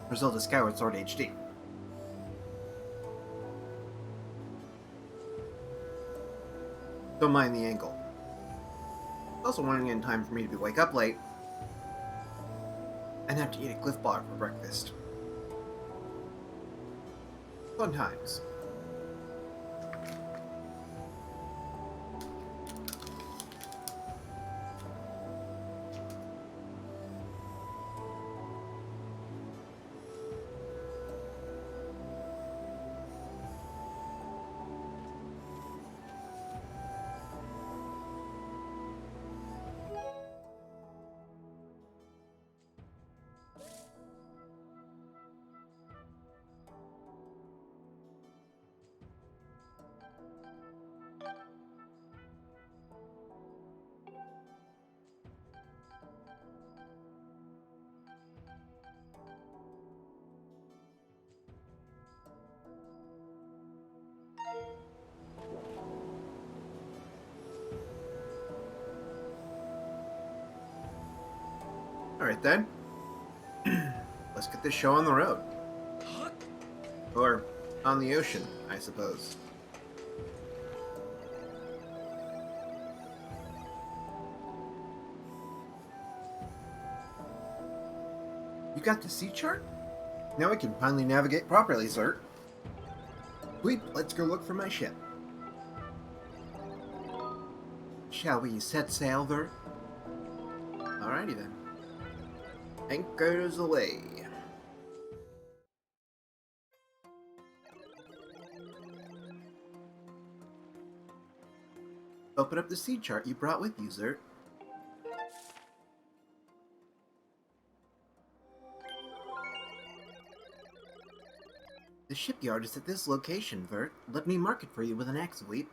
result of Skyward Sword HD. Don't mind the angle. Also running in time for me to wake up late and have to eat a Cliff Bar for breakfast. Fun times. Alright then. Let's get this show on the road. Or on the ocean, I suppose. You got the sea chart? Now I can finally navigate properly, sir. Sweet, let's go look for my ship. Shall we set sail, Vert? Alrighty then. Anchors away. Open up the sea chart you brought with you, Zert. The shipyard is at this location, Vert. Let me mark it for you with an axe sweep.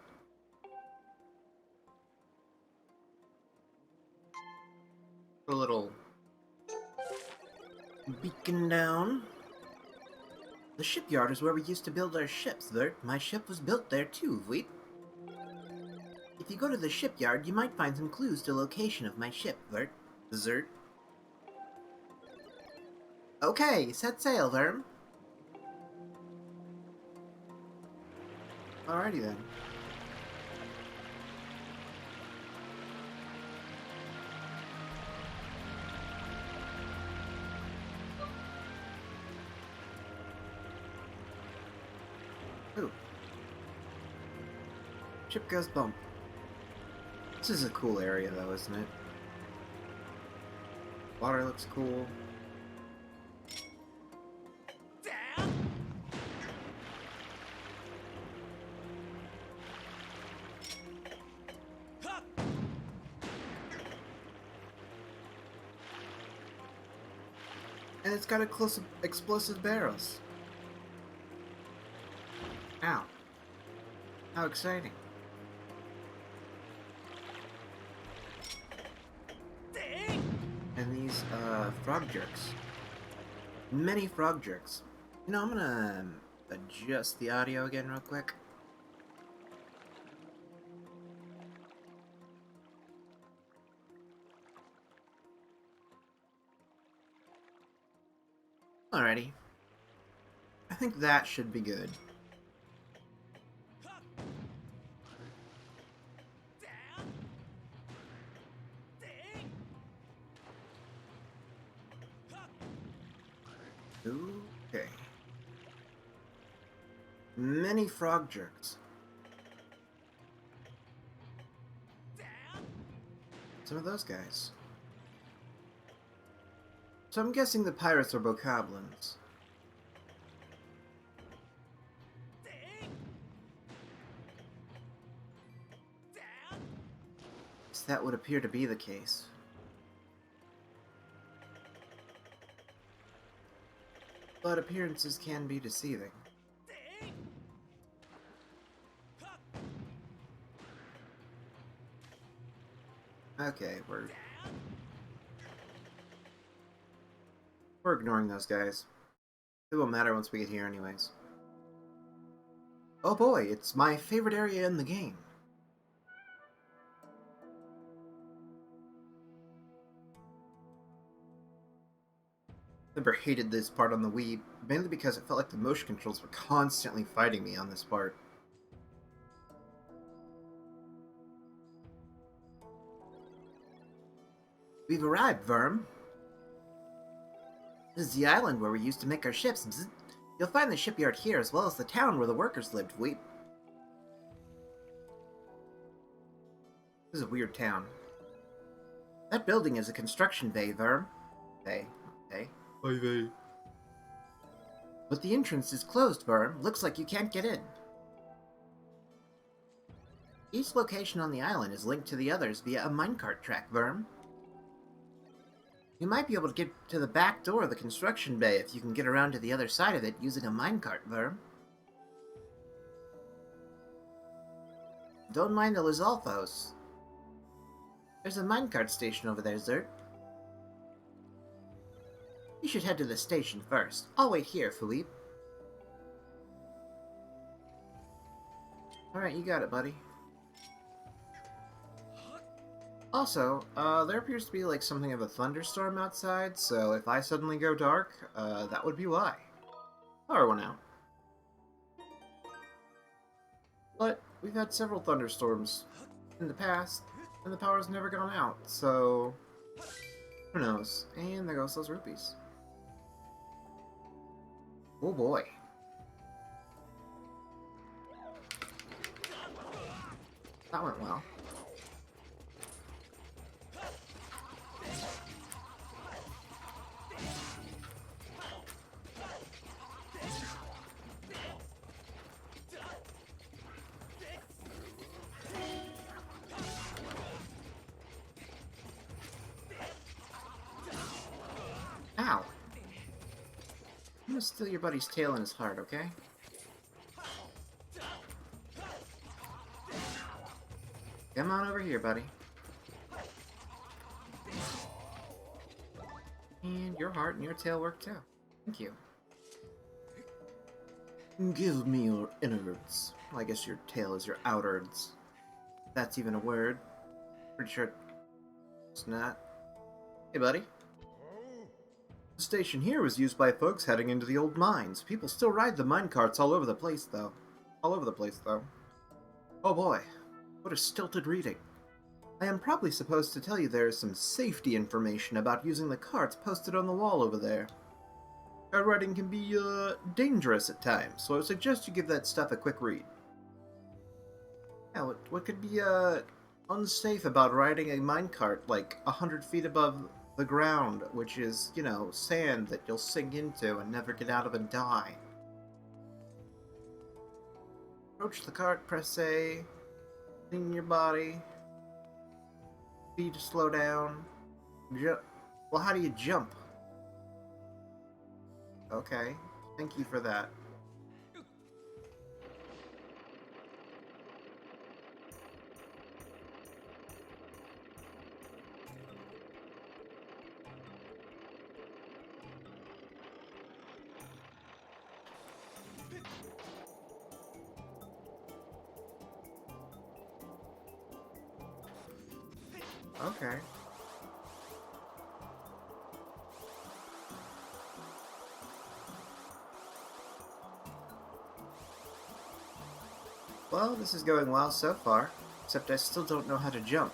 A little beacon down. The shipyard is where we used to build our ships, Vert. My ship was built there too, Vweet. If you go to the shipyard, you might find some clues to the location of my ship, Vert. Zert. Okay, set sail, Vert. Alrighty then. Ooh. Ship goes bump. This is a cool area though, isn't it? Water looks cool. And it's got explosive barrels. Ow. How exciting. And these, frog jerks. Many frog jerks. You know, I'm gonna adjust the audio again real quick. Alrighty. I think that should be good. Okay. Many frog jerks. Some of those guys. So I'm guessing the pirates are bokoblins. So that would appear to be the case. But appearances can be deceiving. Okay, we're ignoring those guys. It won't matter once we get here anyways. Oh boy, it's my favorite area in the game. Never hated this part on the Wii, mainly because it felt like the motion controls were constantly fighting me on this part. We've arrived, Verm. This is the island where we used to make our ships. Bzz. You'll find the shipyard here, as well as the town where the workers lived, Weep. This is a weird town. That building is a construction bay, Verm. Bay. Okay. Bay. But the entrance is closed, Verm. Looks like you can't get in. Each location on the island is linked to the others via a minecart track, Verm. You might be able to get to the back door of the construction bay if you can get around to the other side of it using a minecart, Verm. Don't mind the Lizalfos. There's a minecart station over there, Zert. You should head to the station first. I'll wait here, Philippe. Alright, you got it, buddy. Also, there appears to be like something of a thunderstorm outside, so if I suddenly go dark, that would be why. Power went out. But we've had several thunderstorms in the past, and the power's never gone out, so who knows? And there goes those rupees. Oh boy. That went well. Ow. I'm gonna steal your buddy's tail and his heart, okay? Come on over here, buddy. And your heart and your tail work too. Thank you. Give me your innards. Well, I guess your tail is your outards. That's even a word. Pretty sure it's not. Hey, buddy. The station here was used by folks heading into the old mines. People still ride the minecarts all over the place, though. Oh boy. What a stilted reading. I am probably supposed to tell you there is some safety information about using the carts posted on the wall over there. Card riding can be, dangerous at times, so I would suggest you give that stuff a quick read. Yeah, what could be, unsafe about riding a minecart, like, 100 feet above the ground, which is, you know, sand that you'll sink into and never get out of and die? Approach the cart, press A, clean your body, B to slow down, well, how do you jump? Okay, thank you for that. Okay. Well, this is going well so far, except I still don't know how to jump.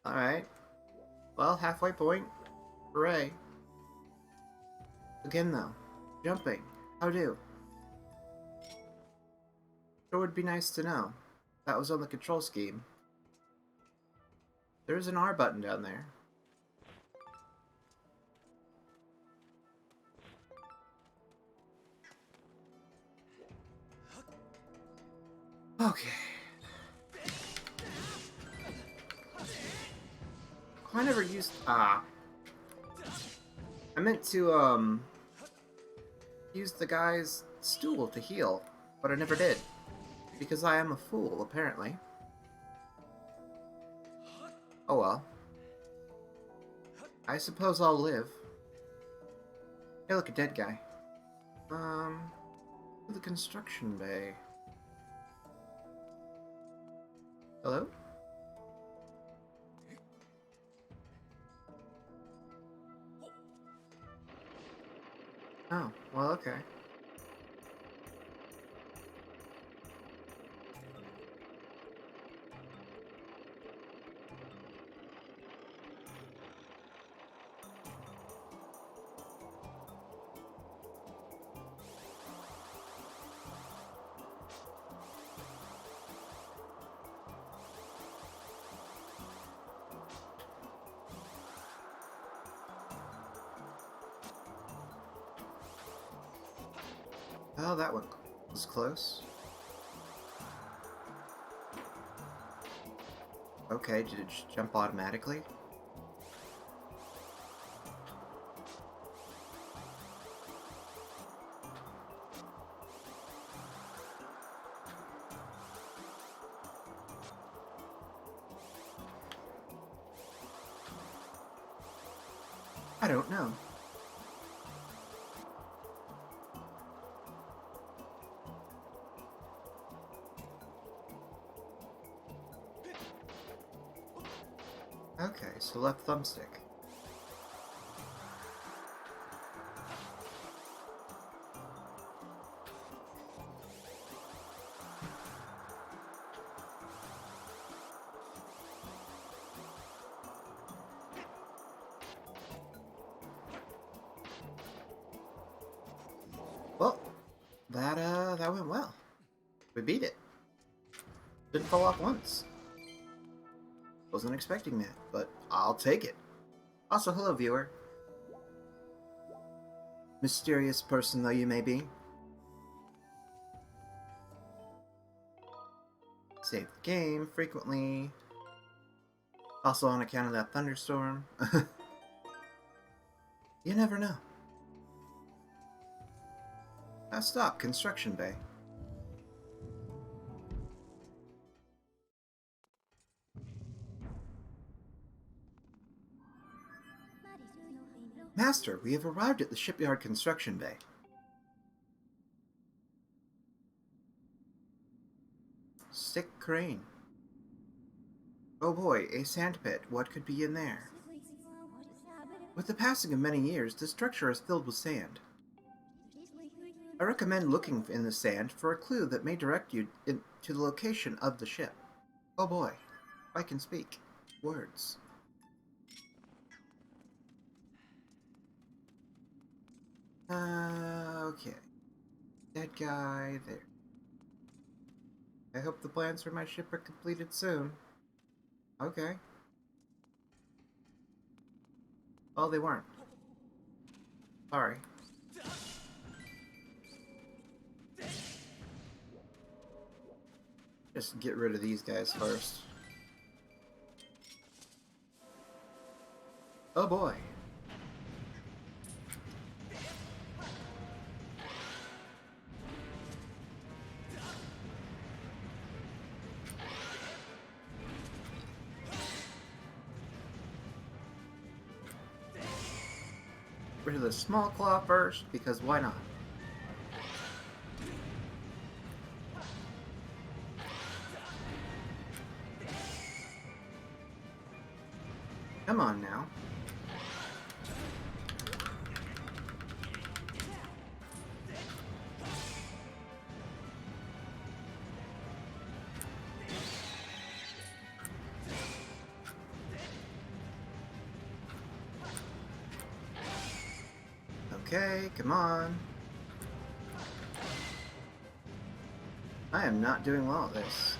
Alright. Well, halfway point. Hooray. Again though, jumping. How do? It would be nice to know. That was on the control scheme. There's an R button down there. Okay. I never used... I meant to, use the guy's stool to heal, but I never did. Because I am a fool, apparently. Oh well. I suppose I'll live. Hey, look, a dead guy. The construction bay. Hello? Oh, well, okay. Oh, that one was close. Okay, did it just jump automatically? I don't know. Okay, so left thumbstick. Well, that went well. We beat it. Didn't fall off once. Wasn't expecting that, but I'll take it. Also, hello, viewer. Mysterious person though you may be. Save the game frequently. Also on account of that thunderstorm. You never know. Now stop, construction bay. Master, we have arrived at the shipyard construction bay. Sick crane. Oh boy, a sandpit. What could be in there? With the passing of many years, the structure is filled with sand. I recommend looking in the sand for a clue that may direct you to the location of the ship. Oh boy, I can speak. Words. Okay. Dead guy there. I hope the plans for my ship are completed soon. Okay. Oh, they weren't. Sorry. Just get rid of these guys first. Oh boy. Rid of the small claw first, because why not? Come on now. Okay, come on. I am not doing well at this.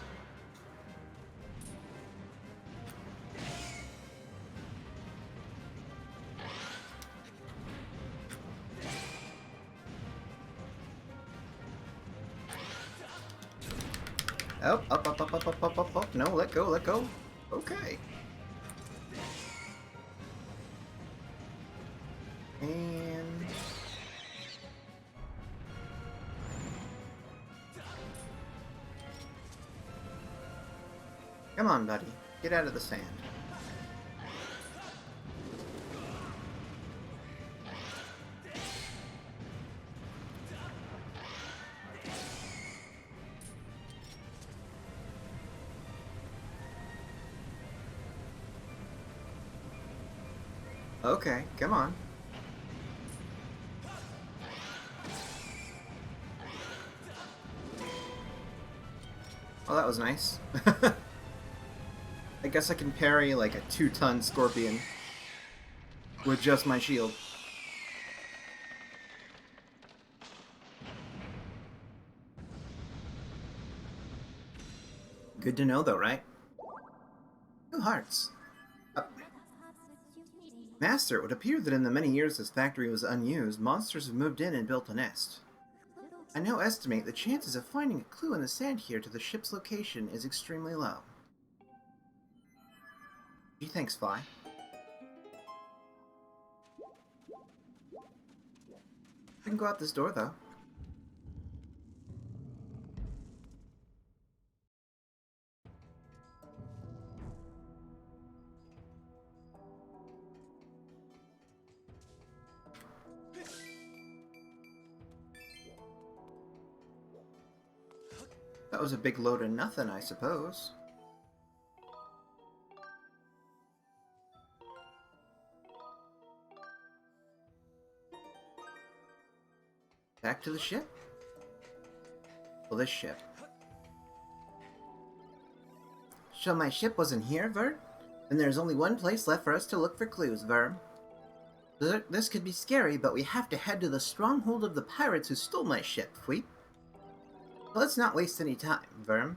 Oh, up. No, let go, let go. Okay. And... come on, buddy. Get out of the sand. Okay, come on. Oh, that was nice. I guess I can parry like a 2-ton scorpion with just my shield. Good to know though, right? 2 hearts. Master, it would appear that in the many years this factory was unused, monsters have moved in and built a nest. I now estimate the chances of finding a clue in the sand here to the ship's location is extremely low. Gee, thanks, Fly. We can go out this door, though. That was a big load of nothing, I suppose. Back to the ship? Well, this ship. So my ship wasn't here, Vert? Then there's only one place left for us to look for clues, Verm. This could be scary, but we have to head to the stronghold of the pirates who stole my ship, Fleet. Let's not waste any time, Verm.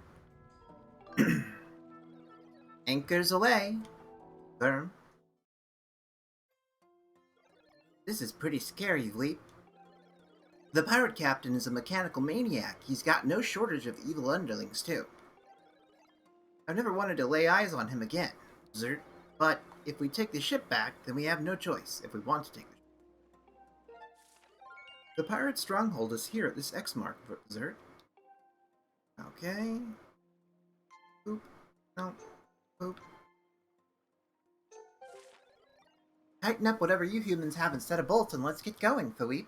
Anchors away, Verm. This is pretty scary, Vleep. The pirate captain is a mechanical maniac. He's got no shortage of evil underlings, too. I've never wanted to lay eyes on him again, Zert. But if we take the ship back, then we have no choice if we want to take the ship. The pirate stronghold is here at this X mark, Zert. Okay. Boop. No. Boop. Tighten up whatever you humans have instead of bolts and let's get going, Philippe.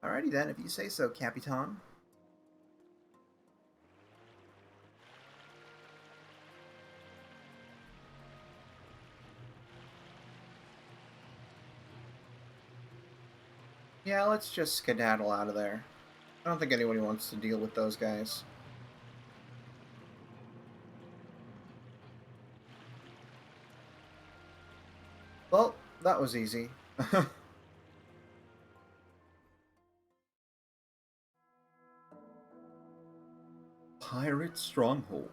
Alrighty then, if you say so, Capitan. Yeah, let's just skedaddle out of there. I don't think anybody wants to deal with those guys. Well, that was easy. Pirate Stronghold.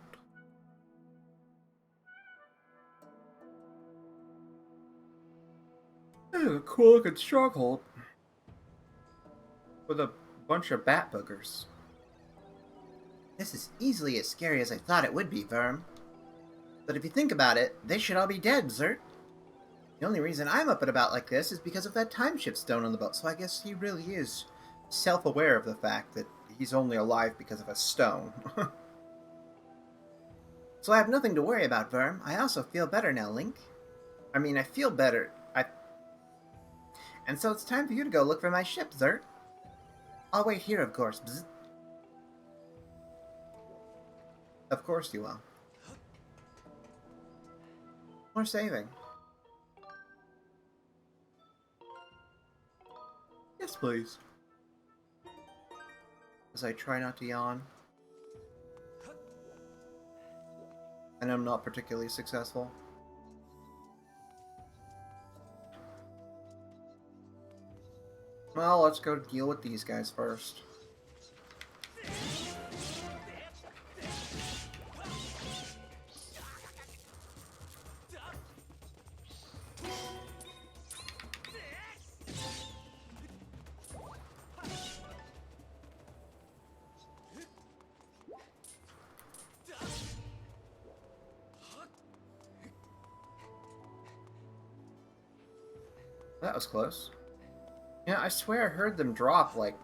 Oh, a cool looking stronghold. With a bunch of bat boogers. This is easily as scary as I thought it would be, Verm. But if you think about it, they should all be dead, Zert. The only reason I'm up and about like this is because of that time shift stone on the boat, so I guess he really is self-aware of the fact that he's only alive because of a stone. So I have nothing to worry about, Verm. I also feel better now, Link. I mean, I feel better. And so it's time for you to go look for my ship, Zert. I'll wait here, of course. Bzz. Of course you will. More saving. Yes, please. As I try not to yawn. And I'm not particularly successful. Well, let's go deal with these guys first. That was close. Yeah, I swear I heard them drop, like,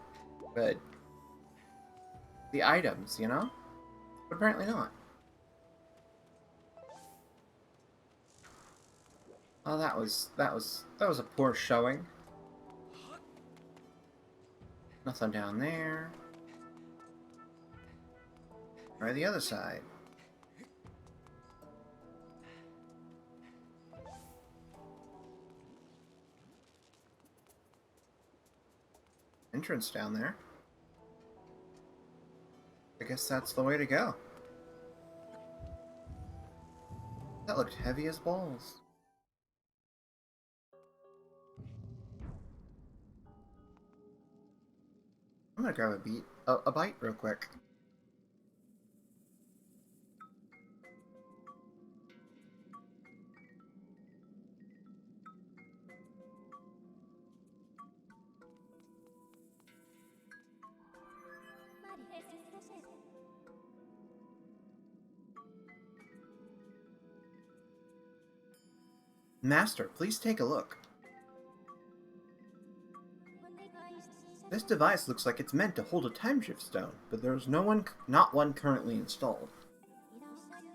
the items, you know? But apparently not. Oh, that was a poor showing. Nothing down there. Try the other side. entrance down there. I guess that's the way to go. That looked heavy as balls. I'm gonna grab a bite real quick. Master, please take a look. This device looks like it's meant to hold a timeshift stone, but there's not one currently installed.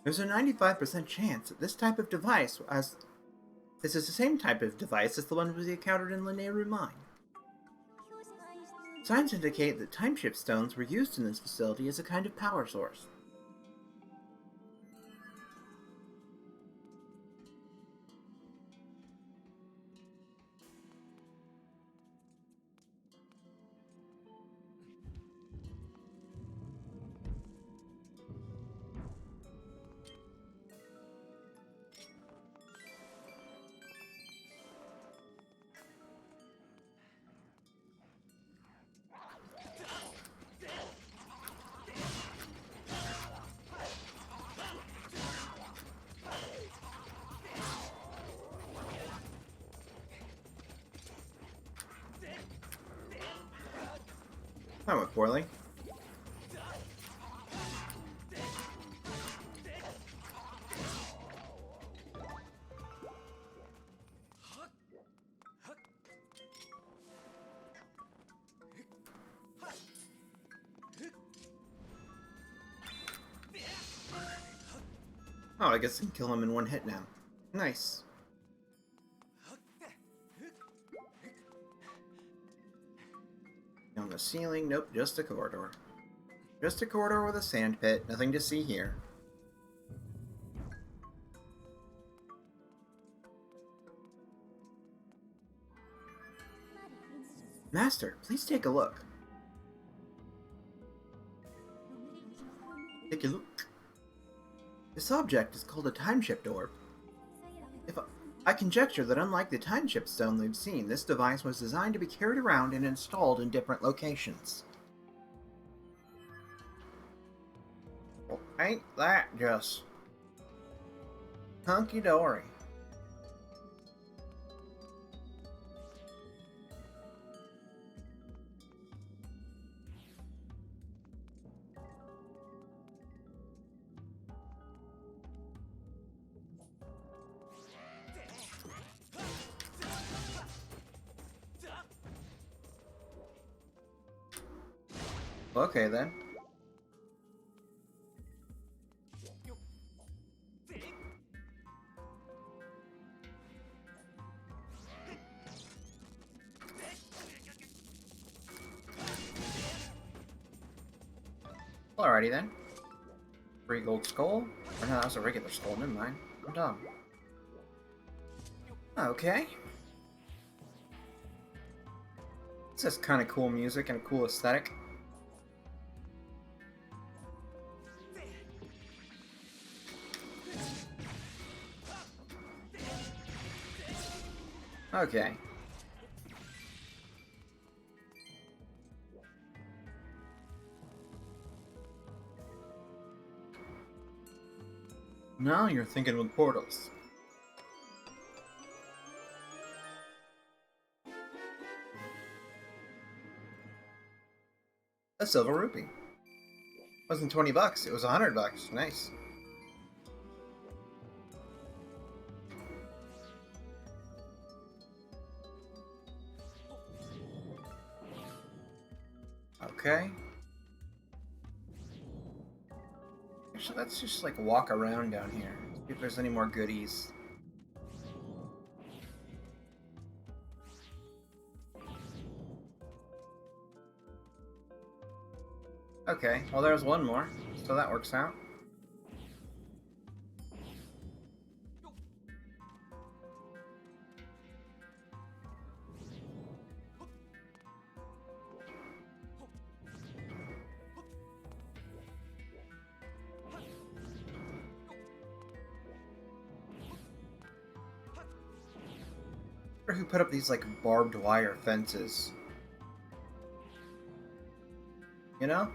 There's a 95% chance that this type of device this is the same type of device as the one we encountered in Linearu Mine. Signs indicate that timeshift stones were used in this facility as a kind of power source. That went poorly. Oh, I guess I can kill him in one hit now. Nice. On the ceiling, nope, just a corridor. Just a corridor with a sand pit, nothing to see here. Master, please take a look. Take a look. This object is called a timeshift orb. I conjecture that unlike the timeshift stone we've seen, this device was designed to be carried around and installed in different locations. Well, ain't that just hunky-dory? Okay then. Alrighty then. Free gold skull? Or no, that was a regular skull, never mind. I'm dumb. Okay. This has kind of cool music and a cool aesthetic. Okay. Now you're thinking with portals. A silver rupee. It wasn't 20 bucks, it was 100 bucks. Nice. Okay. Actually, let's just like walk around down here. See if there's any more goodies. Okay, well there's one more, so that works out. Or who put up these, like, barbed wire fences? You know?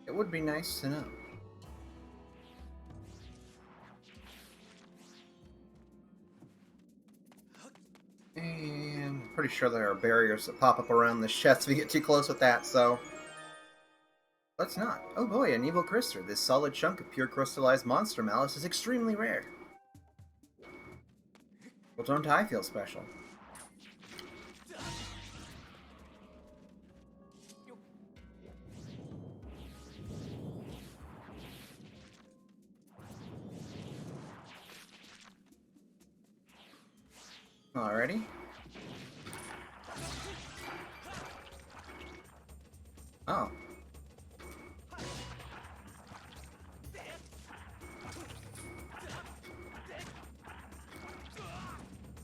It would be nice to know. And I'm pretty sure there are barriers that pop up around the chest if you get too close with that, so... Let's not. Oh boy, an evil crystal. This solid chunk of pure crystallized monster malice is extremely rare. Well, don't I feel special? Alrighty. Oh.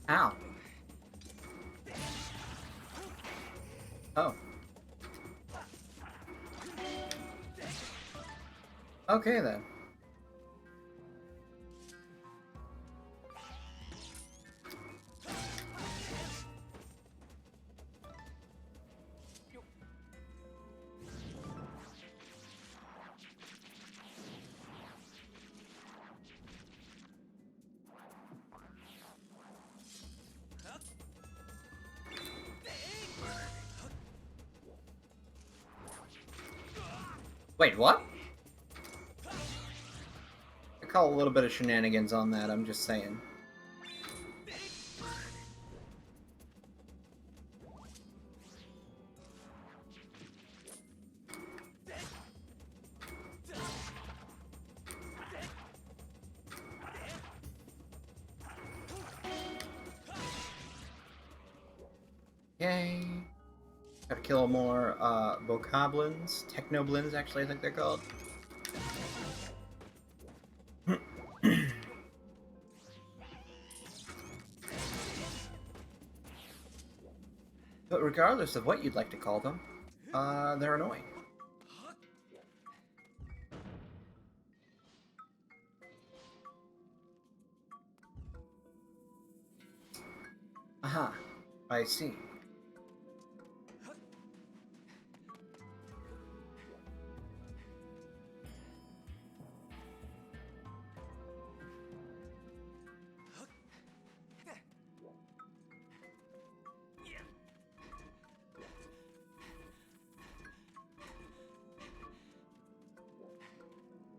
Ow. Oh. Okay then. Wait, what? I call a little bit of shenanigans on that, I'm just saying. Yay. Gotta kill more, bokoblins. Technoblins, actually, I think they're called. But regardless of what you'd like to call them, they're annoying. Aha, I see.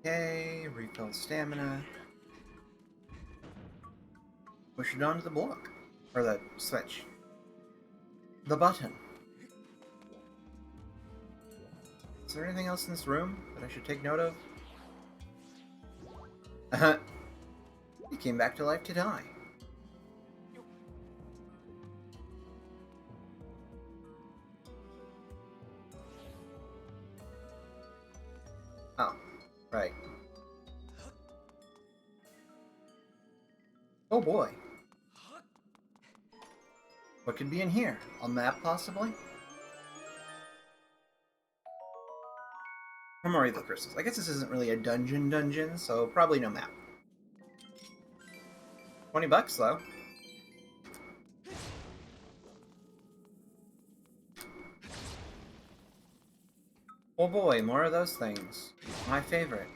Okay, refill stamina. Push it onto the block. Or the switch. The button. Is there anything else in this room that I should take note of? He came back to life to die. Oh, right. Oh boy. What could be in here? A map, possibly? Or more evil crystals. I guess this isn't really a dungeon, so probably no map. 20 bucks, though. Oh boy, more of those things. My favorite.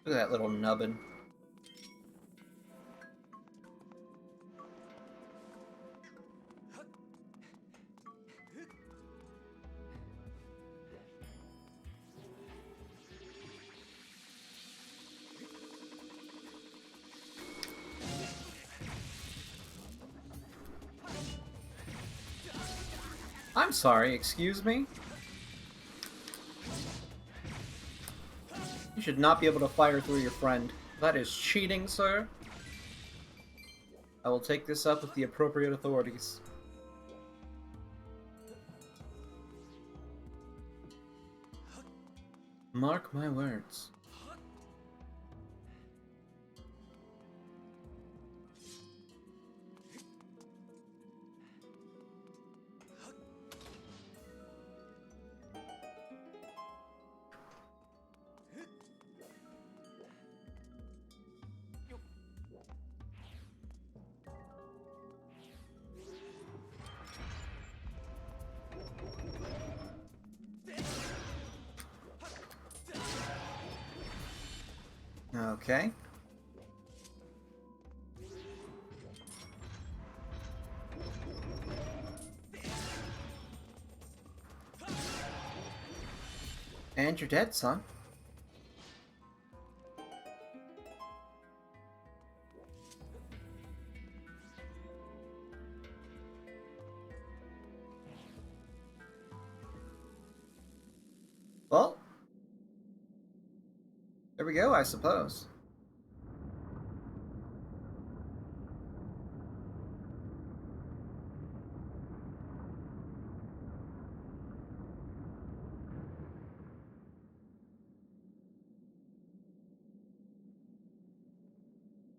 Look at that little nubbin. I'm sorry, excuse me? You should not be able to fire through your friend. That is cheating, sir. I will take this up with the appropriate authorities. Mark my words. Okay. And you're dead, son. Well, there we go, I suppose.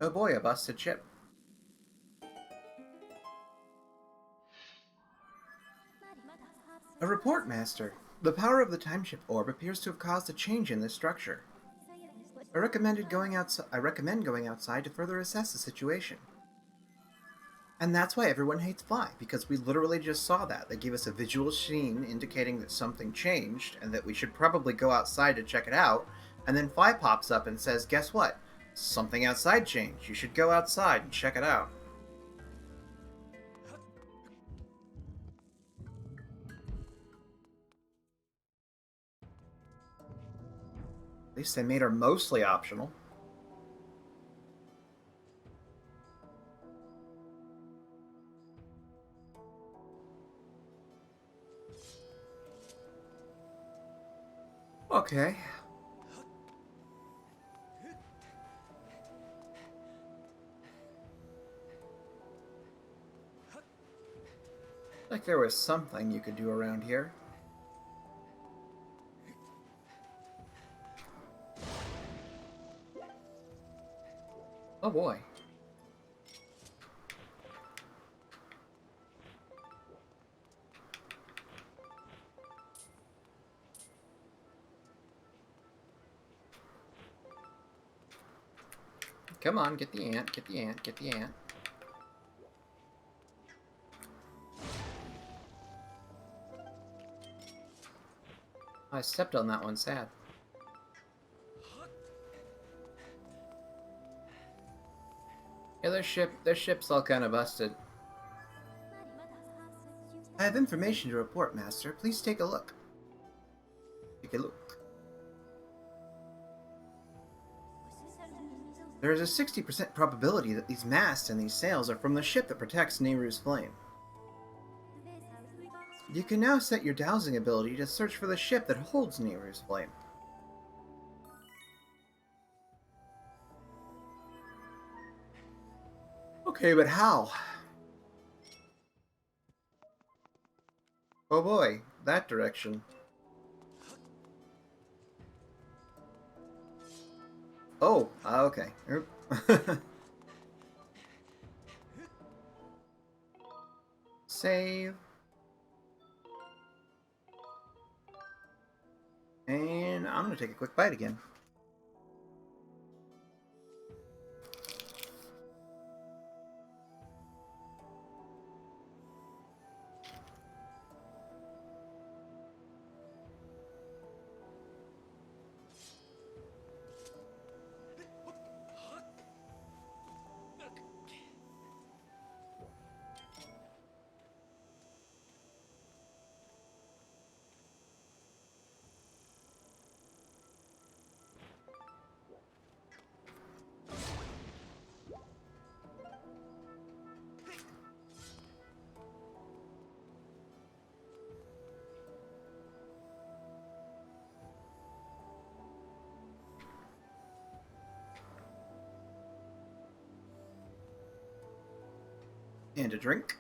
Oh boy, a busted ship. A report, Master. The power of the timeship orb appears to have caused a change in this structure. I recommend going outside to further assess the situation. And that's why everyone hates Fly, because we literally just saw that. They gave us a visual scene indicating that something changed, and that we should probably go outside to check it out, and then Fly pops up and says, guess what? Something outside changed. You should go outside and check it out. At least they made her mostly optional. Okay. Like there was something you could do around here. Oh boy. Come on, get the ant, get the ant, get the ant. I stepped on that one, sad. Yeah, their ship's all kind of busted. I have information to report, Master. Please take a look. Take a look. There is a 60% probability that these masts and these sails are from the ship that protects Nehru's flame. You can now set your dowsing ability to search for the ship that holds Nehru's flame. Okay, but how? Oh boy, that direction. Oh, okay. Save. And I'm gonna take a quick bite again. And a drink.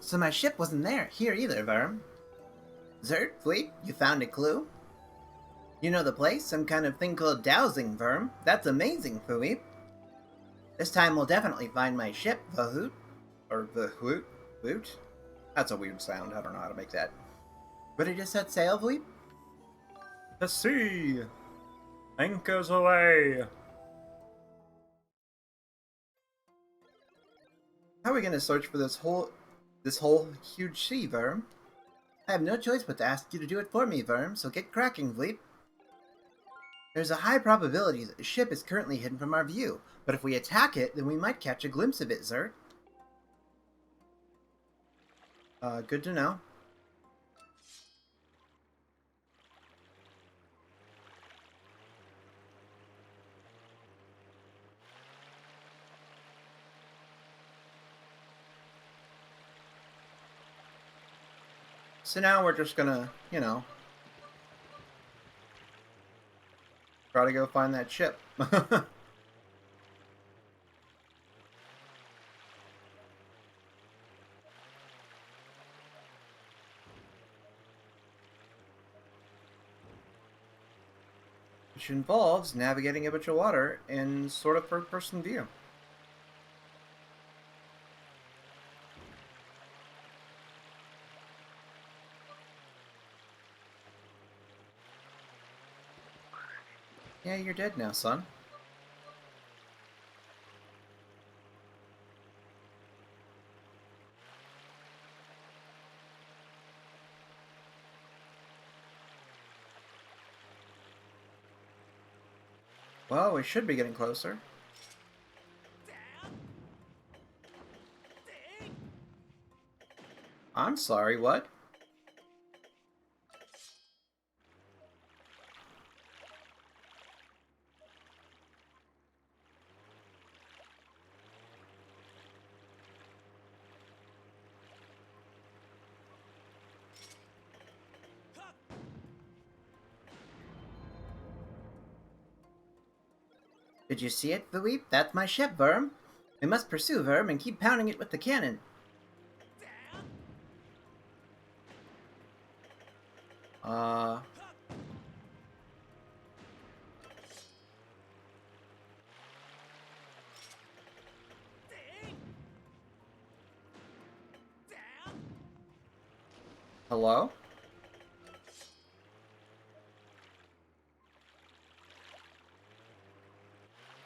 So my ship wasn't here either, Verm. Zert, Fleet, you found a clue? You know the place? Some kind of thing called dowsing, Verm. That's amazing, Fleet. This time we'll definitely find my ship, Vahoot. Or Vahoot? Hoot? That's a weird sound. I don't know how to make that. But it just set sail, Fleet? The sea! Anchors away! How are we gonna search for this whole huge sea, Verm? I have no choice but to ask you to do it for me, Verm, so get cracking, Fleet. There's a high probability that the ship is currently hidden from our view, but if we attack it, then we might catch a glimpse of it, Zert. Good to know. So now we're just gonna, you know, try to go find that ship. Which involves navigating a bunch of water in sort of third-person view. Yeah, you're dead now, son. Well, we should be getting closer. I'm sorry, what? Did you see it, Philippe? That's my ship, Verm. We must pursue Verm and keep pounding it with the cannon. Hello?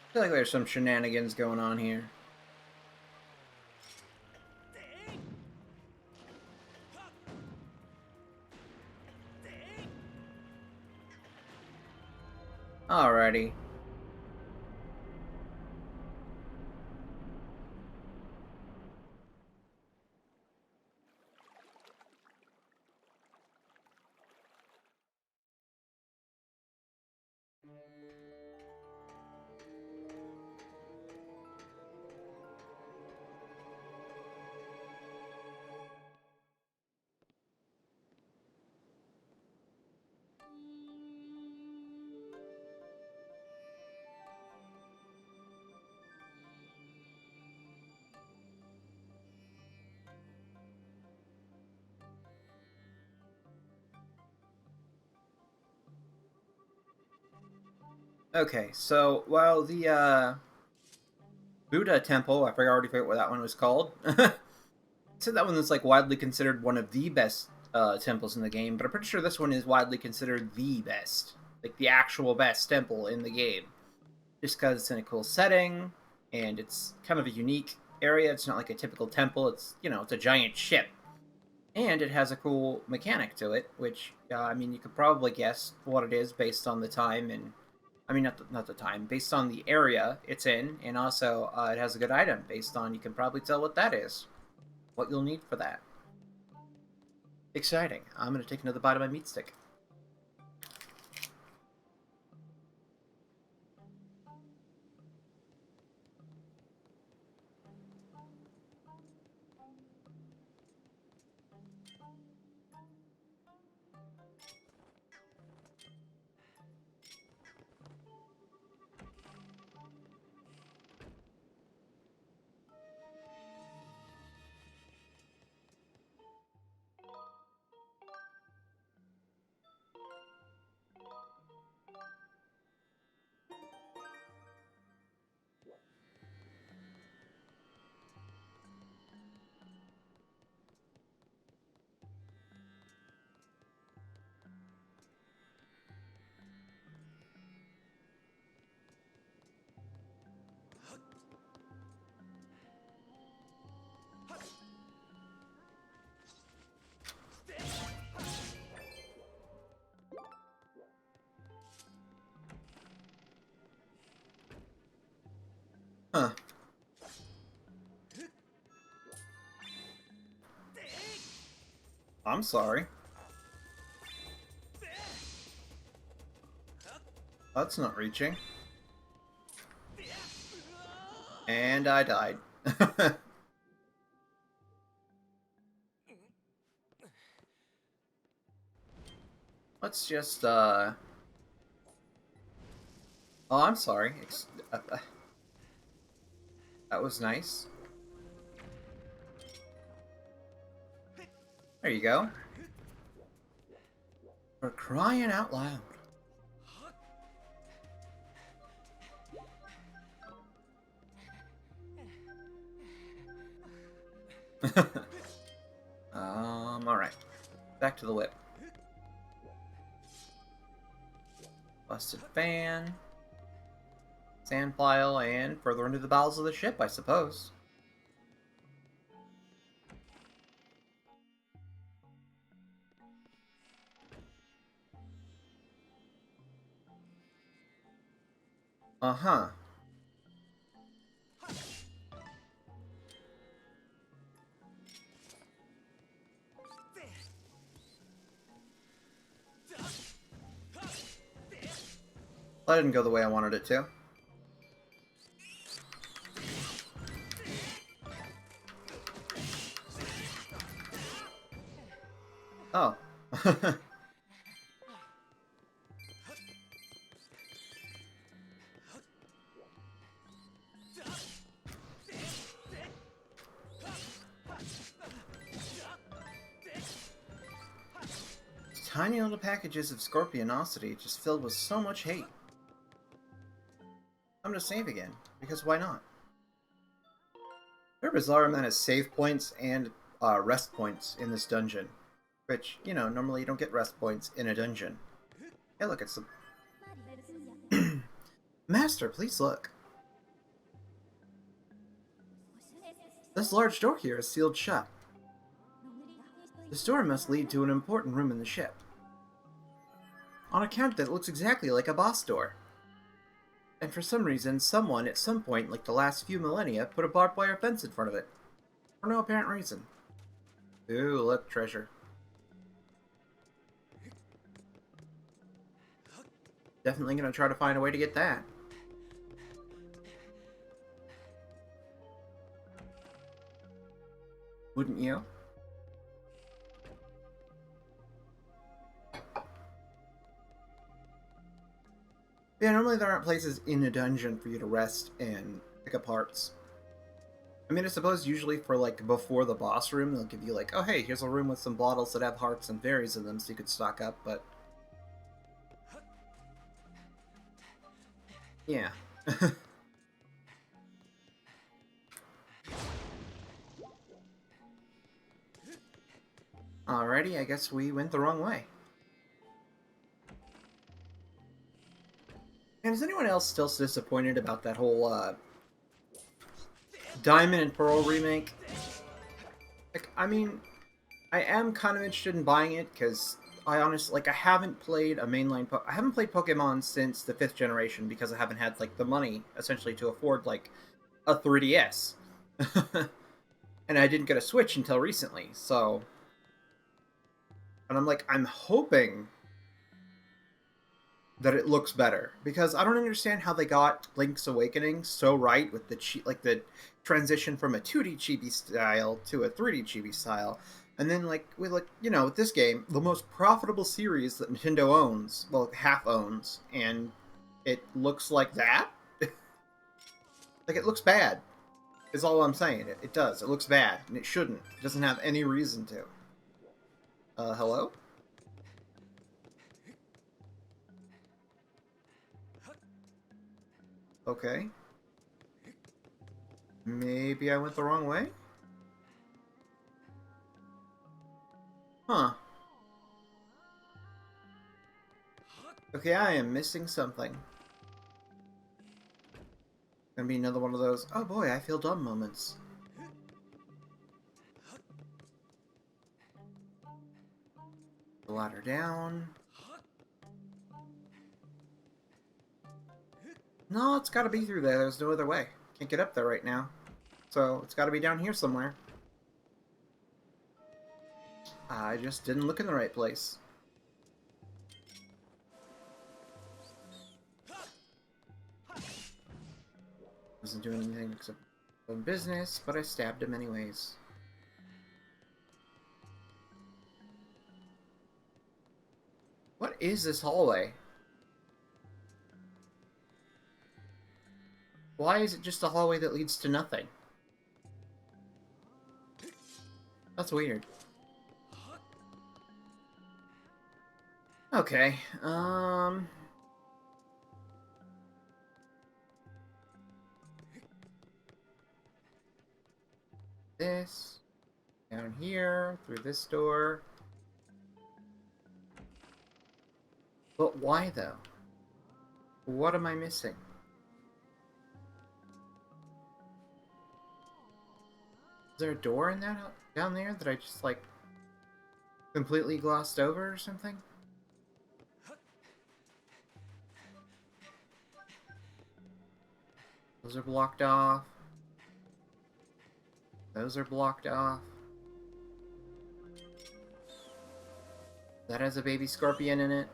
I feel like there's some shenanigans going on here. Alrighty. Okay, so while the Buddha temple, I already forget what that one was called. So that one is like widely considered one of the best temples in the game, but I'm pretty sure this one is widely considered the best, like the actual best temple in the game, just because it's in a cool setting and it's kind of a unique area. It's not like a typical temple. It's, you know, it's a giant ship, and it has a cool mechanic to it, which I mean, you could probably guess what it is based on the time and. I mean, not the time, based on the area it's in, and also it has a good item based on, you can probably tell what that is, what you'll need for that. Exciting. I'm going to take another bite of my meat stick. Huh. I'm sorry. That's not reaching. And I died. Let's just, Oh, I'm sorry. That was nice. There you go. For crying out loud. Alright. Back to the whip. Busted fan. Sand pile, and further into the bowels of the ship, I suppose. Uh-huh. That didn't go the way I wanted it to. Oh. Tiny little packages of scorpionosity just filled with so much hate. I'm gonna save again, because why not? There are bizarre amount of save points and rest points in this dungeon. Which, you know, normally you don't get rest points in a dungeon. Hey, look, it's the... Master, please look. This large door here is sealed shut. This door must lead to an important room in the ship. On account that it looks exactly like a boss door. And for some reason, someone at some point, like the last few millennia, put a barbed wire fence in front of it. For no apparent reason. Ooh, look, treasure. Definitely gonna try to find a way to get that. Wouldn't you? Yeah, normally there aren't places in a dungeon for you to rest and pick up hearts. I mean, I suppose usually for, like, before the boss room, they'll give you, like, oh, hey, here's a room with some bottles that have hearts and berries in them so you could stock up, but... yeah. Alrighty, I guess we went the wrong way. And is anyone else still disappointed about that whole, Diamond and Pearl remake? Like, I mean, I am kind of interested in buying it, because I honestly, like, I haven't played a mainline I haven't played Pokemon since the 5th generation, because I haven't had, like, the money, essentially, to afford, like, a 3DS. And I didn't get a Switch until recently, so... And I'm like, I'm hoping that it looks better, because I don't understand how they got Link's Awakening so right with the the transition from a 2D chibi style to a 3D chibi style, and then with with this game, the most profitable series that Nintendo owns, well, half owns, and it looks like that. Like, it looks bad. Is all I'm saying. It does. It looks bad, and it shouldn't. It doesn't have any reason to. Hello? Okay. Maybe I went the wrong way? Huh. Okay, I am missing something. Gonna be another one of those, oh boy, I feel dumb moments. The ladder down. No, it's gotta be through there. There's no other way. Can't get up there right now. So it's gotta be down here somewhere. I just didn't look in the right place. Wasn't doing anything except doing business, but I stabbed him anyways. What is this hallway? Why is it just a hallway that leads to nothing? That's weird. Okay, this, down here, through this door. But why, though? What am I missing? Is there a door in that down there that I just, like, completely glossed over or something? Those are blocked off. Those are blocked off. That has a baby scorpion in it.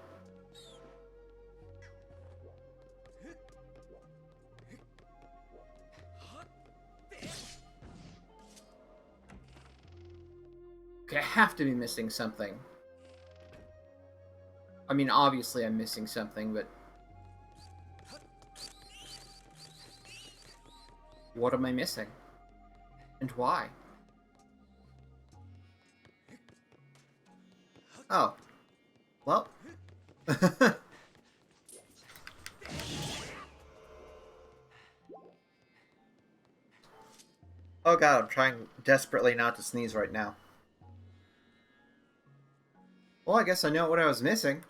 Okay, I have to be missing something. I mean, obviously I'm missing something, but... what am I missing? And why? Oh. Well. Oh god, I'm trying desperately not to sneeze right now. Well, I guess I know what I was missing.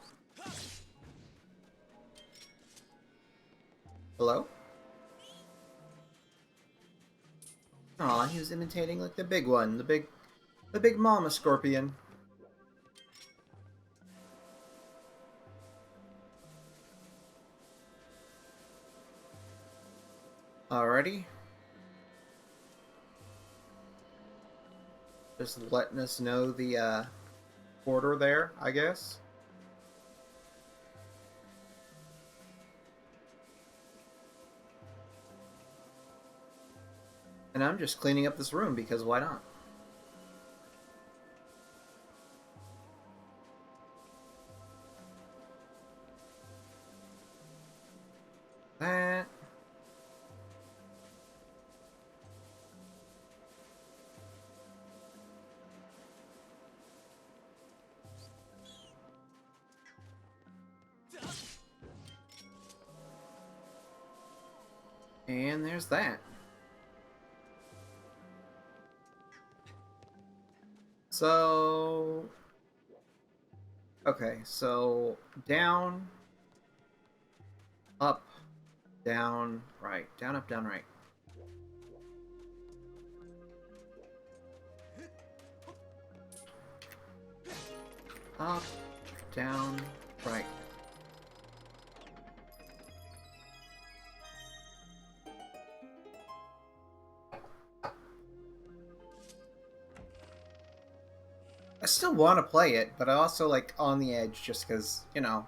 Hello? Aw, he was imitating like the big one, the big mama scorpion. Alrighty. Just letting us know the order there, I guess. And I'm just cleaning up this room because why not? That. And there's that. So... okay, so down, up, down, right. Down, up, down, right. Up, down, right. I still want to play it, but I also like on the edge just because, you know,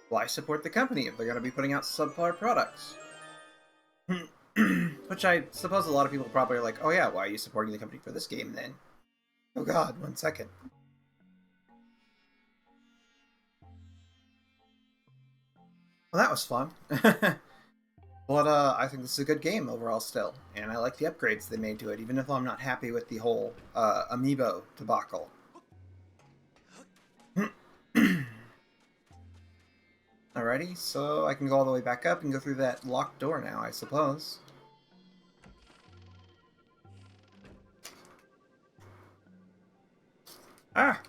why support the company if they're going to be putting out subpar products? Which I suppose a lot of people probably are like, oh yeah, why are you supporting the company for this game then? Oh god, 1 second. Well, that was fun. But I think this is a good game overall still, and I like the upgrades they made to it, even if I'm not happy with the whole amiibo debacle. Alrighty, so I can go all the way back up and go through that locked door now, I suppose. Ah!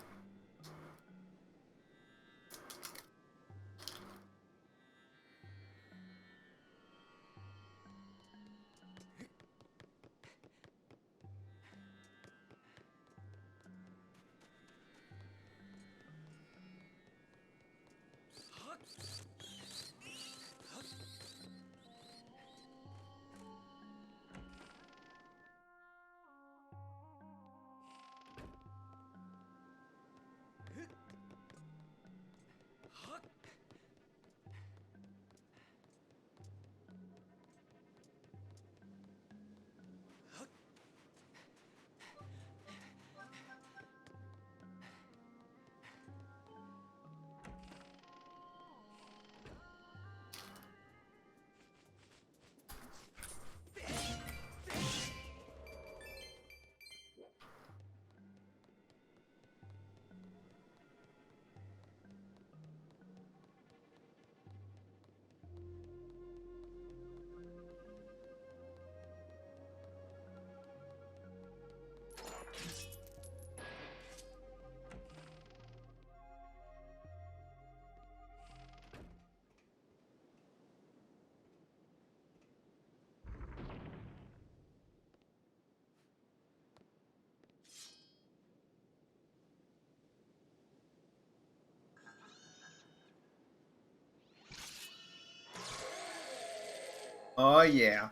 Oh, yeah.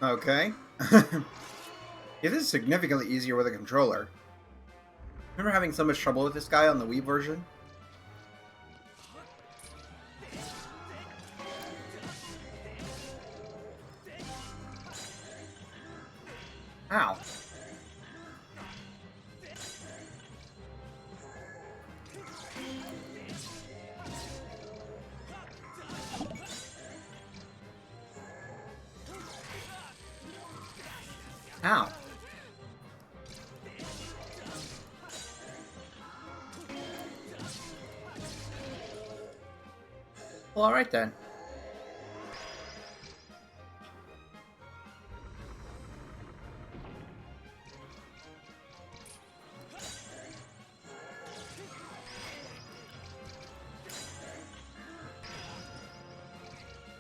Okay. It is significantly easier with a controller. Remember having so much trouble with this guy on the Wii version? Ow. Ow. Well, alright then.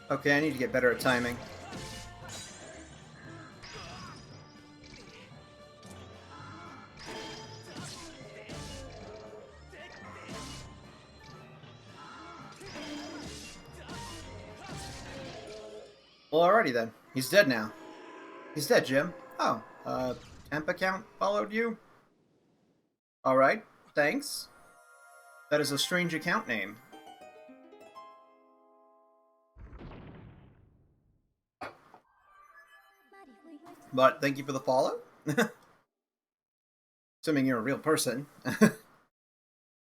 Okay, I need to get better at timing. Well, alrighty then. He's dead now. He's dead, Jim. Oh, temp account followed you? Alright, thanks. That is a strange account name. But thank you for the follow. Assuming you're a real person.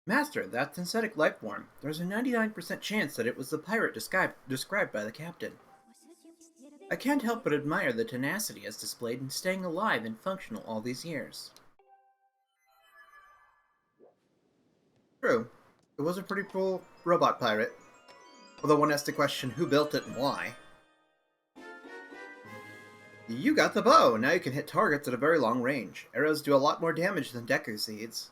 Master, that synthetic life form. There's a 99% chance that it was the pirate described by the captain. I can't help but admire the tenacity as displayed in staying alive and functional all these years. True. It was a pretty cool robot pirate. Although one has to question who built it and why. You got the bow! Now you can hit targets at a very long range. Arrows do a lot more damage than Deku Seeds.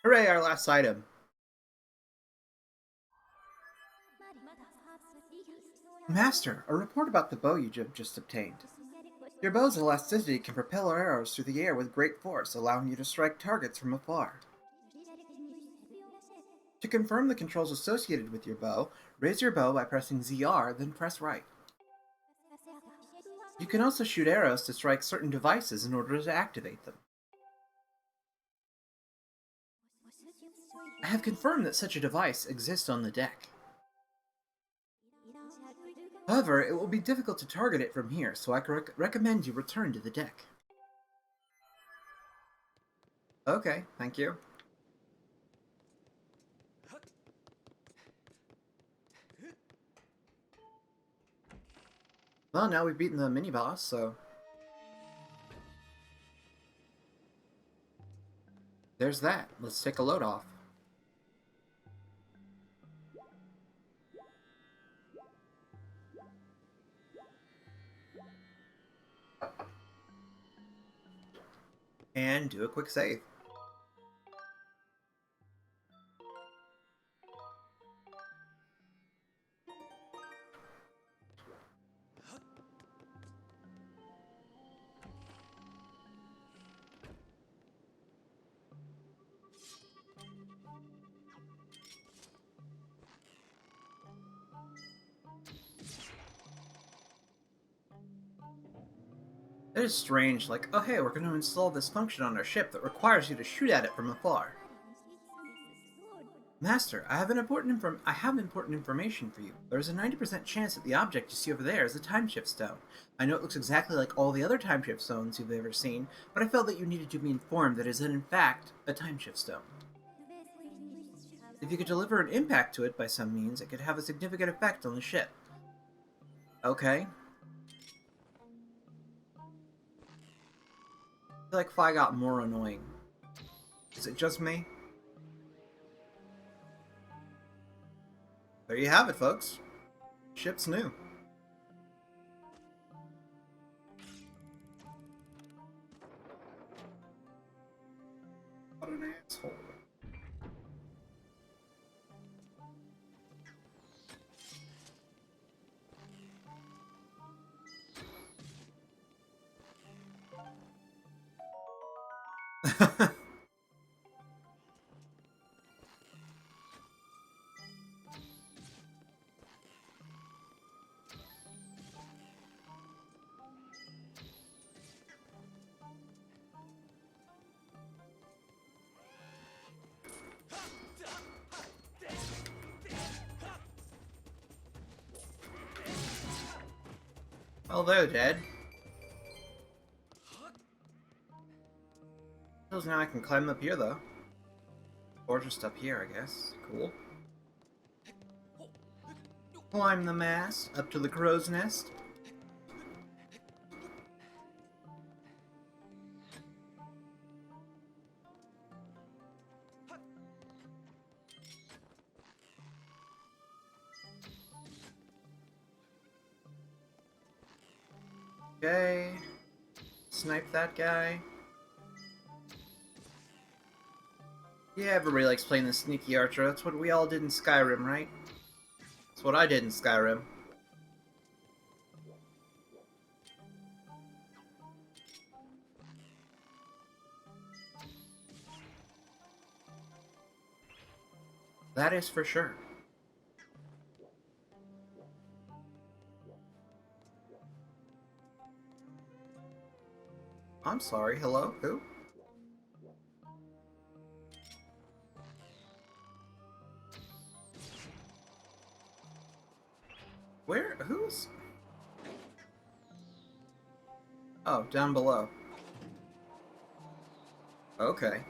Hooray, our last item. Master, a report about the bow you just obtained. Your bow's elasticity can propel arrows through the air with great force, allowing you to strike targets from afar. To confirm the controls associated with your bow, raise your bow by pressing ZR, then press right. You can also shoot arrows to strike certain devices in order to activate them. I have confirmed that such a device exists on the deck. However, it will be difficult to target it from here, so I recommend you return to the deck. Okay, thank you. Well, now we've beaten the mini-boss, so... there's that. Let's take a load off. And do a quick save. It is strange, like, oh hey, we're going to install this function on our ship that requires you to shoot at it from afar. Master, I have important information for you. There's a 90% chance that the object you see over there is a timeshift stone. I know it looks exactly like all the other timeshift stones you've ever seen, but I felt that you needed to be informed that it is in fact a timeshift stone. If you could deliver an impact to it by some means, it could have a significant effect on the ship. Okay. I feel like Fi got more annoying. Is it just me? There you have it, folks. Ship's new. What an asshole. Well, they're dead. Feels now I can climb up here, though. Or just up here, I guess. Cool. Climb the mast up to the crow's nest. Okay. Snipe that guy. Yeah, everybody likes playing the sneaky archer. That's what we all did in Skyrim, right? That's what I did in Skyrim. That is for sure. I'm sorry, hello? Who? Where? Who's? Oh, down below. Okay.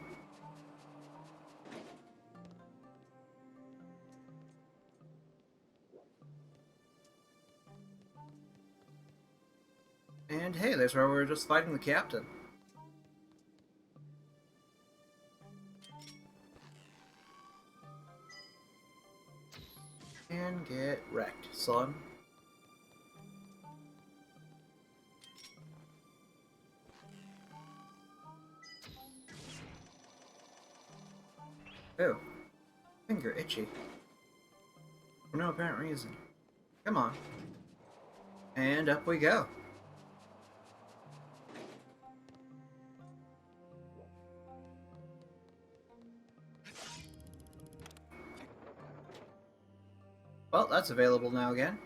And hey, there's where we were just fighting the captain. And get wrecked, son. Ew. Finger itchy. For no apparent reason. Come on. And up we go. Well, that's available now again.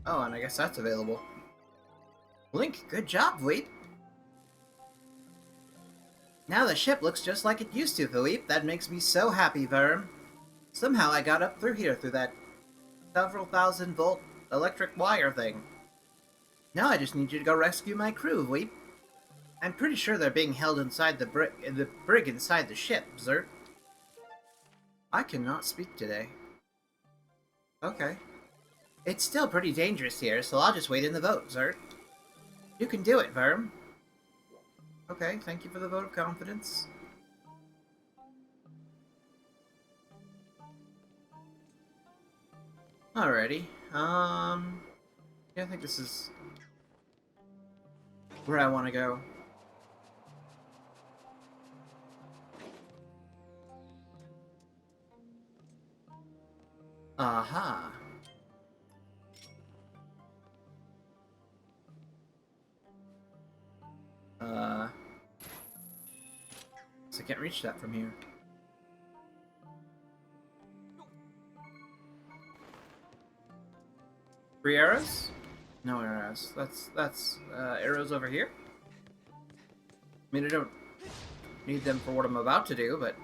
Oh, and I guess that's available. Link, good job, Philippe. Now the ship looks just like it used to, Philippe. That makes me so happy, Verm. Somehow I got up through here through that several thousand volt electric wire thing. Now I just need you to go rescue my crew, Philippe. I'm pretty sure they're being held inside the brig inside the ship, Zert. I cannot speak today. Okay. It's still pretty dangerous here, so I'll just wait in the boat, Zert. You can do it, Verm. Okay, thank you for the vote of confidence. Alrighty. Yeah, I think this is where I want to go. Aha. So I can't reach that from here. Three arrows? No arrows. That's arrows over here. I mean, I don't need them for what I'm about to do, but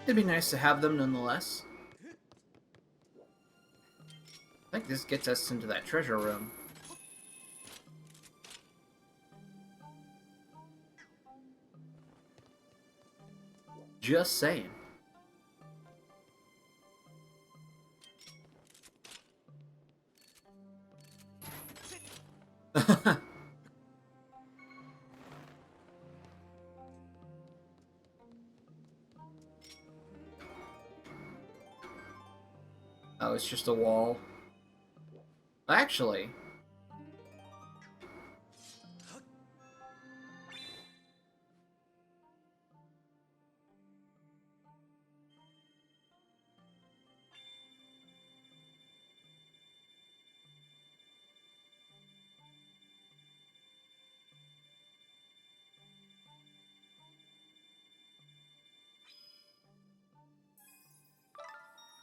it'd be nice to have them nonetheless. I think this gets us into that treasure room. Just saying. Oh, it's just a wall. Actually,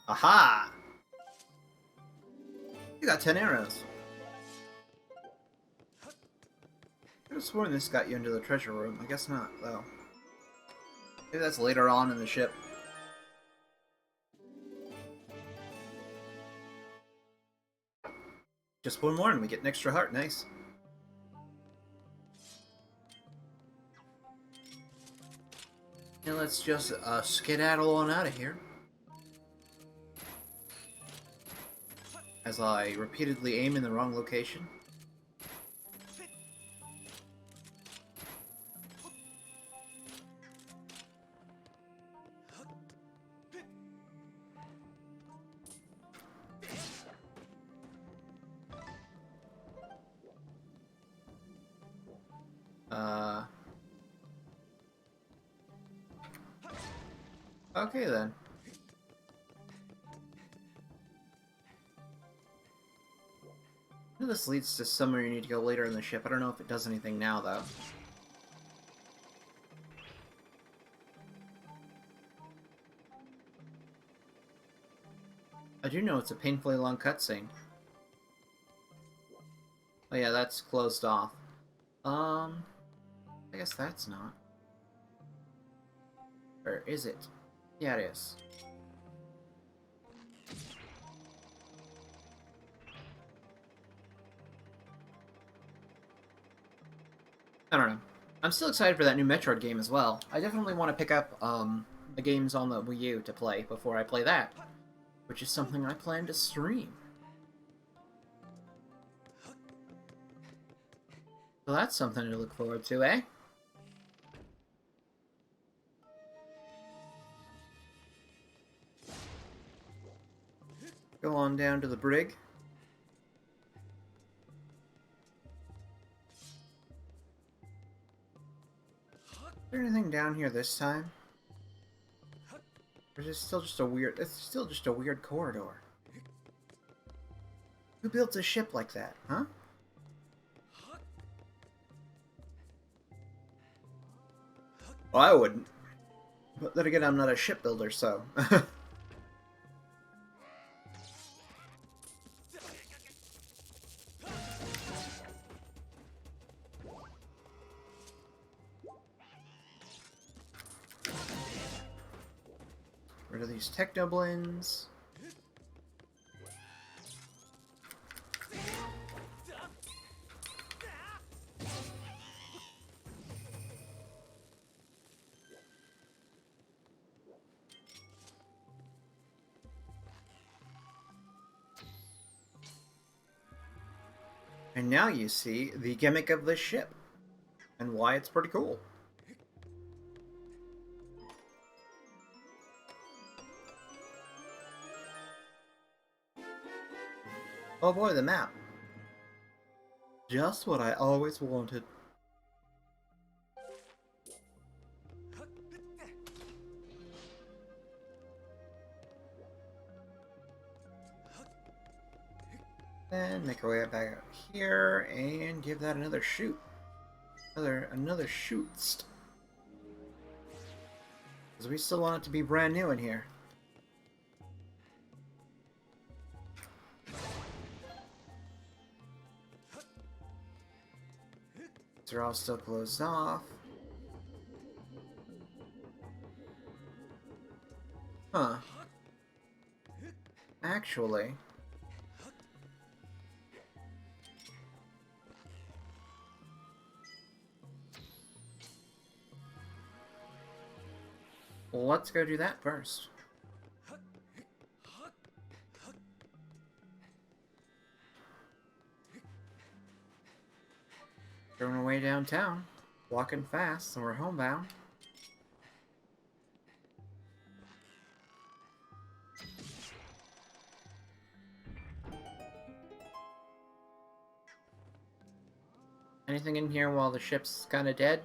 Aha! You got 10 arrows. I could have sworn this got you into the treasure room. I guess not, though. Maybe that's later on in the ship. Just one more and we get an extra heart. Nice. And let's just skedaddle on out of here. As I repeatedly aim in the wrong location. Okay then. I know this leads to somewhere you need to go later in the ship. I don't know if it does anything now, though. I do know it's a painfully long cutscene. Oh yeah, that's closed off. I guess that's not. Or is it? Yeah, it is. I don't know. I'm still excited for that new Metroid game as well. I definitely want to pick up the games on the Wii U to play before I play that, which is something I plan to stream. So that's something to look forward to, eh? Go on down to the brig. Is there anything down here this time? Or is it still just a weird... It's still just a weird corridor. Who built a ship like that, huh? Well, I wouldn't. But then again, I'm not a shipbuilder, so... Rid of these Technoblins. And now you see the gimmick of this ship, and why it's pretty cool. Oh boy, the map. Just what I always wanted. And make our way back out here and give that another shoot. Another shoot. Because we still want it to be brand new in here. They're all still closed off. Huh. Actually... let's go do that first. Going away downtown, walking fast, and we're homebound. Anything in here while the ship's kind of dead?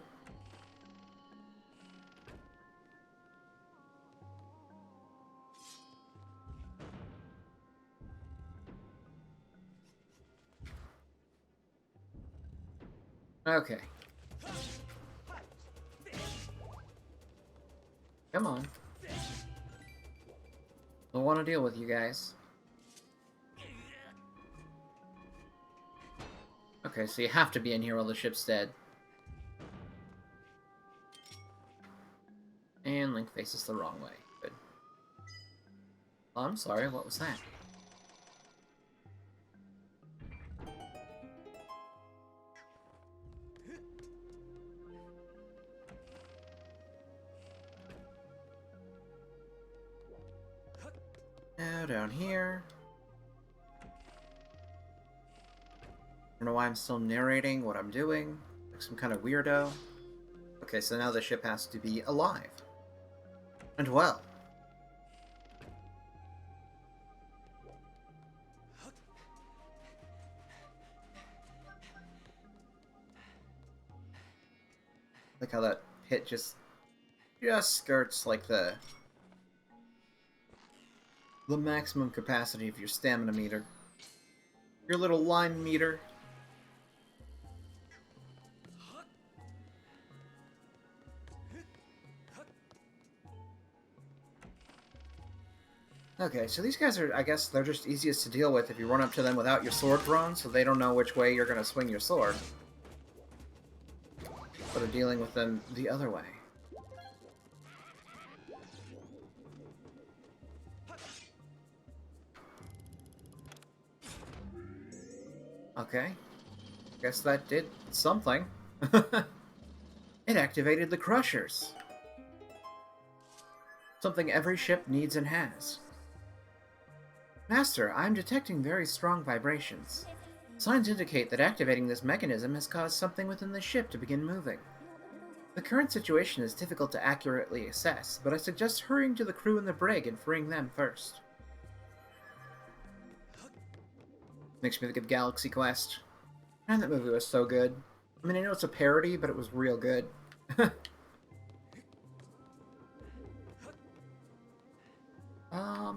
Okay. Come on. Don't want to deal with you guys. Okay, so you have to be in here while the ship's dead. And Link faces the wrong way. Good. Oh, I'm sorry, what was that? Now down here. I don't know why I'm still narrating what I'm doing. Like some kind of weirdo. Okay, so now the ship has to be alive. And well. Like how that hit just skirts like the maximum capacity of your stamina meter. Your little line meter. Okay, so these guys are, I guess, they're just easiest to deal with if you run up to them without your sword drawn, so they don't know which way you're going to swing your sword. Instead of dealing with them the other way. Okay. Guess that did something. It activated the crushers. Something every ship needs and has. Master, I'm detecting very strong vibrations. Signs indicate that activating this mechanism has caused something within the ship to begin moving. The current situation is difficult to accurately assess, but I suggest hurrying to the crew in the brig and freeing them first. Makes me think of Galaxy Quest. Man, that movie was so good. I mean, I know it's a parody, but it was real good. I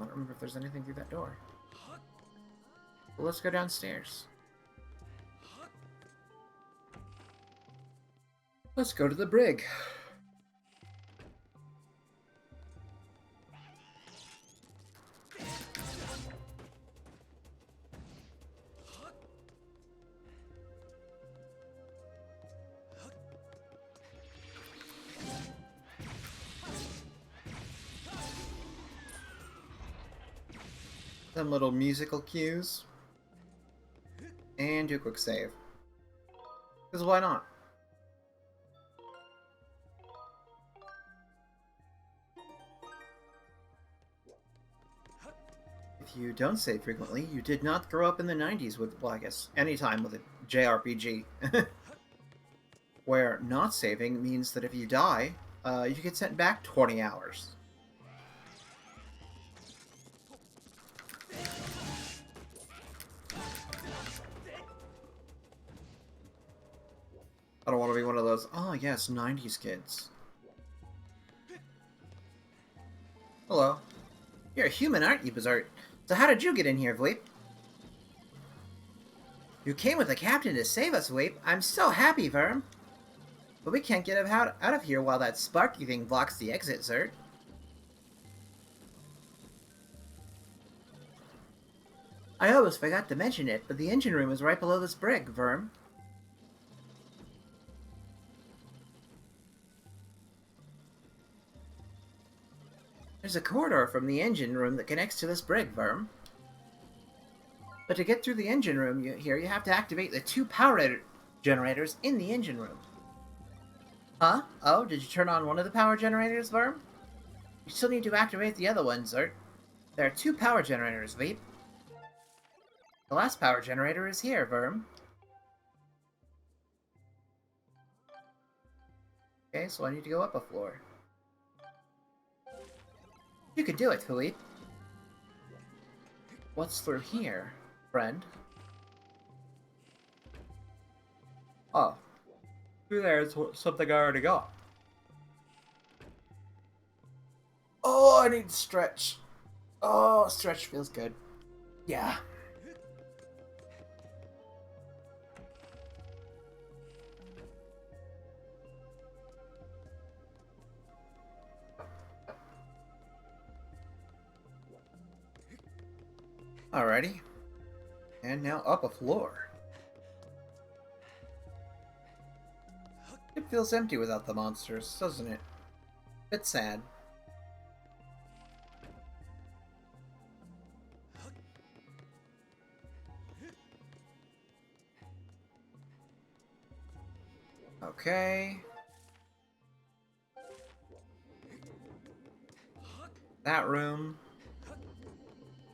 don't remember if there's anything through that door. Well, let's go downstairs. Let's go to the brig. Some little musical cues. And do a quick save. Because why not? If you don't save frequently, you did not grow up in the 90s with, well, I guess, any time with a JRPG. Where not saving means that if you die, you get sent back 20 hours. I don't want to be one of those, oh yes, 90s kids. Hello. You're a human, aren't you, Berserk? So how did you get in here, Vleep? You came with the captain to save us, Vleep. I'm so happy, Verm. But we can't get out of here while that sparky thing blocks the exit, Zert. I almost forgot to mention it, but the engine room is right below this brig, Verm. There's a corridor from the engine room that connects to this brig, Verm. But to get through the engine room you have to activate the 2 power generators in the engine room. Huh? Oh, did you turn on one of the power generators, Verm? You still need to activate the other one, Zert. There are 2 power generators, Veep. The last power generator is here, Verm. Okay, so I need to go up a floor. You can do it, Philippe. What's through here, friend? Oh. Through there is something I already got. Oh, I need to stretch. Oh, stretch feels good. Yeah. Alrighty. And now up a floor. It feels empty without the monsters, doesn't it? Bit sad. Okay. That room.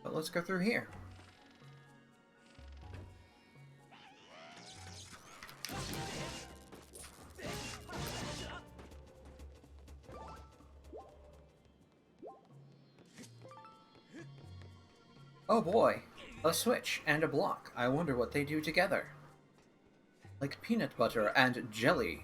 But let's go through here. Oh boy, a switch and a block. I wonder what they do together. Like peanut butter and jelly.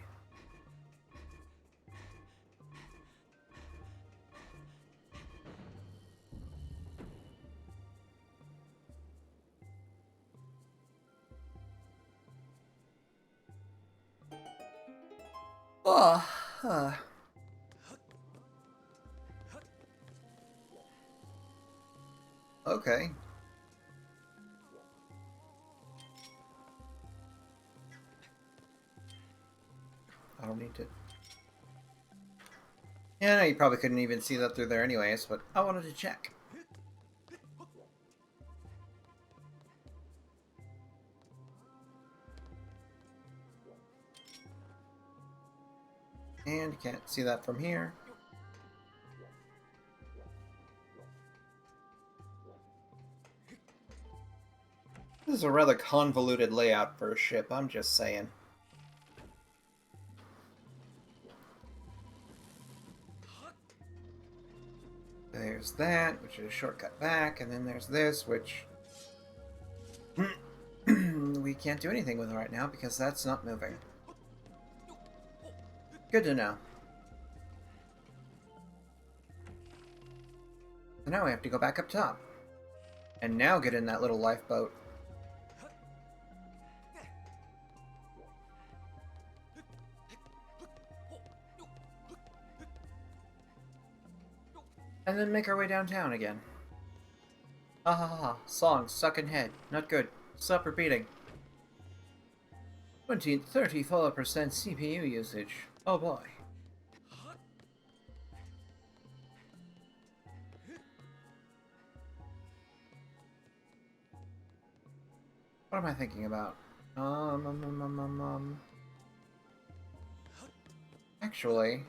Oh, okay. I don't need to... Yeah, no, you probably couldn't even see that through there anyways, but I wanted to check. And you can't see that from here. This is a rather convoluted layout for a ship, I'm just saying. There's that, which is a shortcut back, and then there's this, which... we can't do anything with right now because that's not moving. Good to know. So now we have to go back up top. And now get in that little lifeboat. And then make our way downtown again. Ha ha ha. Song stuck in head. Not good. Stop repeating. 34% CPU usage. Oh boy. What am I thinking about? Actually...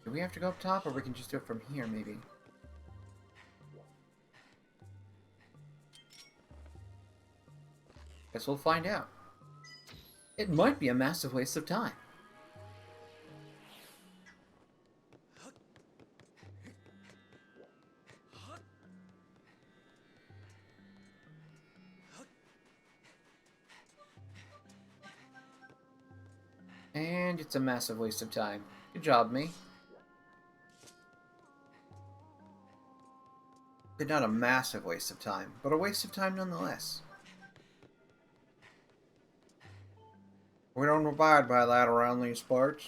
do we have to go up top, or we can just do it from here, maybe? Guess we'll find out. It might be a massive waste of time. And it's a massive waste of time. Good job, me. But not a massive waste of time, but a waste of time nonetheless. We don't abide by that around these parts.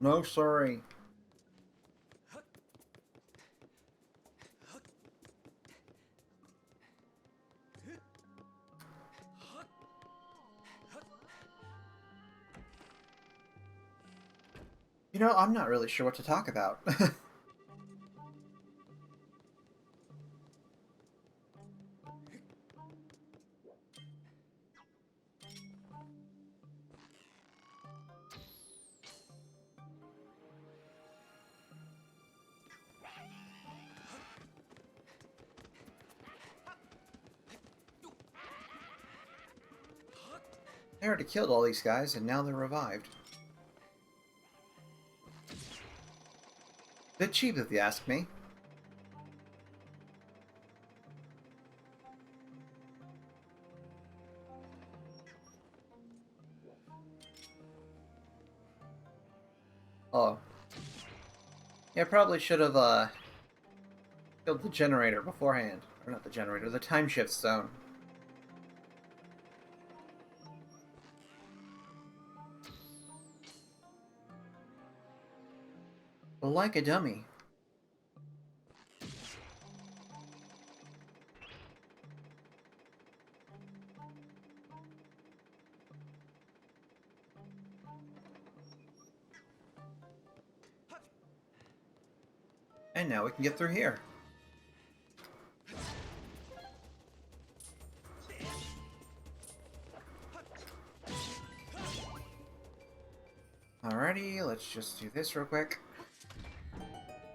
No, sorry. You know, I'm not really sure what to talk about. I already killed all these guys, and now they're revived. Bit cheap, if you ask me. Oh. Yeah, probably should have, killed the generator beforehand. Or not the generator, the time shift stone. Like a dummy. And now we can get through here. Alrighty, let's just do this real quick.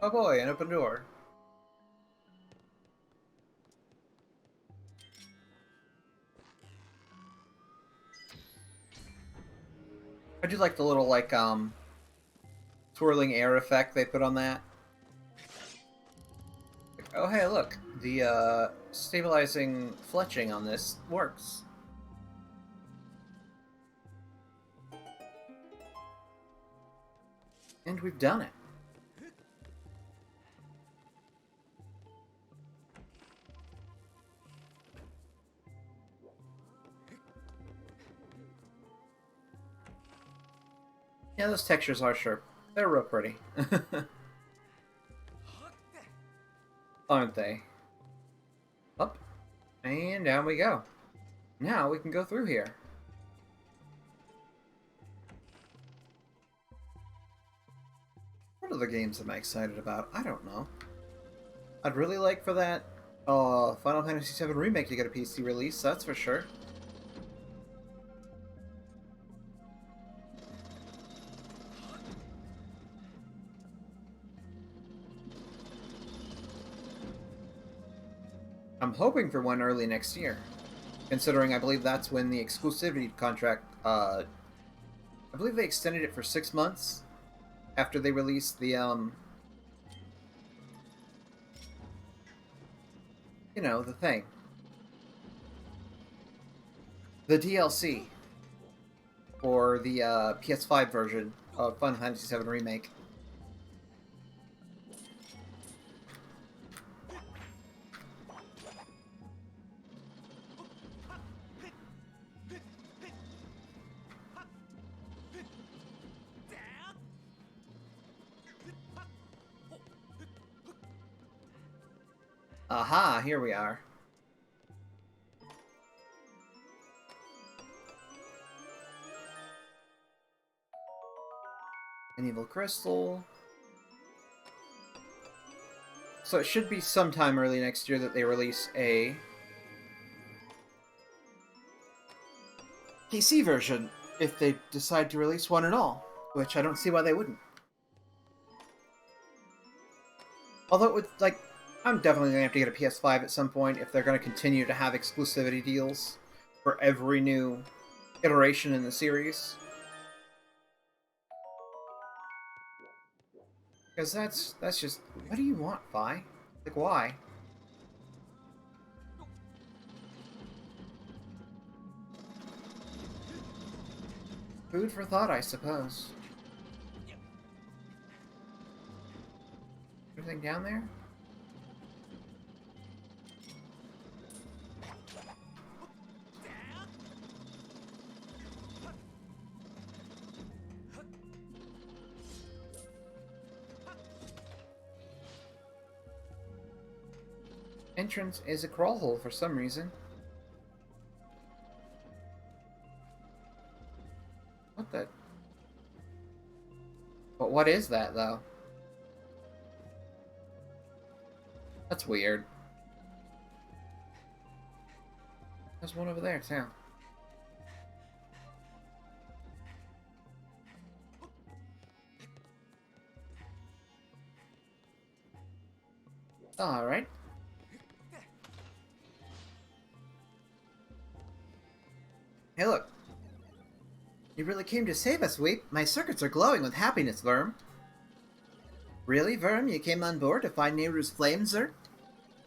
Oh boy, an open door. I do like the little, like, swirling air effect they put on that. Like, oh hey, look, the, stabilizing fletching on this works. And we've done it. Yeah, those textures are sharp. They're real pretty. Aren't they? Up. And down we go. Now we can go through here. What other games am I excited about? I don't know. I'd really like for that Final Fantasy VII Remake to get a PC release, that's for sure. I'm hoping for one early next year, considering I believe that's when the exclusivity contract, I believe they extended it for 6 months after they released the, you know, the thing. The DLC for the PS5 version of Final Fantasy VII Remake. Aha, here we are. An evil crystal. So it should be sometime early next year that they release a PC version, if they decide to release one at all, which I don't see why they wouldn't. Although it would, like, I'm definitely going to have to get a PS5 at some point if they're going to continue to have exclusivity deals for every new iteration in the series. Because that's just... What do you want, Vi? Like, why? Food for thought, I suppose. Anything down there? Entrance is a crawl hole for some reason. What the... But what is that, though? That's weird. There's one over there, too. Alright. Hey, look. You really came to save us, Weep. My circuits are glowing with happiness, Verm. Really, Verm? You came on board to find Nehru's flame, Zert?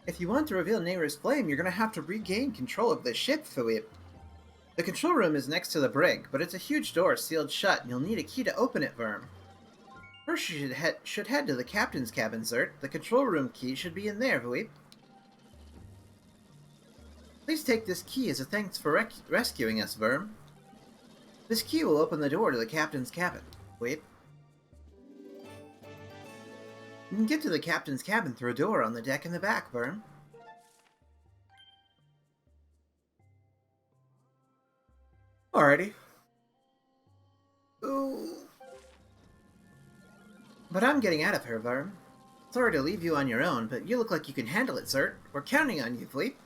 If you want to reveal Nehru's flame, you're gonna have to regain control of the ship, Weep. The control room is next to the brig, but it's a huge door sealed shut, and you'll need a key to open it, Verm. First, you should head to the captain's cabin, Zert. The control room key should be in there, Weep. Please take this key as a thanks for rescuing us, Verm. This key will open the door to the captain's cabin. Wait. You can get to the captain's cabin through a door on the deck in the back, Verm. Alrighty. Ooh. But I'm getting out of here, Verm. Sorry to leave you on your own, but you look like you can handle it, sir. We're counting on you, Fleet.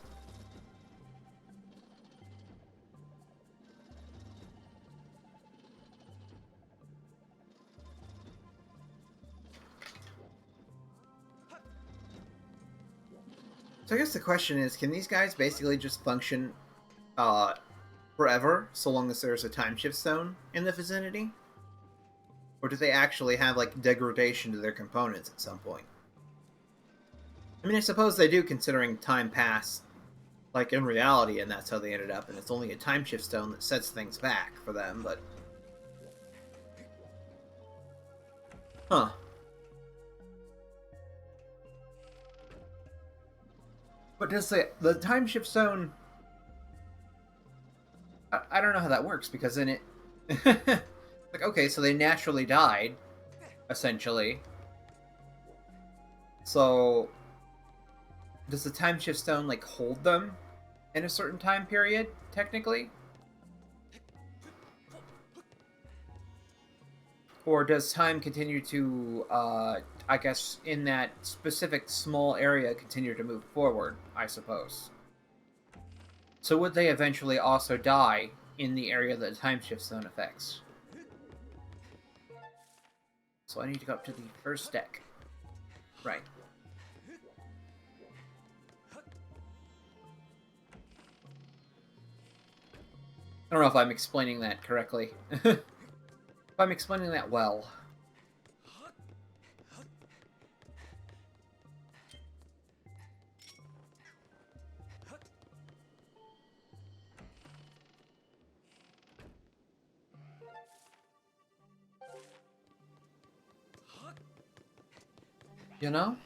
So I guess the question is, can these guys basically just function forever, so long as there's a time shift zone in the vicinity? Or do they actually have, like, degradation to their components at some point? I mean, I suppose they do, considering time passed, like, in reality, and that's how they ended up, and it's only a time shift stone that sets things back for them, but... Huh. But does the time shift zone... I don't know how that works, because in it... like, okay, so they naturally died, essentially. So... does the time shift stone, like, hold them in a certain time period, technically? Or does time continue to, I guess, in that specific small area, continue to move forward, I suppose? So would they eventually also die in the area that the time shift zone affects? So I need to go up to the first deck. Right. I don't know if I'm explaining that correctly. If I'm explaining that well. You know?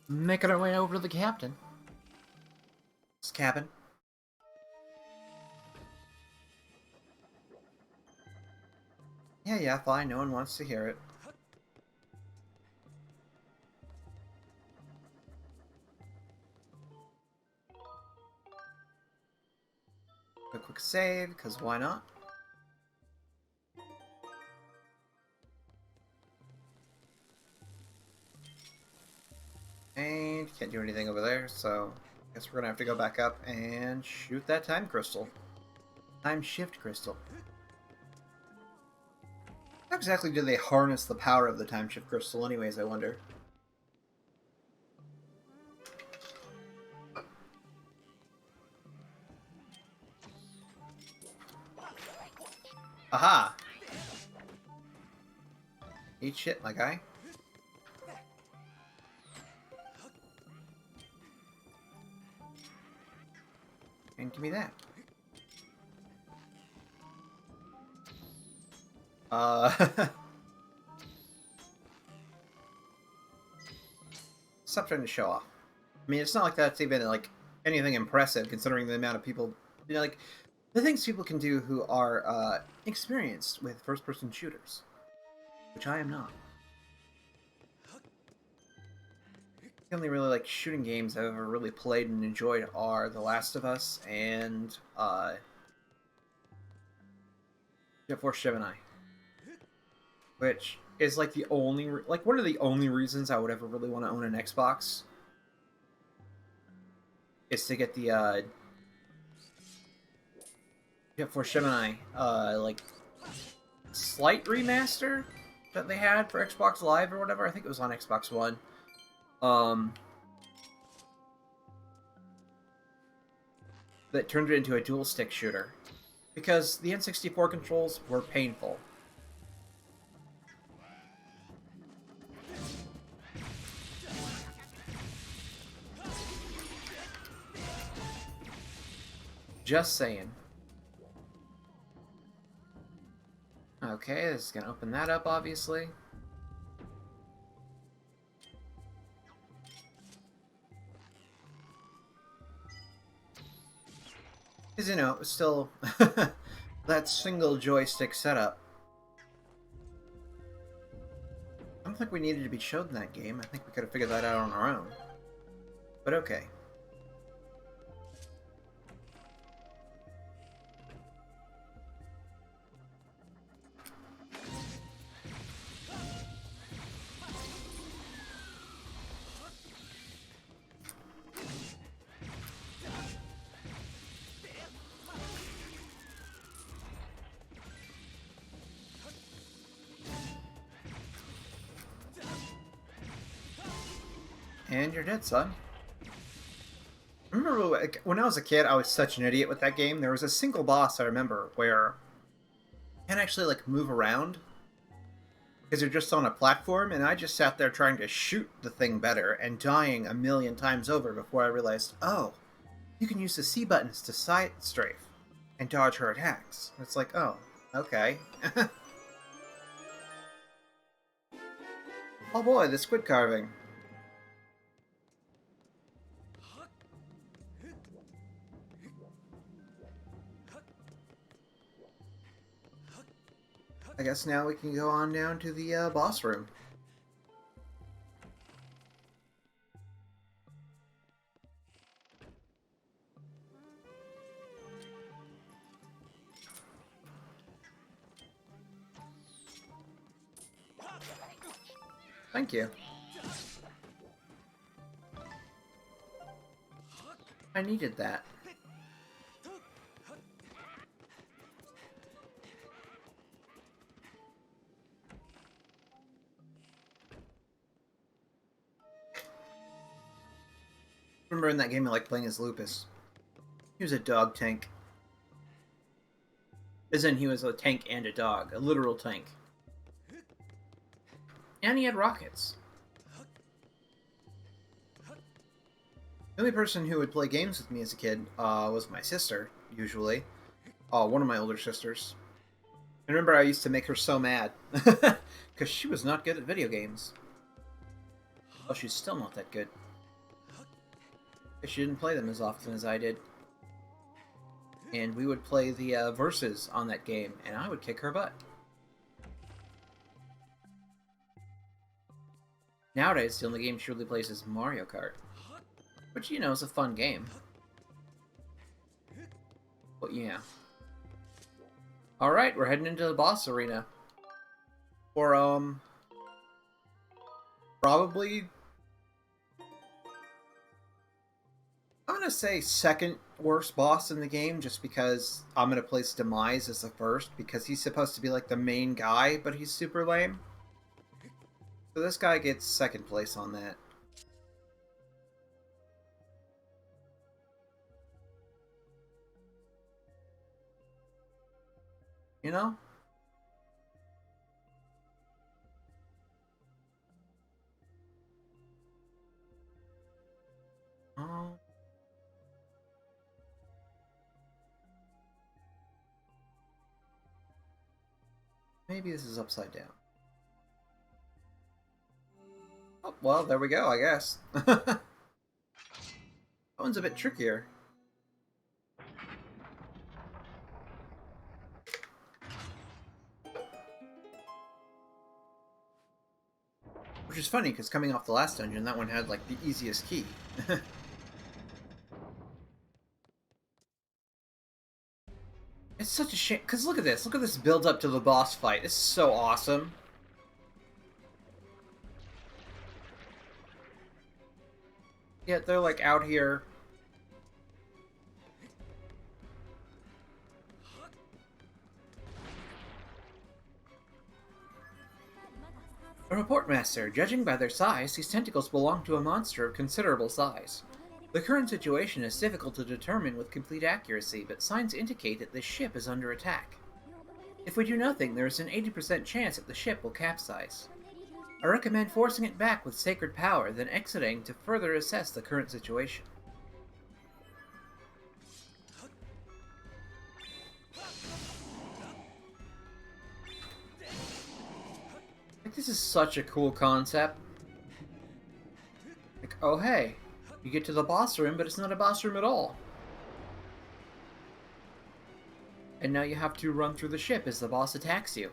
Making our way over to the captain. This cabin. Yeah, fine. No one wants to hear it. A quick save, because why not? And can't do anything over there, so I guess we're gonna have to go back up and shoot that time crystal. Time shift crystal. How exactly do they harness the power of the time shift crystal anyways, I wonder? Aha! Eat shit, my guy. And give me that. Stop trying to show off. I mean, it's not like that's even, like, anything impressive, considering the amount of people, you know, like, the things people can do who are, experienced with first-person shooters. Which I am not. The only really, like, shooting games I've ever really played and enjoyed are The Last of Us and, Jet Force Gemini. Which is, like, the only, like, one of the only reasons I would ever really want to own an Xbox. Is to get the, Jet Force Gemini, like, slight remaster that they had for Xbox Live or whatever. I think it was on Xbox One. That turned it into a dual-stick shooter. Because the N64 controls were painful. Just saying. Okay, this is gonna open that up, obviously. Because, you know, still that single joystick setup. I don't think we needed to be shown that game. I think we could have figured that out on our own. But okay. And you're dead, son. I remember like, when I was a kid, I was such an idiot with that game. There was a single boss I remember where you can't actually like move around because you're just on a platform, and I just sat there trying to shoot the thing better and dying a million times over before I realized, oh, you can use the C buttons to side strafe and dodge her attacks. It's like, oh, okay. Oh boy, the squid carving. I guess now we can go on down to the boss room. Thank you. I needed that. Remember in that game I liked playing as Lupus. He was a dog tank. As in, he was a tank and a dog. A literal tank. And he had rockets. The only person who would play games with me as a kid was my sister, usually. One of my older sisters. I remember I used to make her so mad. Because she was not good at video games. Oh, she's still not that good. She didn't play them as often as I did. And we would play the verses on that game, and I would kick her butt. Nowadays, the only game she really plays is Mario Kart. Which, you know, is a fun game. But yeah. Alright, we're heading into the boss arena. For, probably... I'm gonna say second worst boss in the game, just because I'm gonna place Demise as the first, because he's supposed to be like the main guy, but he's super lame. So this guy gets second place on that. You know? Oh. Maybe this is upside down. Oh, well, there we go, I guess. That one's a bit trickier. Which is funny, because coming off the last dungeon, that one had, like, the easiest key. It's such a shame, because look at this. Look at this build up to the boss fight. This is so awesome. Yet they're, like, out here. A report master. Judging by their size, these tentacles belong to a monster of considerable size. The current situation is difficult to determine with complete accuracy, but signs indicate that this ship is under attack. If we do nothing, there is an 80% chance that the ship will capsize. I recommend forcing it back with sacred power, then exiting to further assess the current situation. Like, this is such a cool concept. Like, oh hey, you get to the boss room, but it's not a boss room at all. And now you have to run through the ship as the boss attacks you.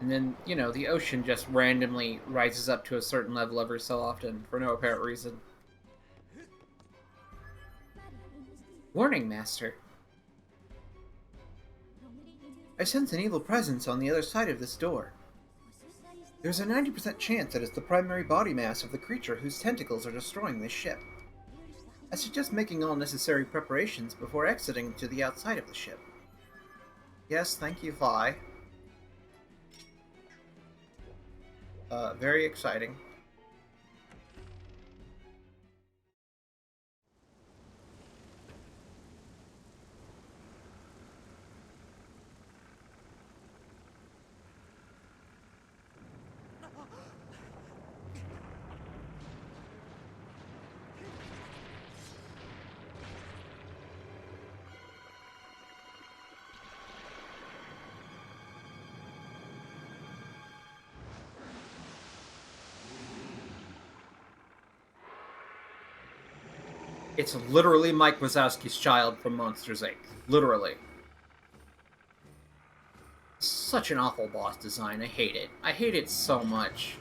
And then, you know, the ocean just randomly rises up to a certain level every so often, for no apparent reason. Warning, Master. I sense an evil presence on the other side of this door. There's a 90% chance that it's the primary body mass of the creature whose tentacles are destroying this ship. I suggest making all necessary preparations before exiting to the outside of the ship. Yes, thank you, Vi. Very exciting. It's literally Mike Wazowski's child from Monsters, Inc. Literally. Such an awful boss design. I hate it. I hate it so much.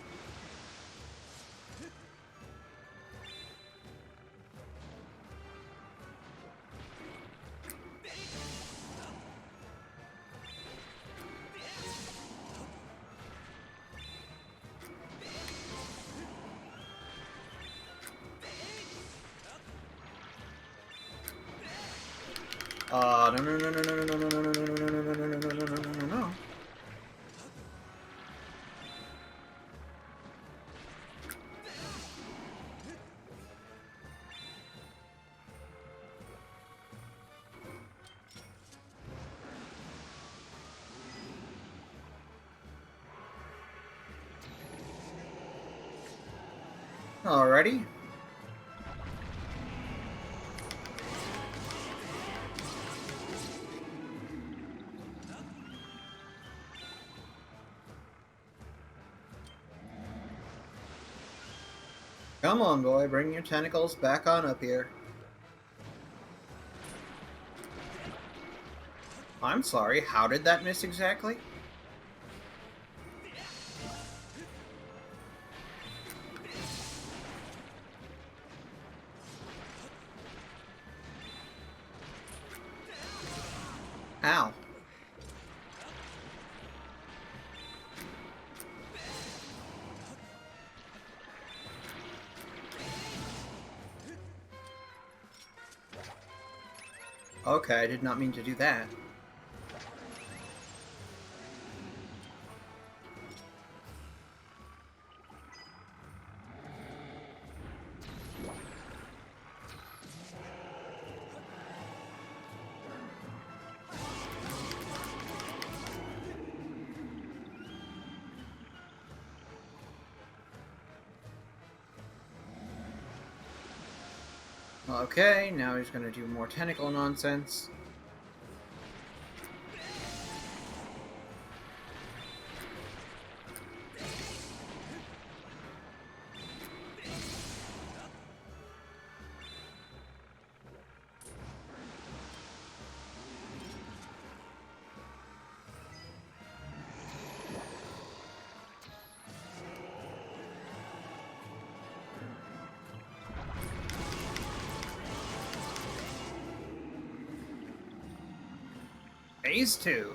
No. Alrighty. Come on, boy, bring your tentacles back on up here. I'm sorry, how did that miss exactly? Ow. Okay, I did not mean to do that. Okay, now he's gonna do more tentacle nonsense. Phase 2.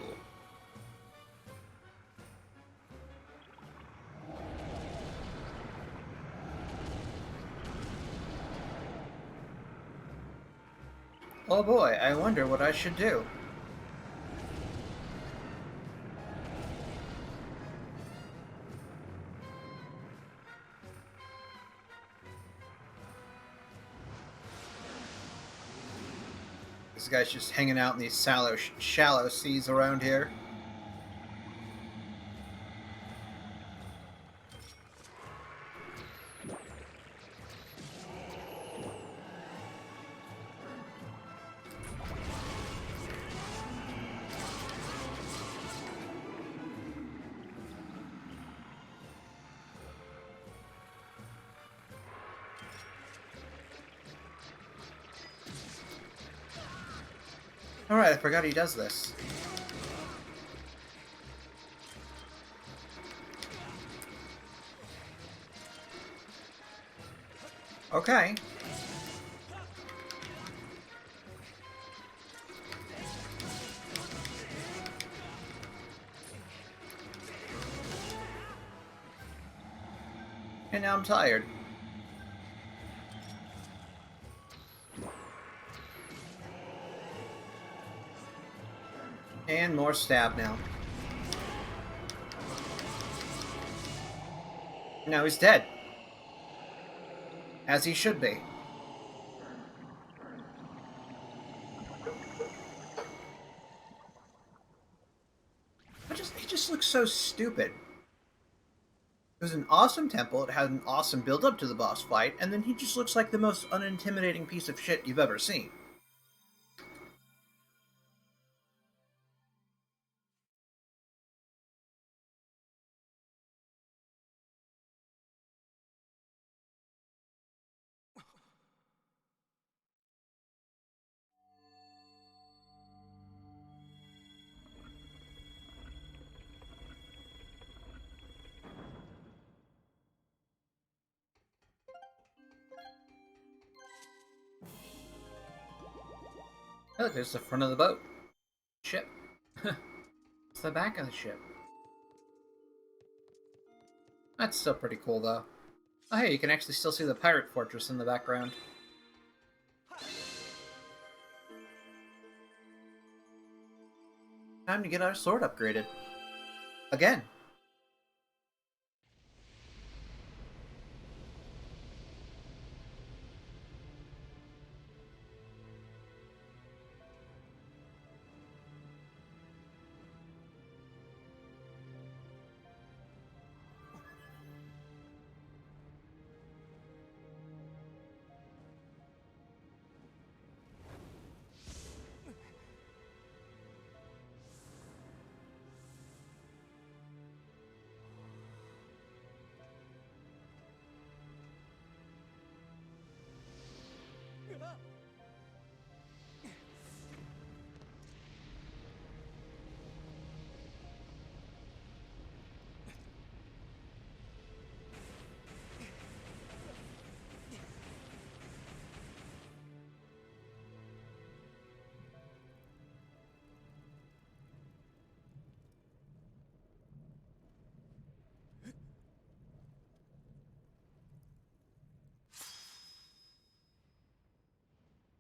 Oh boy, I wonder what I should do. This guy's just hanging out in these shallow seas around here. Alright, I forgot he does this. Okay. And now I'm tired. And more stab now. Now he's dead. As he should be. He just looks so stupid. It was an awesome temple, it had an awesome build-up to the boss fight, and then he just looks like the most unintimidating piece of shit you've ever seen. Oh, look, there's the front of the boat. Ship. It's the back of the ship. That's still pretty cool, though. Oh, hey, you can actually still see the pirate fortress in the background. Time to get our sword upgraded. Again.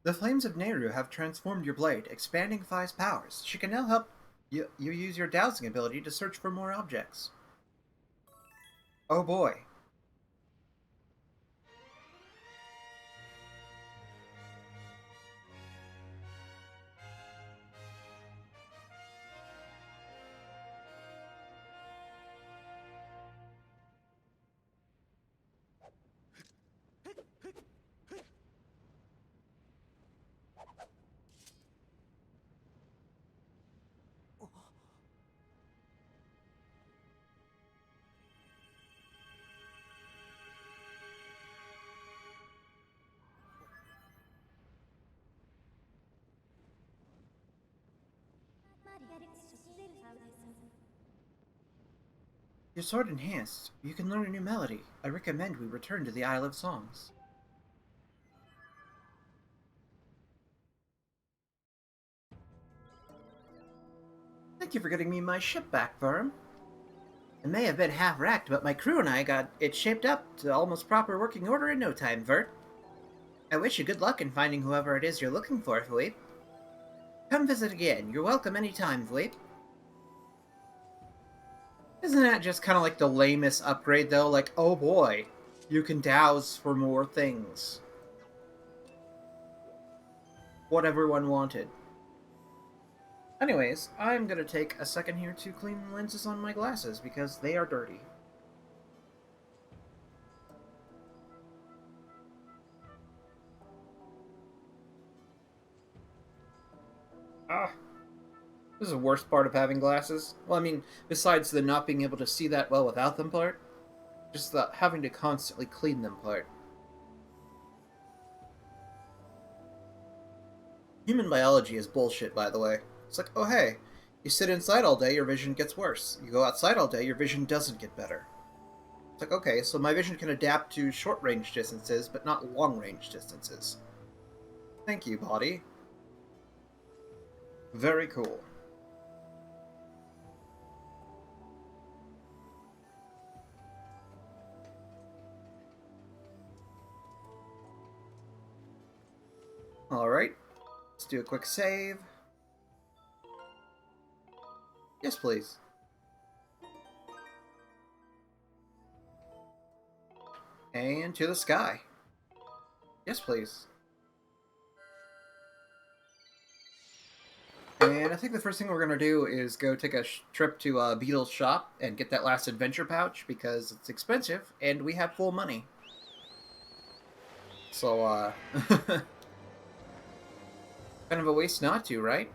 The flames of Nehru have transformed your blade, expanding Phi's powers. She can now help you use your dowsing ability to search for more objects. Oh boy. Your sword enhanced. You can learn a new melody. I recommend we return to the Isle of Songs. Thank you for getting me my ship back, Firm. It may have been half-wrecked, but my crew and I got it shaped up to almost proper working order in no time, Vert. I wish you good luck in finding whoever it is you're looking for, Philippe. Come visit again. You're welcome anytime, Philippe. Isn't that just kind of like the lamest upgrade, though? Like, oh boy, you can douse for more things. What everyone wanted. Anyways, I'm gonna take a second here to clean the lenses on my glasses, because they are dirty. Ah. This is the worst part of having glasses. Well, I mean, besides the not being able to see that well without them part, just the having to constantly clean them part. Human biology is bullshit, by the way. It's like, oh hey, you sit inside all day, your vision gets worse. You go outside all day, your vision doesn't get better. It's like, okay, so my vision can adapt to short-range distances, but not long-range distances. Thank you, body. Very cool. Alright, let's do a quick save. Yes, please. And to the sky. Yes, please. And I think the first thing we're going to do is go take a trip to Beetle's shop and get that last adventure pouch because it's expensive and we have full money. So, kind of a waste not to, right?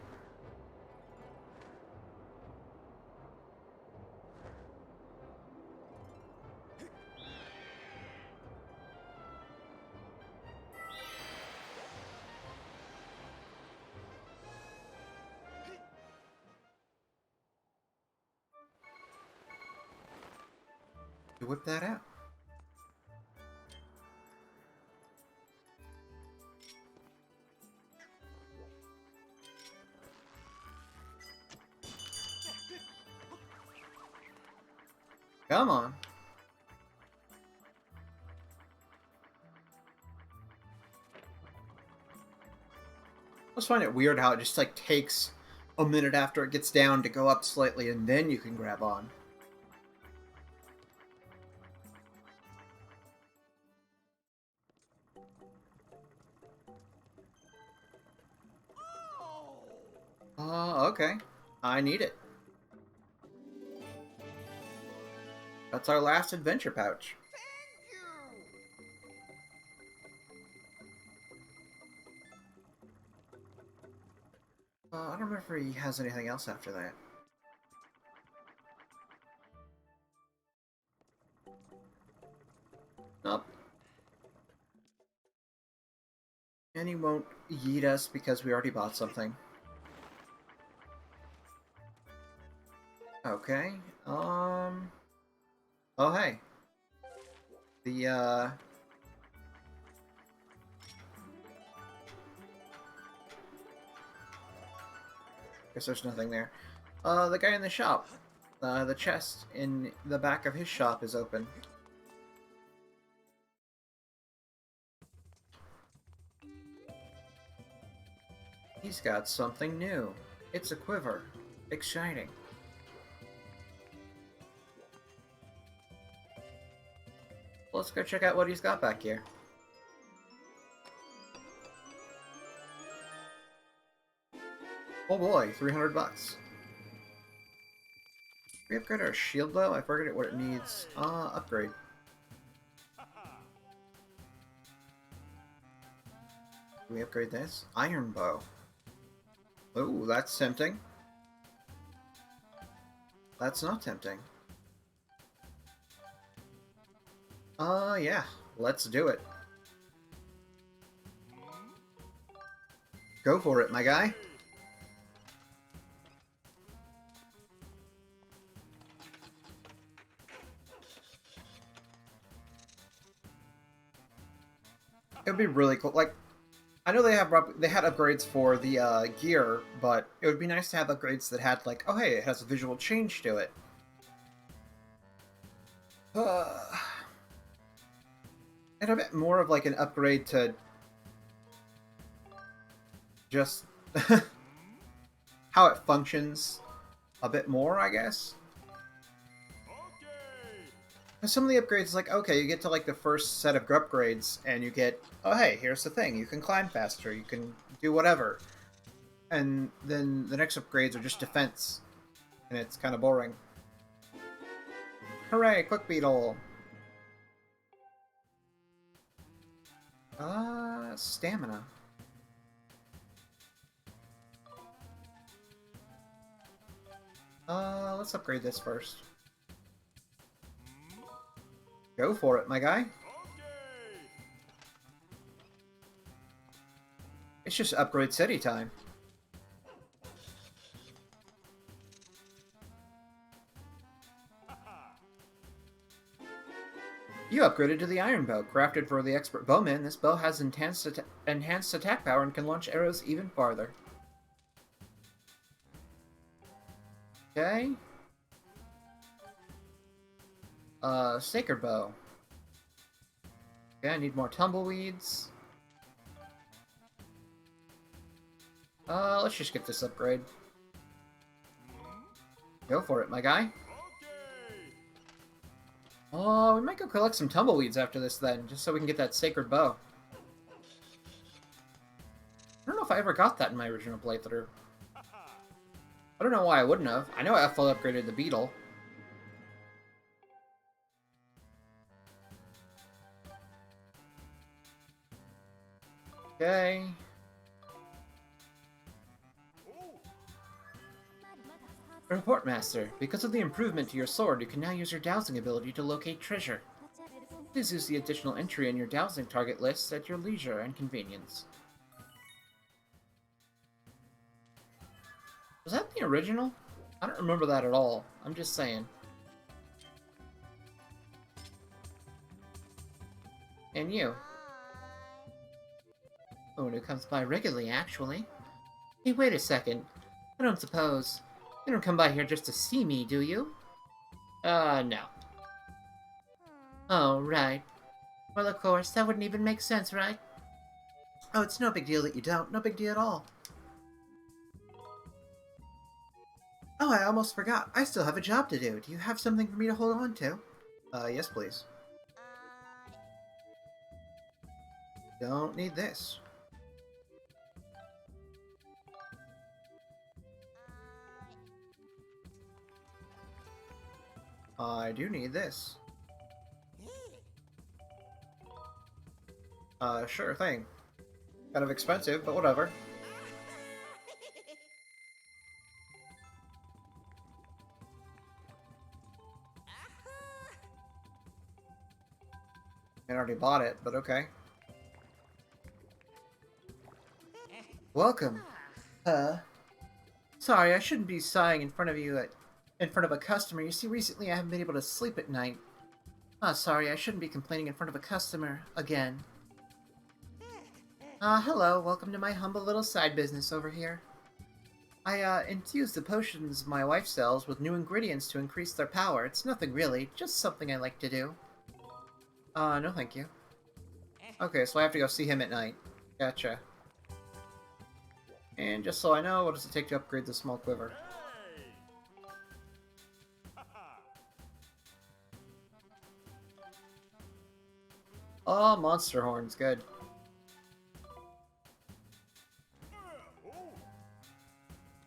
To whip that out. Come on. I just find it weird how it just like takes a minute after it gets down to go up slightly and then you can grab on. Okay. I need it. That's our last adventure pouch. I don't remember if he has anything else after that. Nope. And he won't yeet us because we already bought something. Okay. Oh, hey. The, guess there's nothing there. The guy in the shop. The chest in the back of his shop is open. He's got something new. It's a quiver. Exciting. Let's go check out what he's got back here. Oh boy, 300 bucks. We upgrade our shield though? I forget what it needs. Upgrade. Can we upgrade this? Iron bow. Oh, that's tempting. That's not tempting. Yeah. Let's do it. Go for it, my guy. It would be really cool. Like, I know they had upgrades for the gear, but it would be nice to have upgrades that had like, oh hey, it has a visual change to it. And a bit more of like an upgrade to just how it functions a bit more, I guess. Some of the upgrades, like, okay, you get to, like, the first set of upgrades, and you get, oh, hey, here's the thing. You can climb faster. You can do whatever. And then the next upgrades are just defense. And it's kind of boring. Hooray, Quick Beetle! Stamina. Let's upgrade this first. Go for it, my guy. It's just upgrade city time. You upgraded to the iron bow. Crafted for the expert bowman, this bow has enhanced attack power and can launch arrows even farther. Okay. Sacred bow. Okay, I need more tumbleweeds. Let's just get this upgrade. Go for it, my guy. Oh, we might go collect some tumbleweeds after this then, just so we can get that sacred bow. I don't know if I ever got that in my original playthrough. I don't know why I wouldn't have. I know I full upgraded the beetle. Okay. Report, Master. Because of the improvement to your sword, you can now use your dowsing ability to locate treasure. Please use the additional entry in your dowsing target list at your leisure and convenience. Was that the original? I don't remember that at all. I'm just saying. And you? Oh, and it comes by regularly, actually. Hey, wait a second. I don't suppose... You don't come by here just to see me, do you? No. Oh, right. Well, of course, that wouldn't even make sense, right? Oh, it's no big deal that you don't. No big deal at all. Oh, I almost forgot. I still have a job to do. Do you have something for me to hold on to? Yes, please. Don't need this. I do need this. Sure thing. Kind of expensive, but whatever. I already bought it, but okay. Welcome. Sorry, I shouldn't be sighing in front of you in front of a customer. You see, recently I haven't been able to sleep at night. Sorry, I shouldn't be complaining in front of a customer again. Hello, welcome to my humble little side business over here. I, infuse the potions my wife sells with new ingredients to increase their power. It's nothing really, just something I like to do. No thank you. Okay, so I have to go see him at night. Gotcha. And just so I know, what does it take to upgrade the small quiver? Oh, monster horns, good.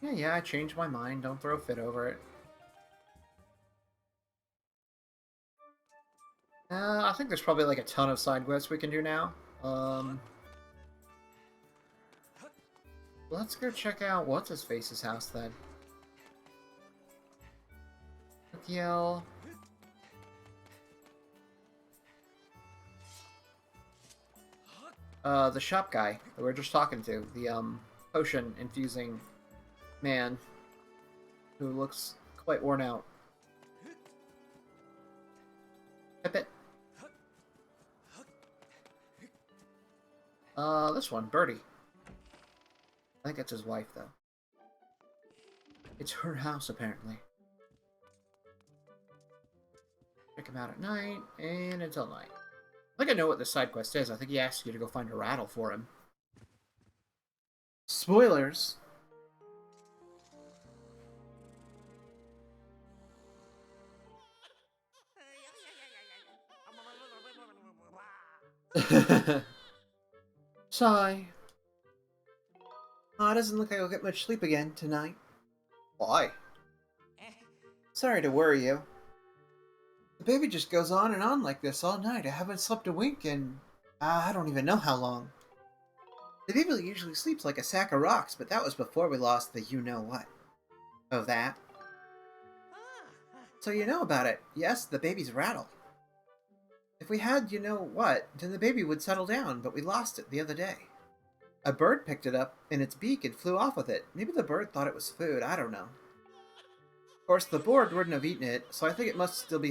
Yeah, I changed my mind. Don't throw a fit over it. I think there's probably like a ton of side quests we can do now. Let's go check out What's-His-Face's house then. Yell. The shop guy that we were just talking to. The, potion infusing man who looks quite worn out. Pip. This one, Birdie. I think that's his wife, though. It's her house, apparently. Check him out at night, and until night. I think I know what this side quest is. I think he asks you to go find a rattle for him. Spoilers! Sigh. Oh, it doesn't look like I'll get much sleep again tonight. Why? Sorry to worry you. The baby just goes on and on like this all night. I haven't slept a wink in... I don't even know how long. The baby usually sleeps like a sack of rocks, but that was before we lost the you-know-what. Oh, that? So you know about it. Yes, the baby's rattle. If we had you-know-what, then the baby would settle down, but we lost it the other day. A bird picked it up in its beak and flew off with it. Maybe the bird thought it was food, I don't know. Of course, the bird wouldn't have eaten it, so I think it must still be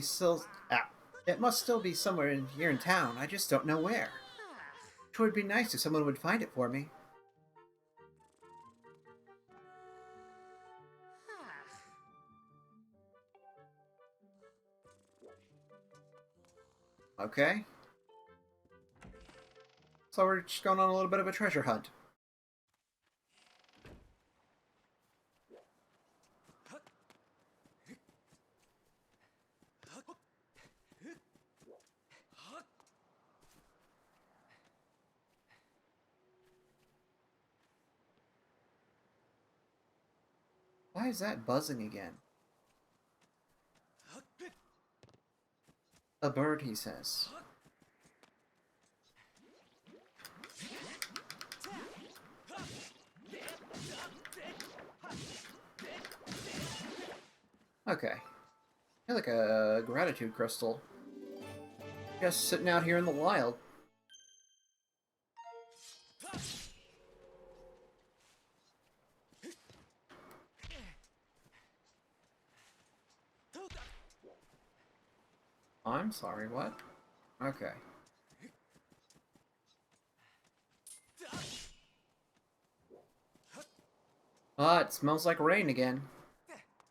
It must still be somewhere in here in town. I just don't know where. It would be nice if someone would find it for me. Okay. So we're just going on a little bit of a treasure hunt. Why is that buzzing again? A bird, he says. Okay. I like a gratitude crystal. Just sitting out here in the wild. I'm sorry, what? Okay. Ah, it smells like rain again.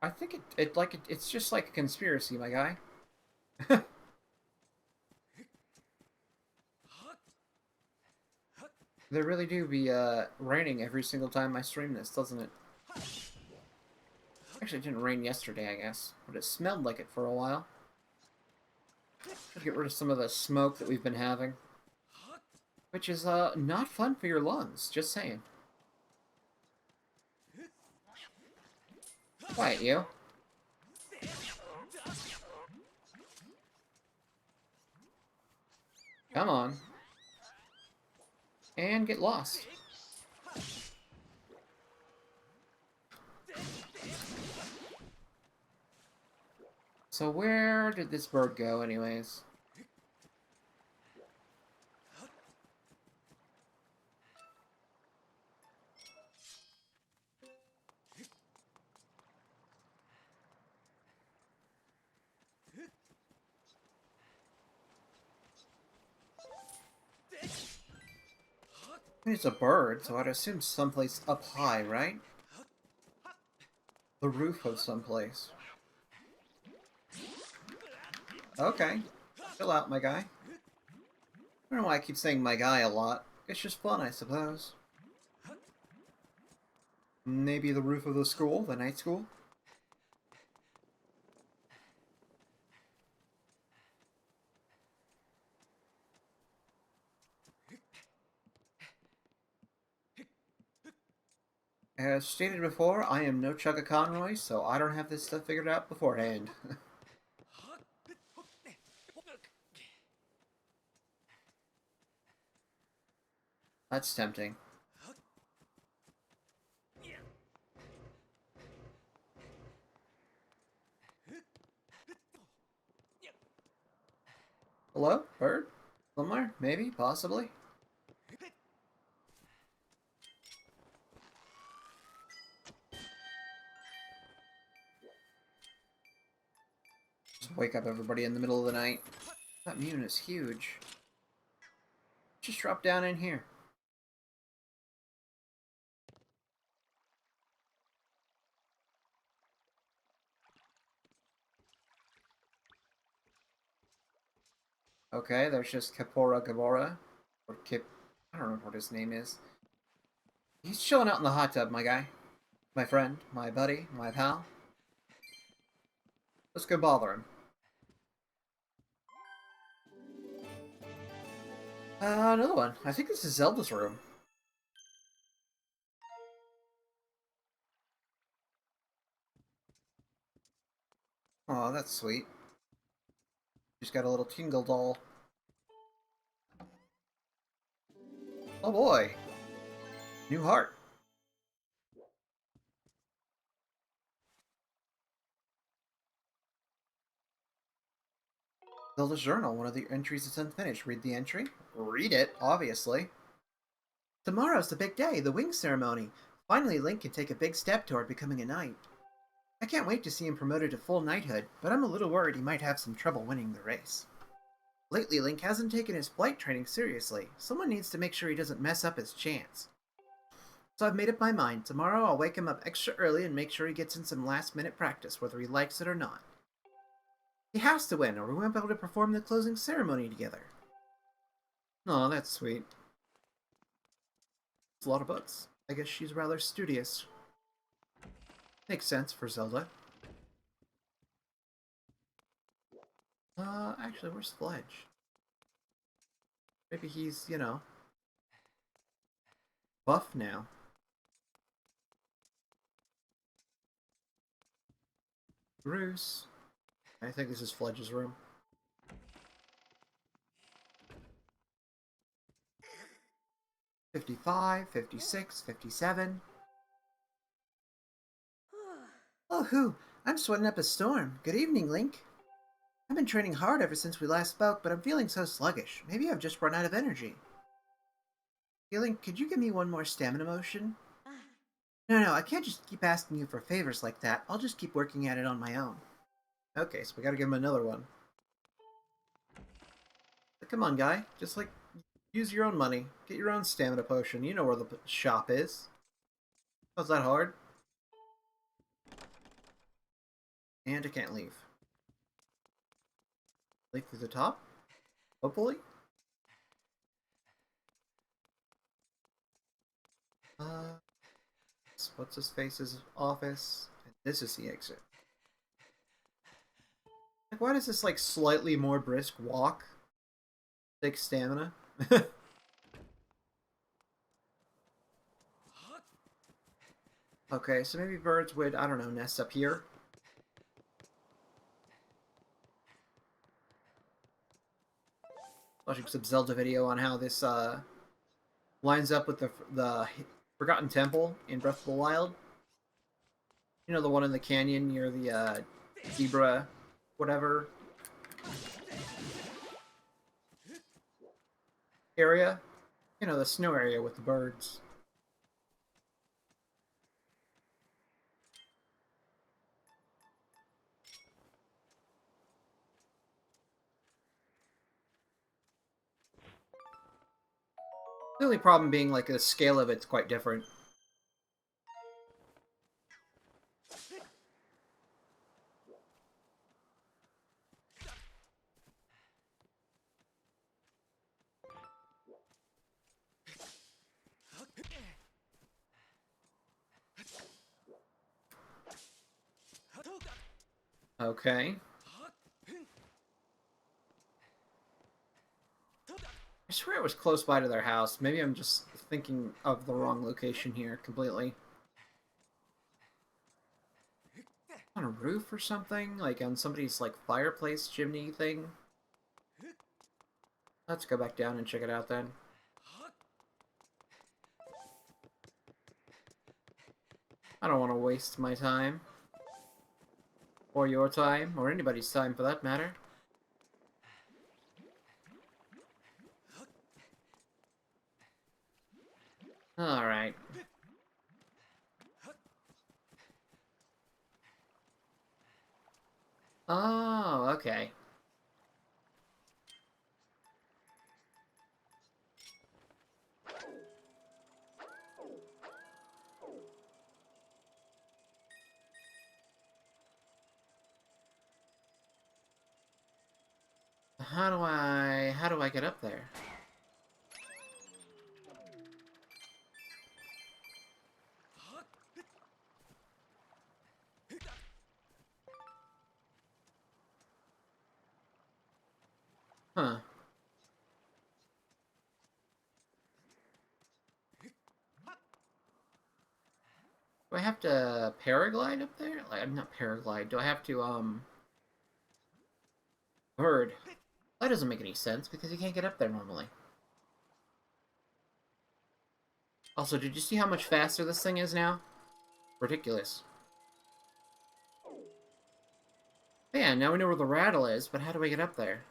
I think it's just like a conspiracy, my guy. There really do be raining every single time I stream this, doesn't it? Actually, it didn't rain yesterday, I guess, but it smelled like it for a while. Should get rid of some of the smoke that we've been having, which is not fun for your lungs. Just saying. Quiet, you. Come on. And get lost. So where did this bird go, anyways? I mean, it's a bird, so I'd assume someplace up high, right? The roof of someplace. Okay. Chill out, my guy. I don't know why I keep saying my guy a lot. It's just fun, I suppose. Maybe the roof of the school, the night school? As stated before, I am no Chugga Conroy, so I don't have this stuff figured out beforehand. That's tempting. Hello? Bird? Somewhere? Maybe? Possibly? Just wake up everybody in the middle of the night. That mune is huge. Just drop down in here. Okay, there's just Kapora Gabora. Or Kip... I don't know what his name is. He's chilling out in the hot tub, my guy. My friend, my buddy, my pal. Let's go bother him. Another one. I think this is Zelda's room. Aw, that's sweet. She's got a little tingle doll. Oh boy! New heart. Zelda's journal. One of the entries is unfinished. Read the entry. Read it, obviously. Tomorrow's the big day, the wing ceremony. Finally, Link can take a big step toward becoming a knight. I can't wait to see him promoted to full knighthood, but I'm a little worried he might have some trouble winning the race. Lately, Link hasn't taken his flight training seriously. Someone needs to make sure he doesn't mess up his chance. So I've made up my mind. Tomorrow I'll wake him up extra early and make sure he gets in some last-minute practice, whether he likes it or not. He has to win, or we won't be able to perform the closing ceremony together. Aw, that's sweet. It's a lot of books. I guess she's rather studious. Makes sense for Zelda. Actually, where's Fledge? Maybe he's, you know, buff now. Bruce. I think this is Fledge's room. $55, $56, $57. Oh, who? I'm sweating up a storm. Good evening, Link. I've been training hard ever since we last spoke, but I'm feeling so sluggish. Maybe I've just run out of energy. Hey, Link, could you give me one more stamina motion? No, I can't just keep asking you for favors like that. I'll just keep working at it on my own. Okay, so we gotta give him another one. But come on, guy. Just, like, use your own money. Get your own stamina potion. You know where the shop is. How's that hard? And I can't leave. Leap through the top? Hopefully? What's his face's office? And this is the exit. Like, why does this, like, slightly more brisk walk take stamina? Okay, so maybe birds would, I don't know, nest up here. Watching some Zelda video on how this lines up with the Forgotten Temple in Breath of the Wild. You know, the one in the canyon near the zebra, whatever area. You know, the snow area with the birds. The only problem being, like, the scale of it's quite different. Okay. I swear it was close by to their house. Maybe I'm just thinking of the wrong location here completely. On a roof or something? Like on somebody's, like, fireplace chimney thing? Let's go back down and check it out then. I don't want to waste my time. Or your time, or anybody's time for that matter. Alright. Oh, okay. How do I get up there? Huh. Do I have to paraglide up there? Like, I'm not paraglide. Do I have to, bird? That doesn't make any sense, because you can't get up there normally. Also, did you see how much faster this thing is now? Ridiculous. But yeah, now we know where the rattle is, but how do we get up there?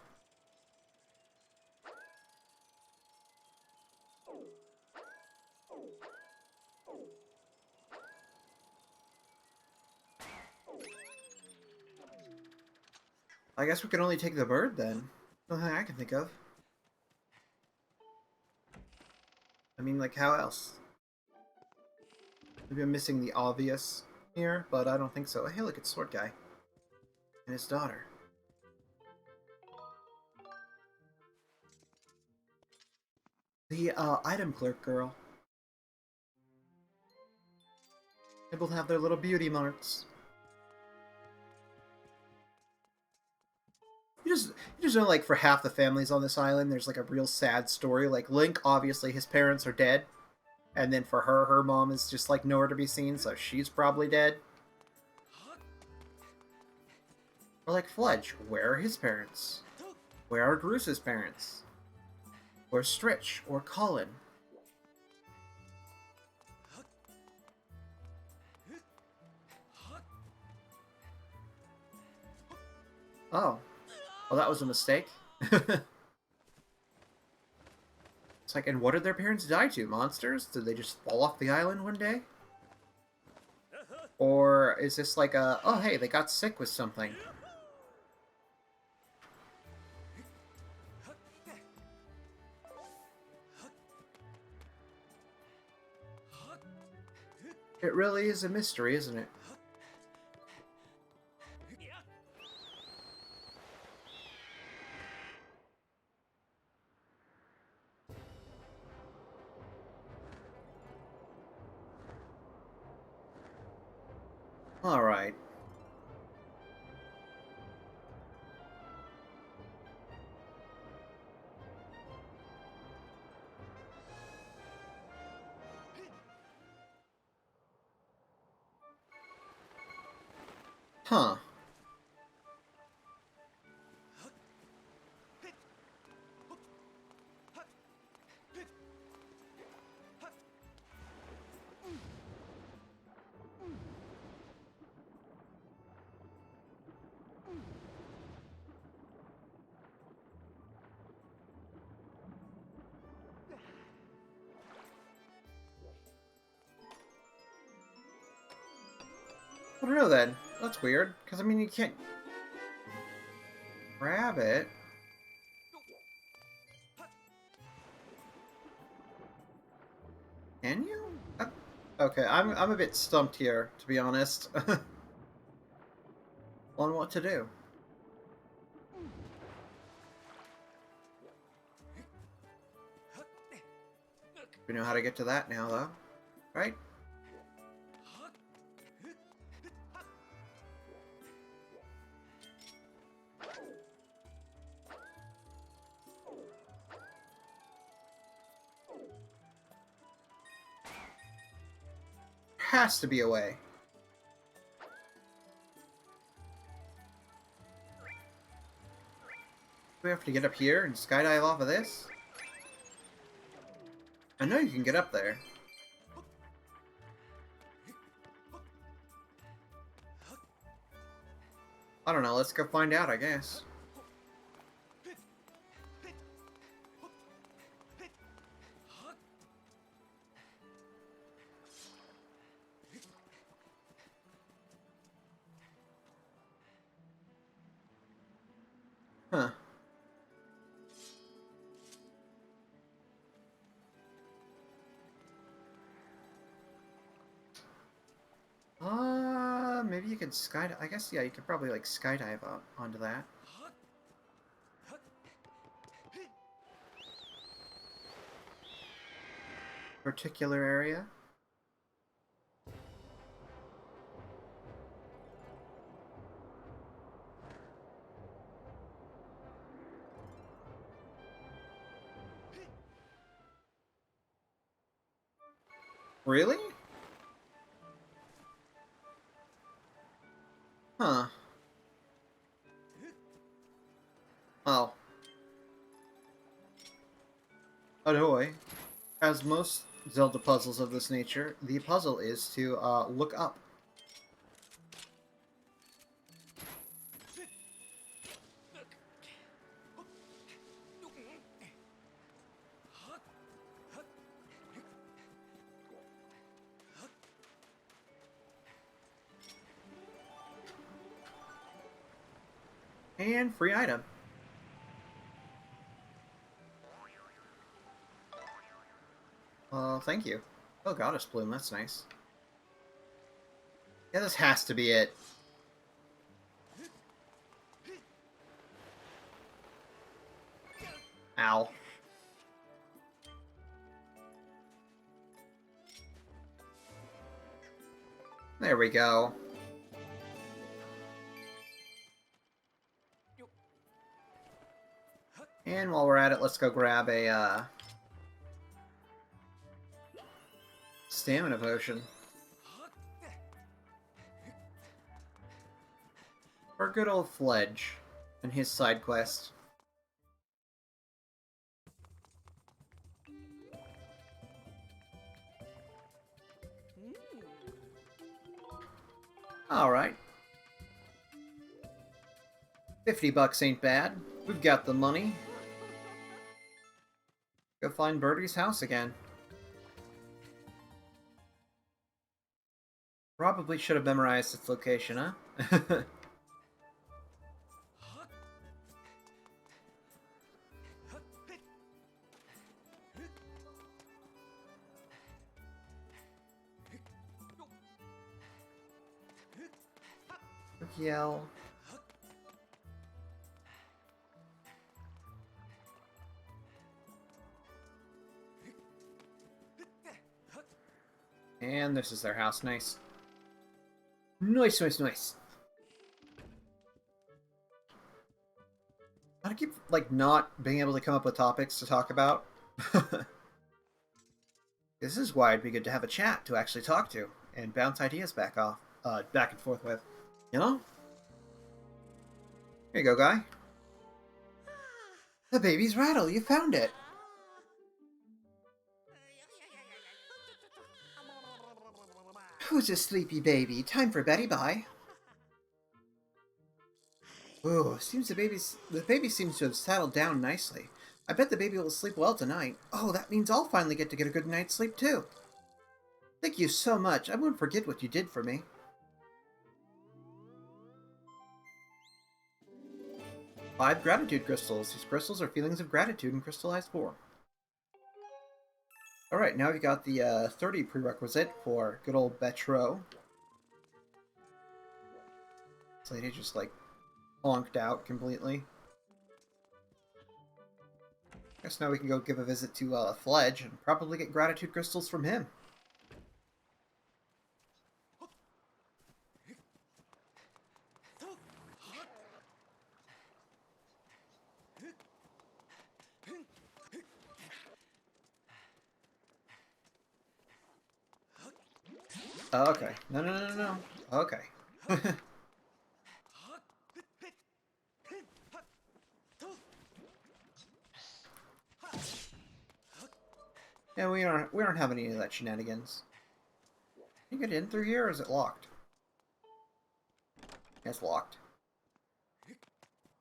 I guess we can only take the bird, then. Nothing I can think of. I mean, like, how else? Maybe I'm missing the obvious here, but I don't think so. Hey, look, it's Sword Guy. And his daughter. The, item clerk girl. They both have their little beauty marks. You just know, like, for half the families on this island, there's, like, a real sad story. Like, Link, obviously, his parents are dead. And then for her, her mom is just, like, nowhere to be seen, so she's probably dead. Or like Fledge, where are his parents? Where are Bruce's parents? Or Stritch, or Colin? Oh. Well, that was a mistake. It's like, and what did their parents die to? Monsters? Did they just fall off the island one day? Or is this like a, oh hey, they got sick with something? It really is a mystery, isn't it? Alright. Huh. I don't know then. That's weird, because I mean, you can't grab it. Can you? Okay, I'm a bit stumped here, to be honest. On what to do. We know how to get to that now, though. Right? Has to be a way. Do we have to get up here and skydive off of this? I know you can get up there. I don't know, let's go find out, I guess. Huh. Maybe you could skydive. I guess, yeah, you could probably, like, skydive up onto that. Particular area. Really? Huh. Oh. Ahoy. As most Zelda puzzles of this nature, the puzzle is to, look up. And free item. Thank you. Oh, Goddess Bloom, that's nice. Yeah, this has to be it. Ow. There we go. And while we're at it, let's go grab a, stamina potion. For good old Fledge and his side quest. Alright. $50 ain't bad. We've got the money. Go find Birdie's house again. Probably should have memorized its location, huh? Yell. And this is their house. Nice. Nice, nice, nice. I keep, like, not being able to come up with topics to talk about. This is why it'd be good to have a chat to actually talk to and bounce ideas back and forth with. You know? Here you go, guy. The baby's rattle. You found it. Who's a sleepy baby? Time for Betty Bye. Oh, seems the baby seems to have settled down nicely. I bet the baby will sleep well tonight. Oh, that means I'll finally get a good night's sleep too. Thank you so much. I won't forget what you did for me. 5 gratitude crystals. These crystals are feelings of gratitude in crystallized form. Alright, now we got the 30 prerequisite for good old Betro. This lady just, like, honked out completely. Guess now we can go give a visit to Fledge and probably get gratitude crystals from him. Oh, okay. No, no, no, no, no. Okay. Yeah, we aren't having any of that shenanigans. Can you get in through here, or is it locked? It's locked. For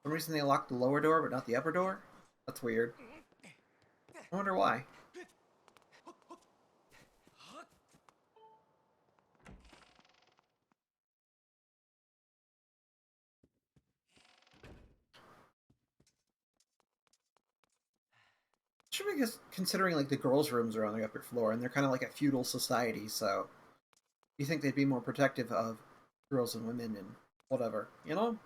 some reason they locked the lower door, but not the upper door? That's weird. I wonder why. Should be considering, like, the girls' rooms are on the upper floor, and they're kind of like a feudal society, so you think they'd be more protective of girls and women and whatever, you know?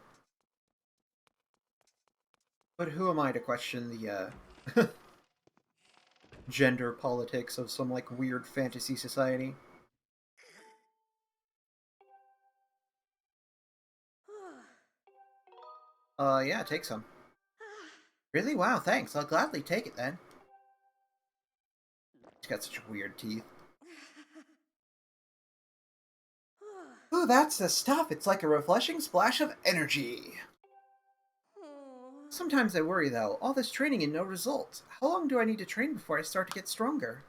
But who am I to question the gender politics of some, like, weird fantasy society? Yeah, take some. Really? Wow, thanks. I'll gladly take it then. She's got such weird teeth. Oh, that's the stuff. It's like a refreshing splash of energy. Sometimes I worry, though. All this training and no results. How long do I need to train before I start to get stronger?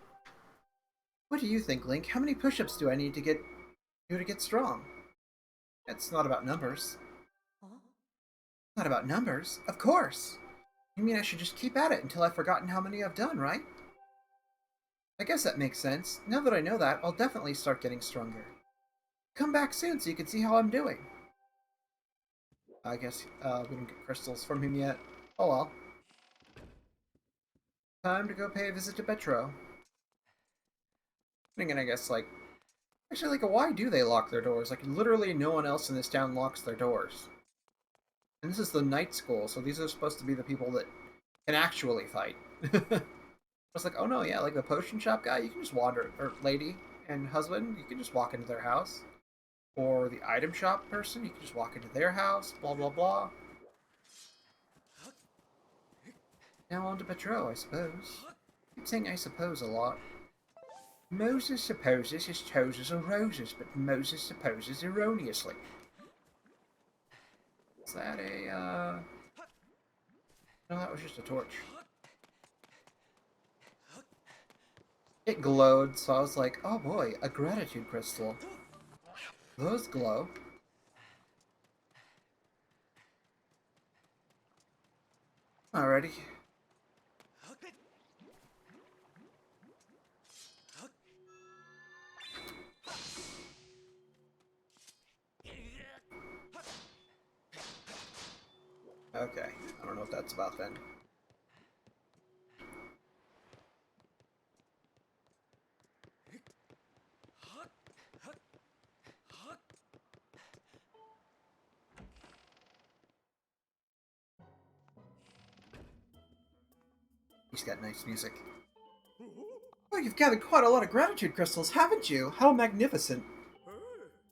What do you think, Link? How many push-ups do I need to do to get strong? It's not about numbers. Not about numbers? Of course! You mean I should just keep at it until I've forgotten how many I've done, right? I guess that makes sense. Now that I know that, I'll definitely start getting stronger. Come back soon so you can see how I'm doing. I guess we didn't get crystals from him yet. Oh well. Time to go pay a visit to Petro. And again, I guess, like, actually, like, why do they lock their doors? Like, literally no one else in this town locks their doors. And this is the night school, so these are supposed to be the people that can actually fight. I was like, oh no, yeah, like the potion shop guy, you can just wander, or lady and husband, you can just walk into their house. Or the item shop person, you can just walk into their house, blah blah blah. Now on to Petro, I suppose. I keep saying I suppose a lot. Moses supposes his toes are roses, but Moses supposes erroneously. Is that a, No, that was just a torch. It glowed, so I was like, oh boy, a gratitude crystal. Those glow. Alrighty. Okay, I don't know what that's about then. He's got nice music. Oh, you've gathered quite a lot of gratitude crystals, haven't you? How magnificent.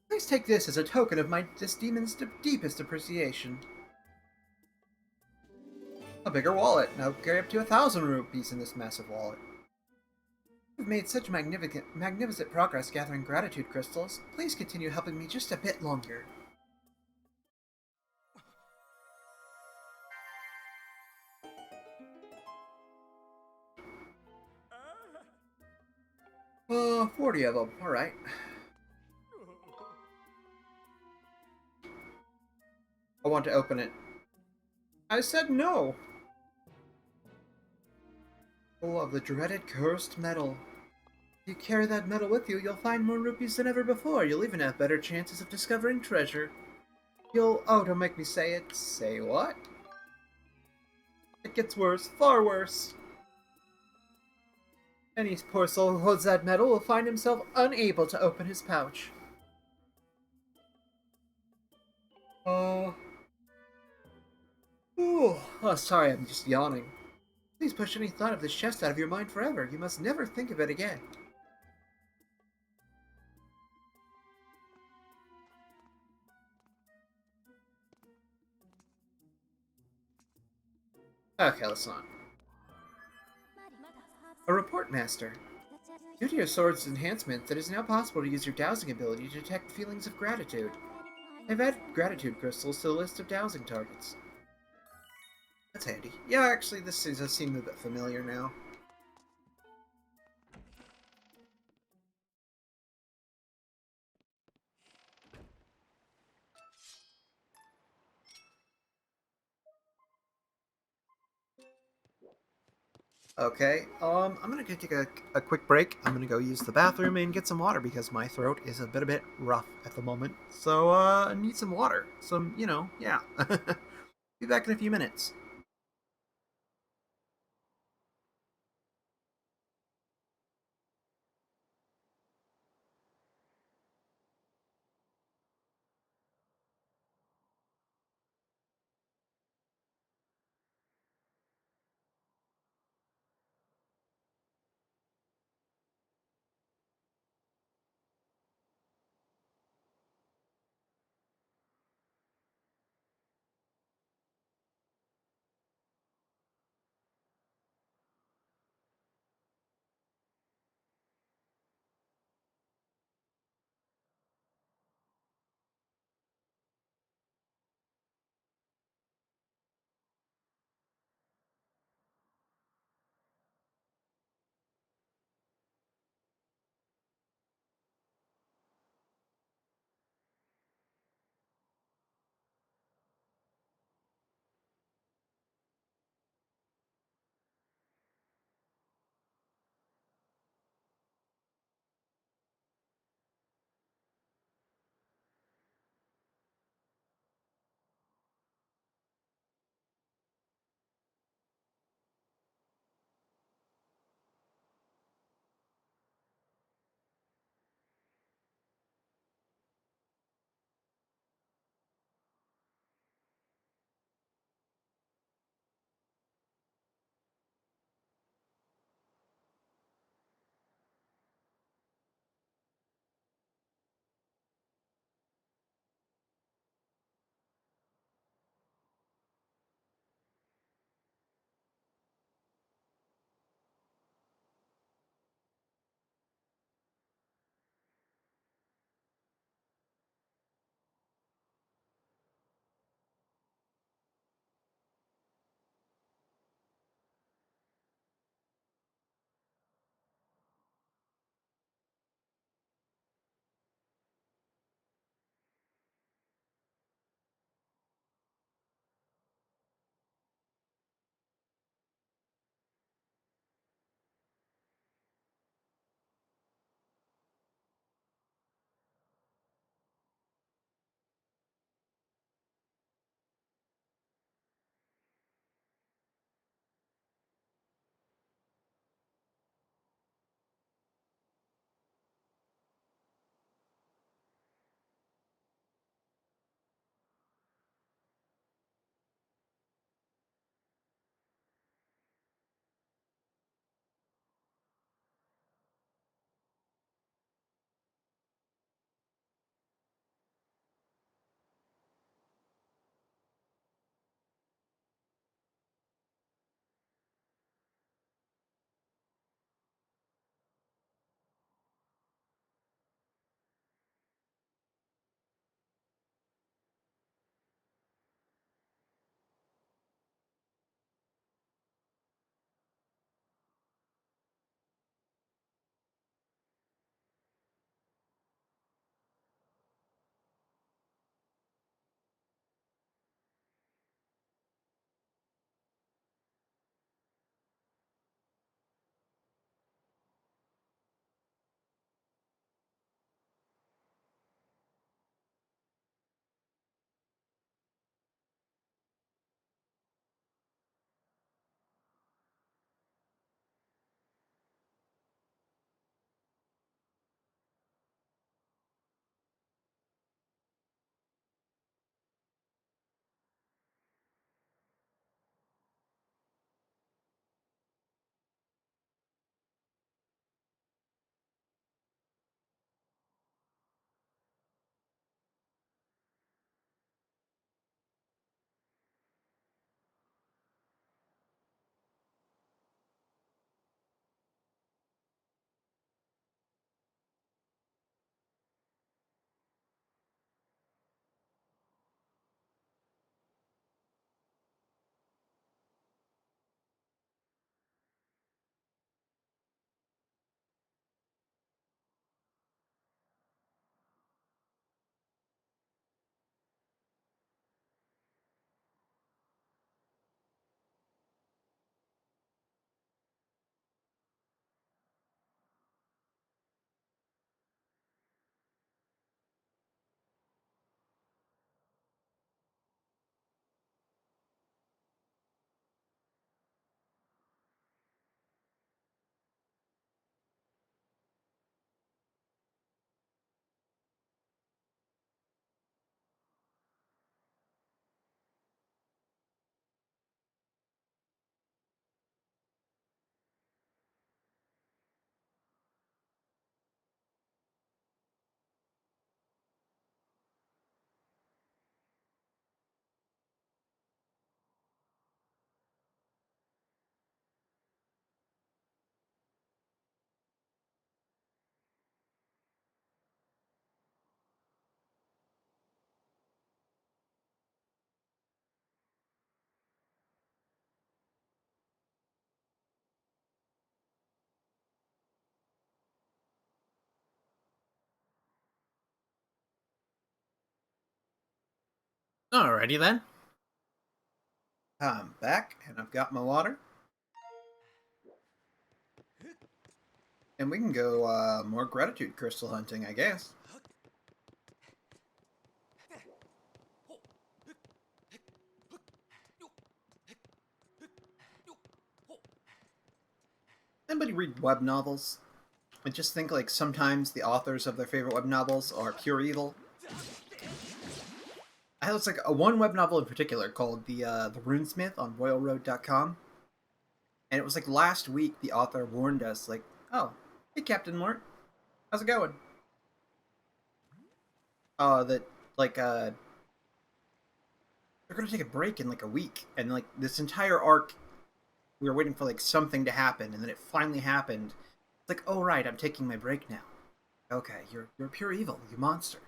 Please take this as a token of this demon's deepest appreciation. A bigger wallet. Now carry up to 1,000 rupees in this massive wallet. You've made such magnificent progress gathering gratitude crystals. Please continue helping me just a bit longer. 40 of them. Alright. I want to open it. I said no! Full of the dreaded cursed metal. If you carry that metal with you, you'll find more rupees than ever before. You'll even have better chances of discovering treasure. Oh, don't make me say it. Say what? It gets worse. Far worse. Any poor soul who holds that metal will find himself unable to open his pouch. Oh. Ooh. Oh, sorry, I'm just yawning. Please push any thought of this chest out of your mind forever. You must never think of it again. Okay, let's not. A report, Master. Due to your sword's enhancement, it is now possible to use your dowsing ability to detect feelings of gratitude. I've added gratitude crystals to the list of dowsing targets. That's handy. Yeah, actually, this does seem a bit familiar now. Okay, I'm gonna go take a quick break. I'm gonna go use the bathroom and get some water because my throat is a bit rough at the moment. So, I need some water. Some, yeah. Be back in a few minutes. Alrighty then. I'm back, and I've got my water. And we can go, more gratitude crystal hunting, I guess. Anybody read web novels? I just think, like, sometimes the authors of their favorite web novels are pure evil. I had like a one web novel in particular called the Runesmith on RoyalRoad.com, and it was like last week the author warned us, like, "Oh, hey Captain Mort, how's it going?" That like they're gonna take a break in like a week, and like this entire arc, we were waiting for like something to happen, and then it finally happened. It's like, oh right, I'm taking my break now. Okay, you're pure evil, you monster.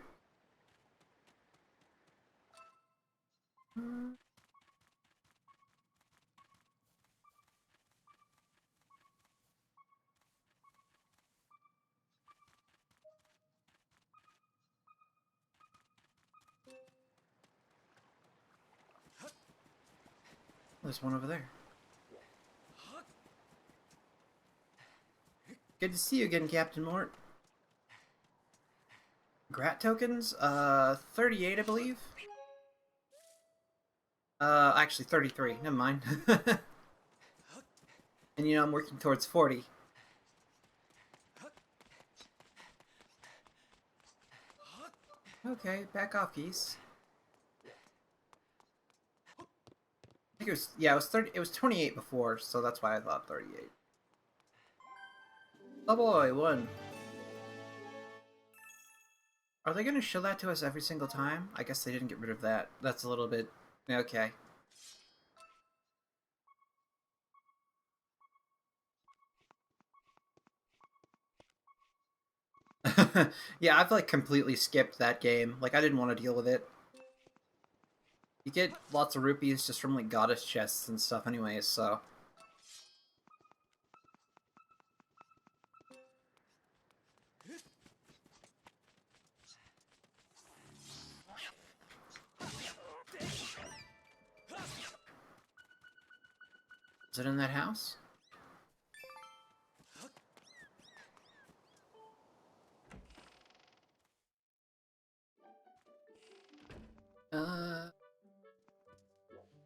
There's one over there. Good to see you again, Captain Mort. Grat tokens? 38, I believe. Actually 33. Never mind. And you know, I'm working towards 40. Okay, back off, geese. I think it was, yeah, it was 30. It was 28 before, so that's why I thought 38. Oh boy, one. Are they gonna show that to us every single time? I guess they didn't get rid of that. That's a little bit... okay. Yeah, I've like completely skipped that game. Like, I didn't want to deal with it. You get lots of rupees just from like goddess chests and stuff anyways, so... Is it in that house?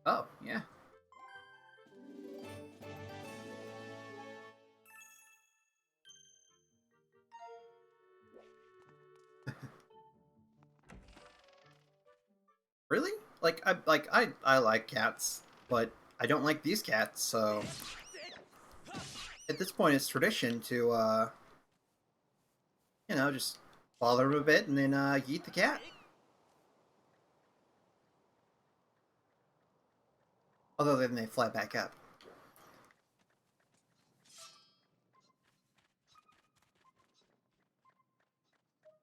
Oh, yeah. Really? I like cats, but I don't like these cats, so at this point it's tradition to you know, just bother them a bit and then yeet the cat. Although then they fly back up.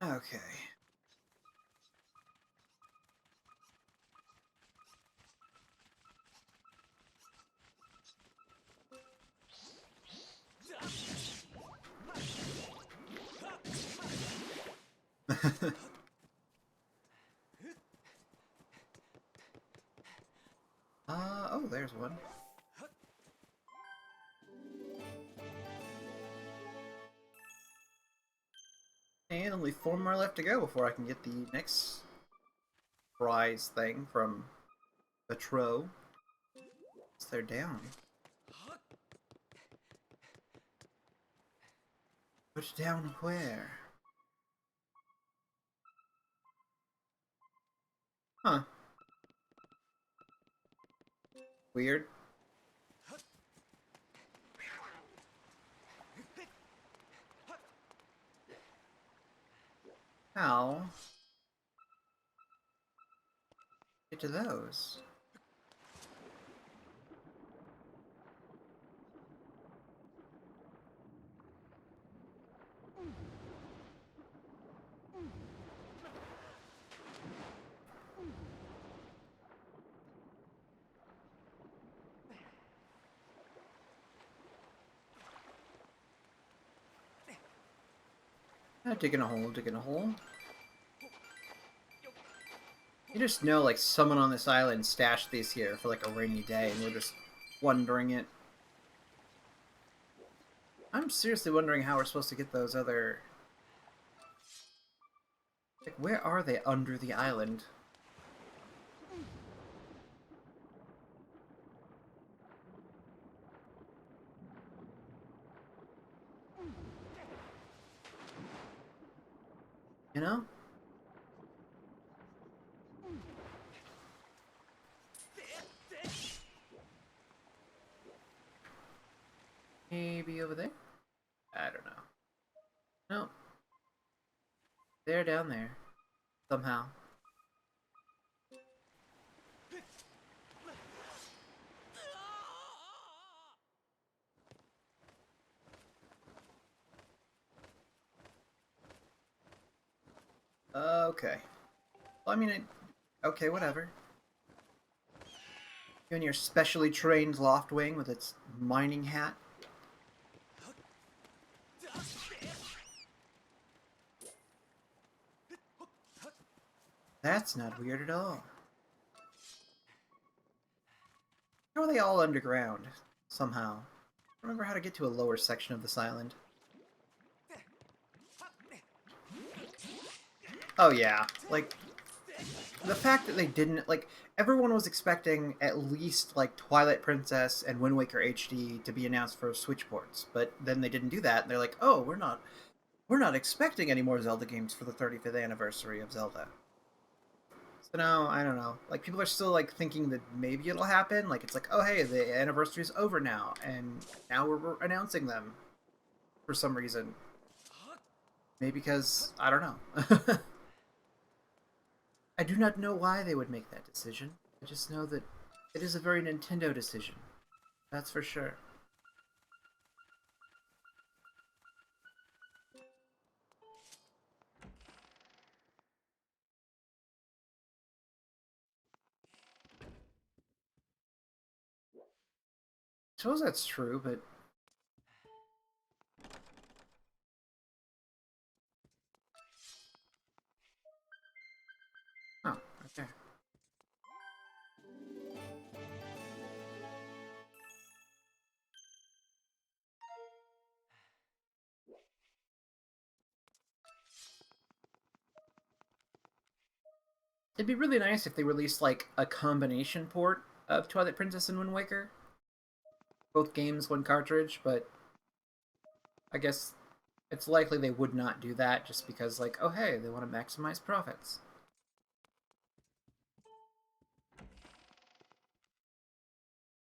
Okay. Oh, there's one. And only 4 more left to go before I can get the next prize thing from the Tro. So they're down. But down where? Huh. Weird. How? Get to those. Digging a hole, digging a hole. You just know, like, someone on this island stashed these here for, like, a rainy day, and we're just wondering it. I'm seriously wondering how we're supposed to get those other... Like, where are they under the island? You know? Maybe over there? I don't know. No. They're down there. Somehow. Okay. Well, I mean, okay, whatever. You and your specially trained Loftwing with its mining hat. That's not weird at all. How are they all underground? Somehow. I don't remember how to get to a lower section of this island. Oh yeah, like, the fact that they didn't, like, everyone was expecting at least, like, Twilight Princess and Wind Waker HD to be announced for Switch ports, but then they didn't do that, and they're like, oh, we're not expecting any more Zelda games for the 35th anniversary of Zelda. So now, I don't know, like, people are still, like, thinking that maybe it'll happen, like, it's like, oh, hey, the anniversary's over now, and now we're announcing them for some reason. Maybe because, I don't know. I do not know why they would make that decision. I just know that it is a very Nintendo decision. That's for sure. I suppose that's true, but... Oh, right there. It'd be really nice if they released, like, a combination port of Twilight Princess and Wind Waker. Both games, one cartridge, but... I guess it's likely they would not do that just because, like, oh hey, they want to maximize profits.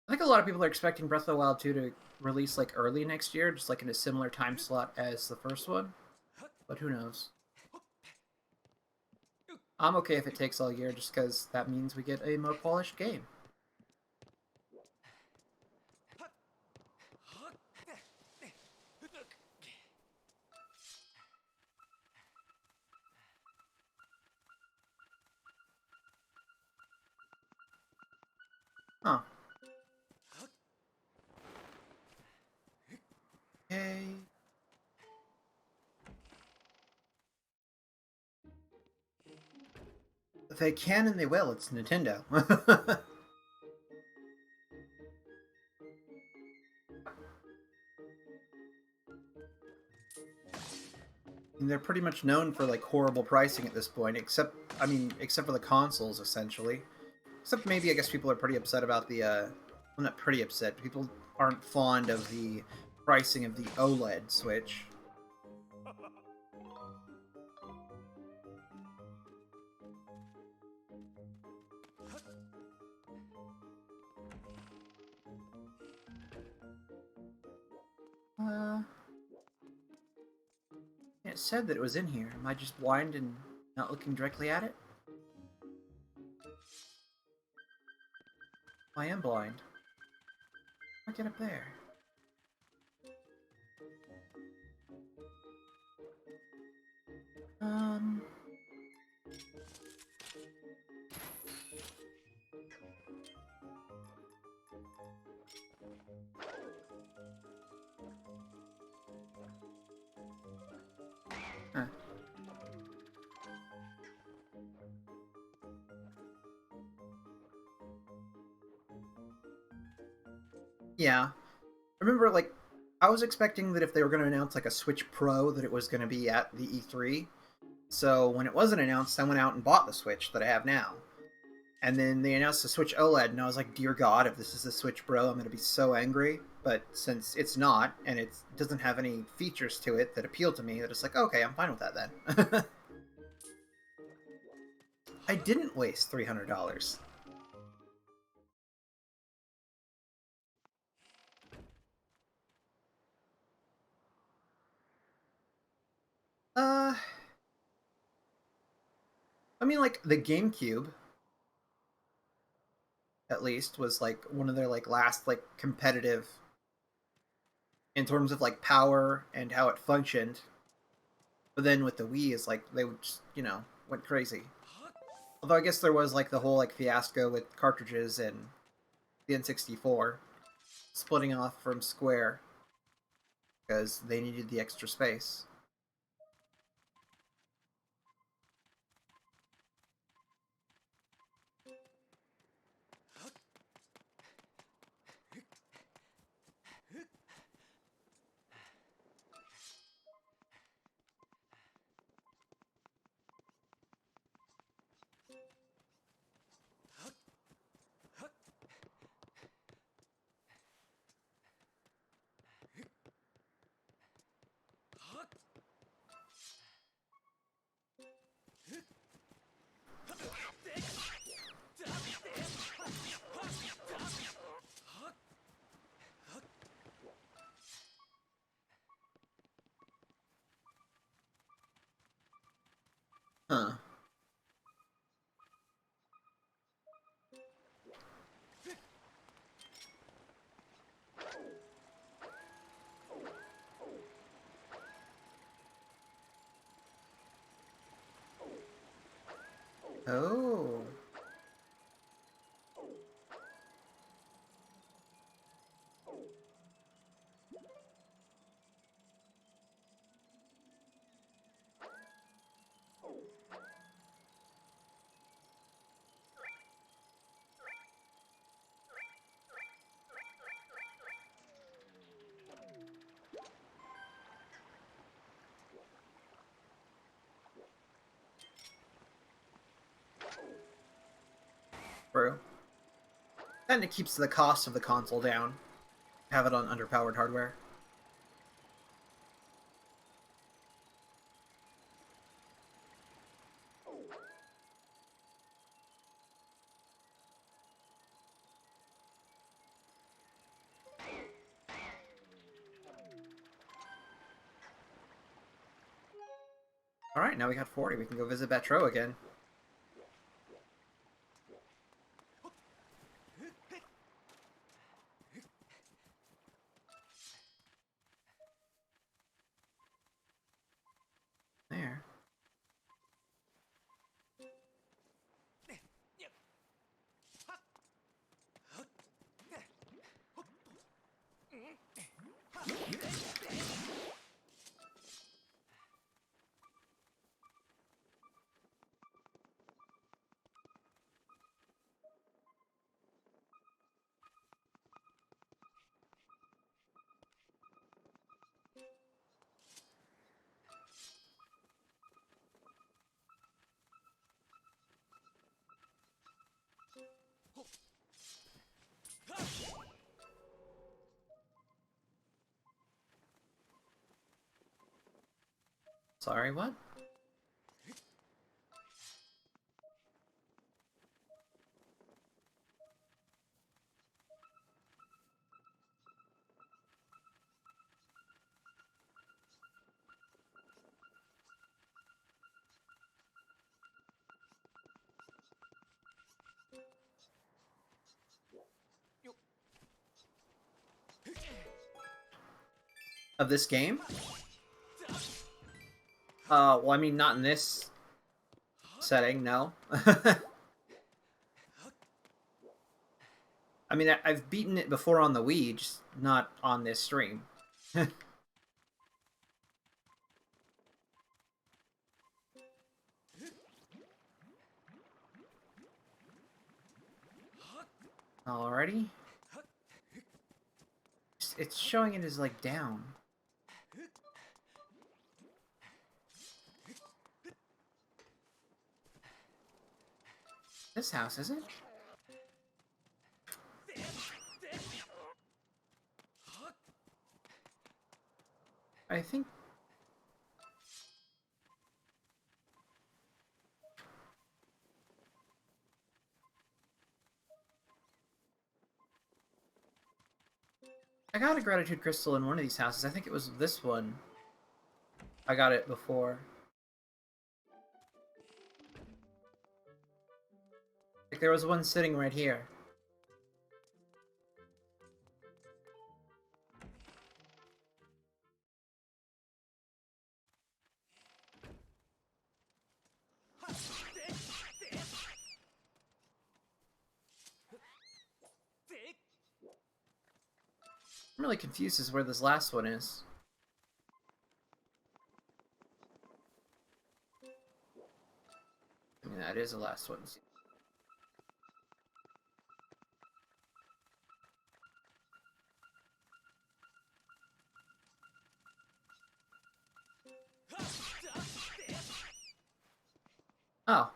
I think a lot of people are expecting Breath of the Wild 2 to release, like, early next year, just, like, in a similar time slot as the first one. But who knows? I'm okay if it takes all year, just because that means we get a more polished game. Huh. Okay. If they can and they will, it's Nintendo. And they're pretty much known for, like, horrible pricing at this point, except for the consoles, essentially. Except maybe, I guess, people are pretty upset about the, well, not pretty upset, people aren't fond of the pricing of the OLED Switch. It said that it was in here. Am I just blind and not looking directly at it? I am blind. How do I get up there? Um... Huh. Yeah. I remember, like, I was expecting that if they were going to announce, like, a Switch Pro, that it was going to be at the E3. So when it wasn't announced, I went out and bought the Switch that I have now. And then they announced the Switch OLED, and I was like, dear God, if this is the Switch Pro, I'm going to be so angry. But since it's not, and it doesn't have any features to it that appeal to me, that it's like, okay, I'm fine with that then. I didn't waste $300. Uh, I mean, like, the GameCube, at least, was, like, one of their, like, last, like, competitive, in terms of, like, power and how it functioned. But then with the Wii, is like, they would just, went crazy. Although I guess there was, like, the whole, like, fiasco with cartridges and the N64 splitting off from Square because they needed the extra space. Huh. Oh. True. And it keeps the cost of the console down. Have it on underpowered hardware. Alright, now we got 40. We can go visit Betro again. There. Sorry, what? Of this game? Well, I mean, not in this setting, no. I mean, I've beaten it before on the Wii, just not on this stream. Alrighty. it's showing it as like down. This house, is it? I think... I got a gratitude crystal in one of these houses. I think it was this one. I got it before. Like there was one sitting right here. I'm really confused as where this last one is. I mean, that is the last one. Oh.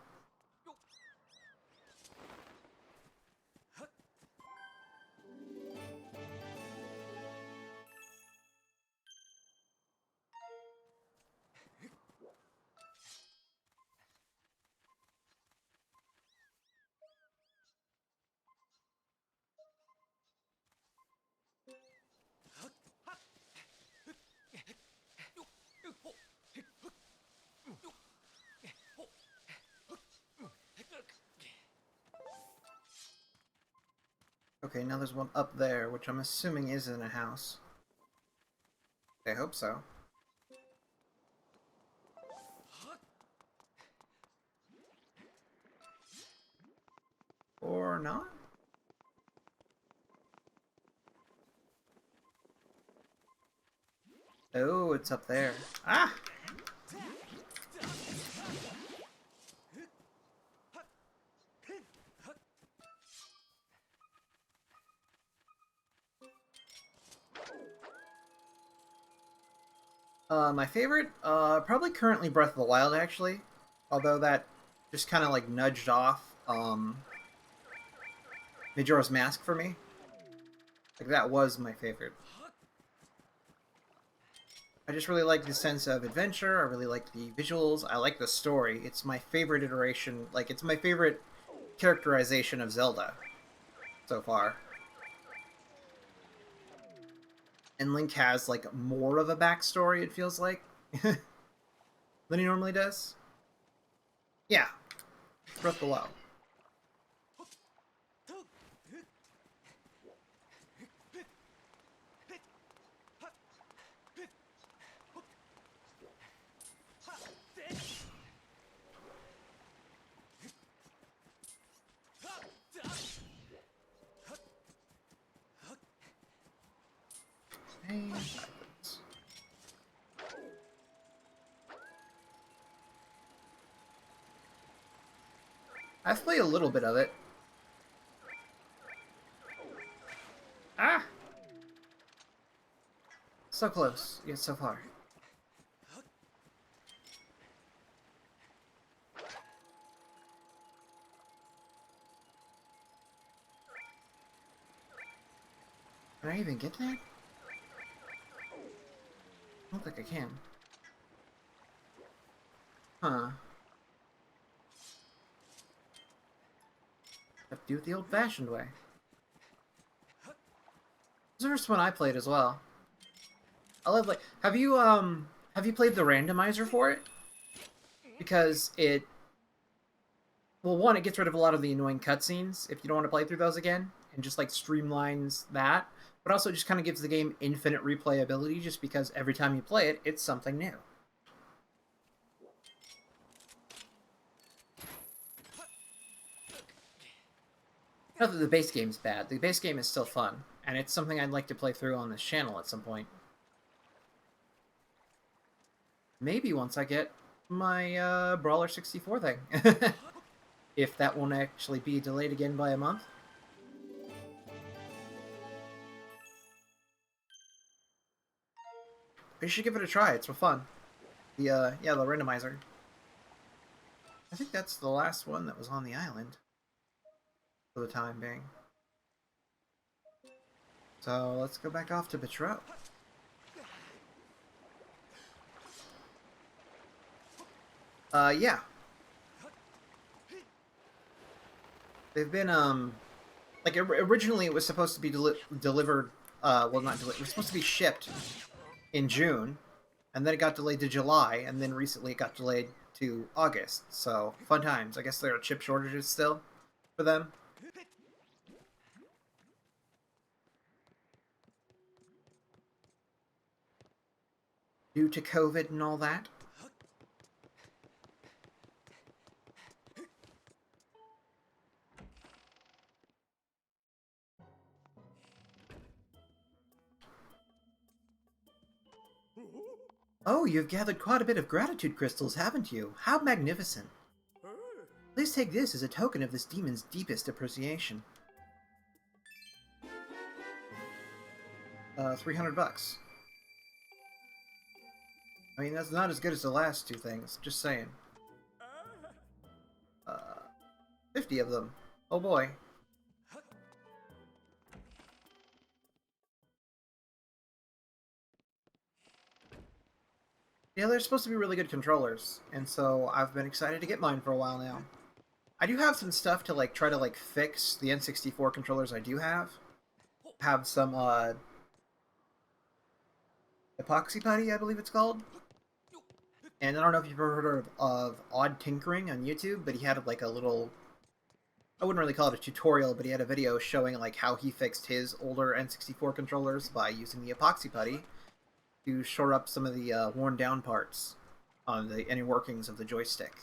Okay, now there's one up there, which I'm assuming is in a house. I hope so. Or not? Oh, it's up there. Ah! My favorite? Probably currently Breath of the Wild, actually. Although that just kind of like nudged off, Majora's Mask for me. Like, that was my favorite. I just really like the sense of adventure, I really like the visuals, I like the story. It's my favorite iteration, like, it's my favorite characterization of Zelda so far. And Link has, like, more of a backstory, it feels like, than he normally does. Yeah. Breath of the Wild. I've played a little bit of it. Ah! So close, yet so far. Can I even get that? I don't think I can. Huh. Have to do it the old-fashioned way. This is the first one I played as well. I love, like, have you played the randomizer for it? Because it, well, one, it gets rid of a lot of the annoying cutscenes if you don't want to play through those again, and just, like, streamlines that. But also just kind of gives the game infinite replayability just because every time you play it, it's something new. Not that the base game's bad. The base game is still fun, and it's something I'd like to play through on this channel at some point. Maybe once I get my Brawler 64 thing. If that won't actually be delayed again by a month. You should give it a try. It's for fun. The yeah, the randomizer. I think that's the last one that was on the island for the time being. So let's go back off to Betrot. Yeah. They've been, like, originally it was supposed to be delivered, well, not delivered, it was supposed to be shipped in June, and then it got delayed to July, and then recently it got delayed to August. So, fun times. I guess there are chip shortages still for them. Due to COVID and all that. Oh, you've gathered quite a bit of gratitude crystals, haven't you? How magnificent. Please take this as a token of this demon's deepest appreciation. 300 bucks. I mean, that's not as good as the last two things, just saying. 50 of them. Oh boy. Yeah, they're supposed to be really good controllers, and so I've been excited to get mine for a while now. I do have some stuff to, like, try to, like, fix the N64 controllers I do have. Have some, epoxy putty, I believe it's called. And I don't know if you've ever heard of Odd Tinkering on YouTube, but he had, like, a little... I wouldn't really call it a tutorial, but he had a video showing, like, how he fixed his older N64 controllers by using the epoxy putty to shore up some of the worn down parts on the inner workings of the joystick.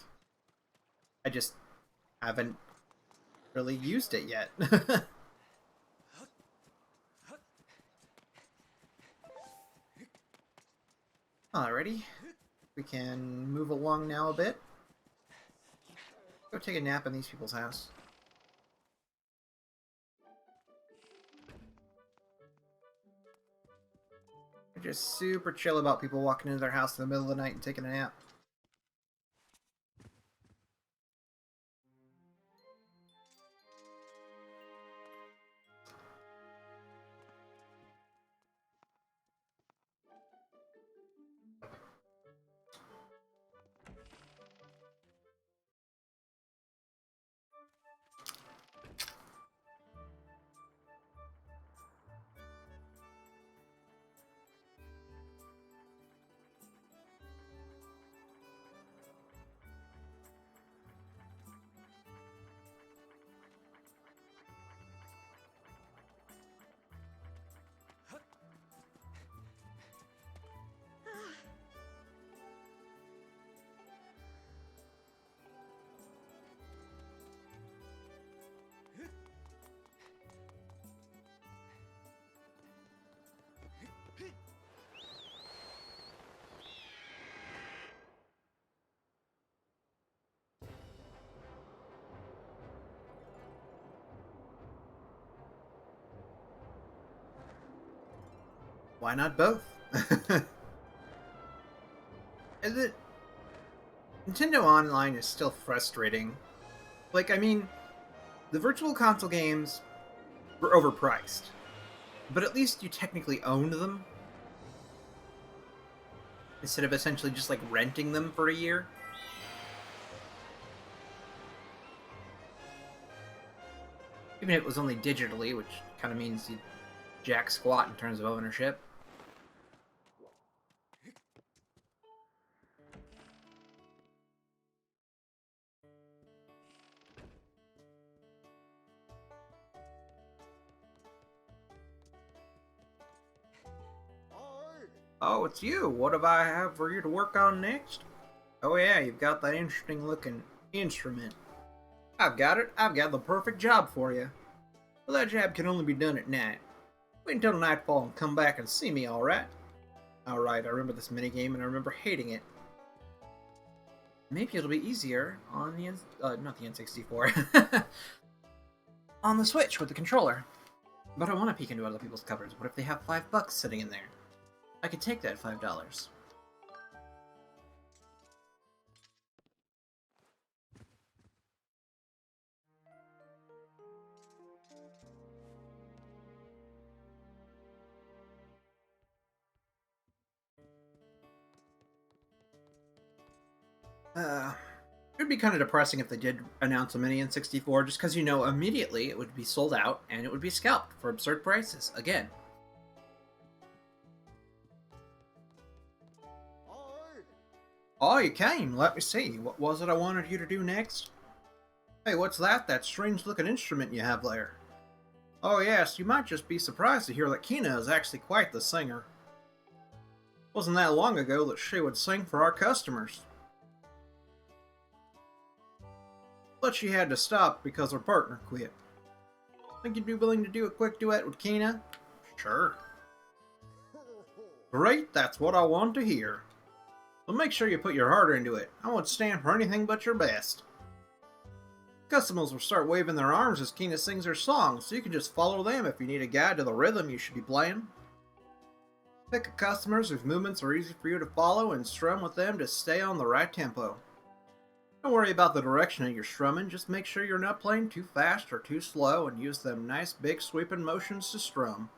I just haven't really used it yet. Alrighty. We can move along now a bit. Go take a nap in these people's house. They're just super chill about people walking into their house in the middle of the night and taking a nap. Why not both? Is it... Nintendo Online is still frustrating. Like, I mean, the Virtual Console games were overpriced. But at least you technically owned them. Instead of essentially just, like, renting them for a year. Even if it was only digitally, which kind of means you jack squat in terms of ownership. Oh, it's you. What do I have for you to work on next? Oh yeah, you've got that interesting looking instrument. I've got it. I've got the perfect job for you. Well, that job can only be done at night. Wait until nightfall and come back and see me, alright? Alright, I remember this minigame and I remember hating it. Maybe it'll be easier on the not the N64. On the Switch with the controller. But I want to peek into other people's cupboards. What if they have $5 sitting in there? I could take that $5. It would be kind of depressing if they did announce a mini in 64, just because you know immediately it would be sold out and it would be scalped for absurd prices again. Oh, you came. Let me see. What was it I wanted you to do next? Hey, what's that? That strange-looking instrument you have there. Oh yes, you might just be surprised to hear that Kina is actually quite the singer. Wasn't that long ago that she would sing for our customers. But she had to stop because her partner quit. Think you'd be willing to do a quick duet with Kina? Sure. Great, that's what I want to hear. But make sure you put your heart into it. I won't stand for anything but your best. Customers will start waving their arms as Kina sings her song, so you can just follow them if you need a guide to the rhythm you should be playing. Pick a customers whose movements are easy for you to follow and strum with them to stay on the right tempo. Don't worry about the direction of your strumming, just make sure you're not playing too fast or too slow and use them nice big sweeping motions to strum.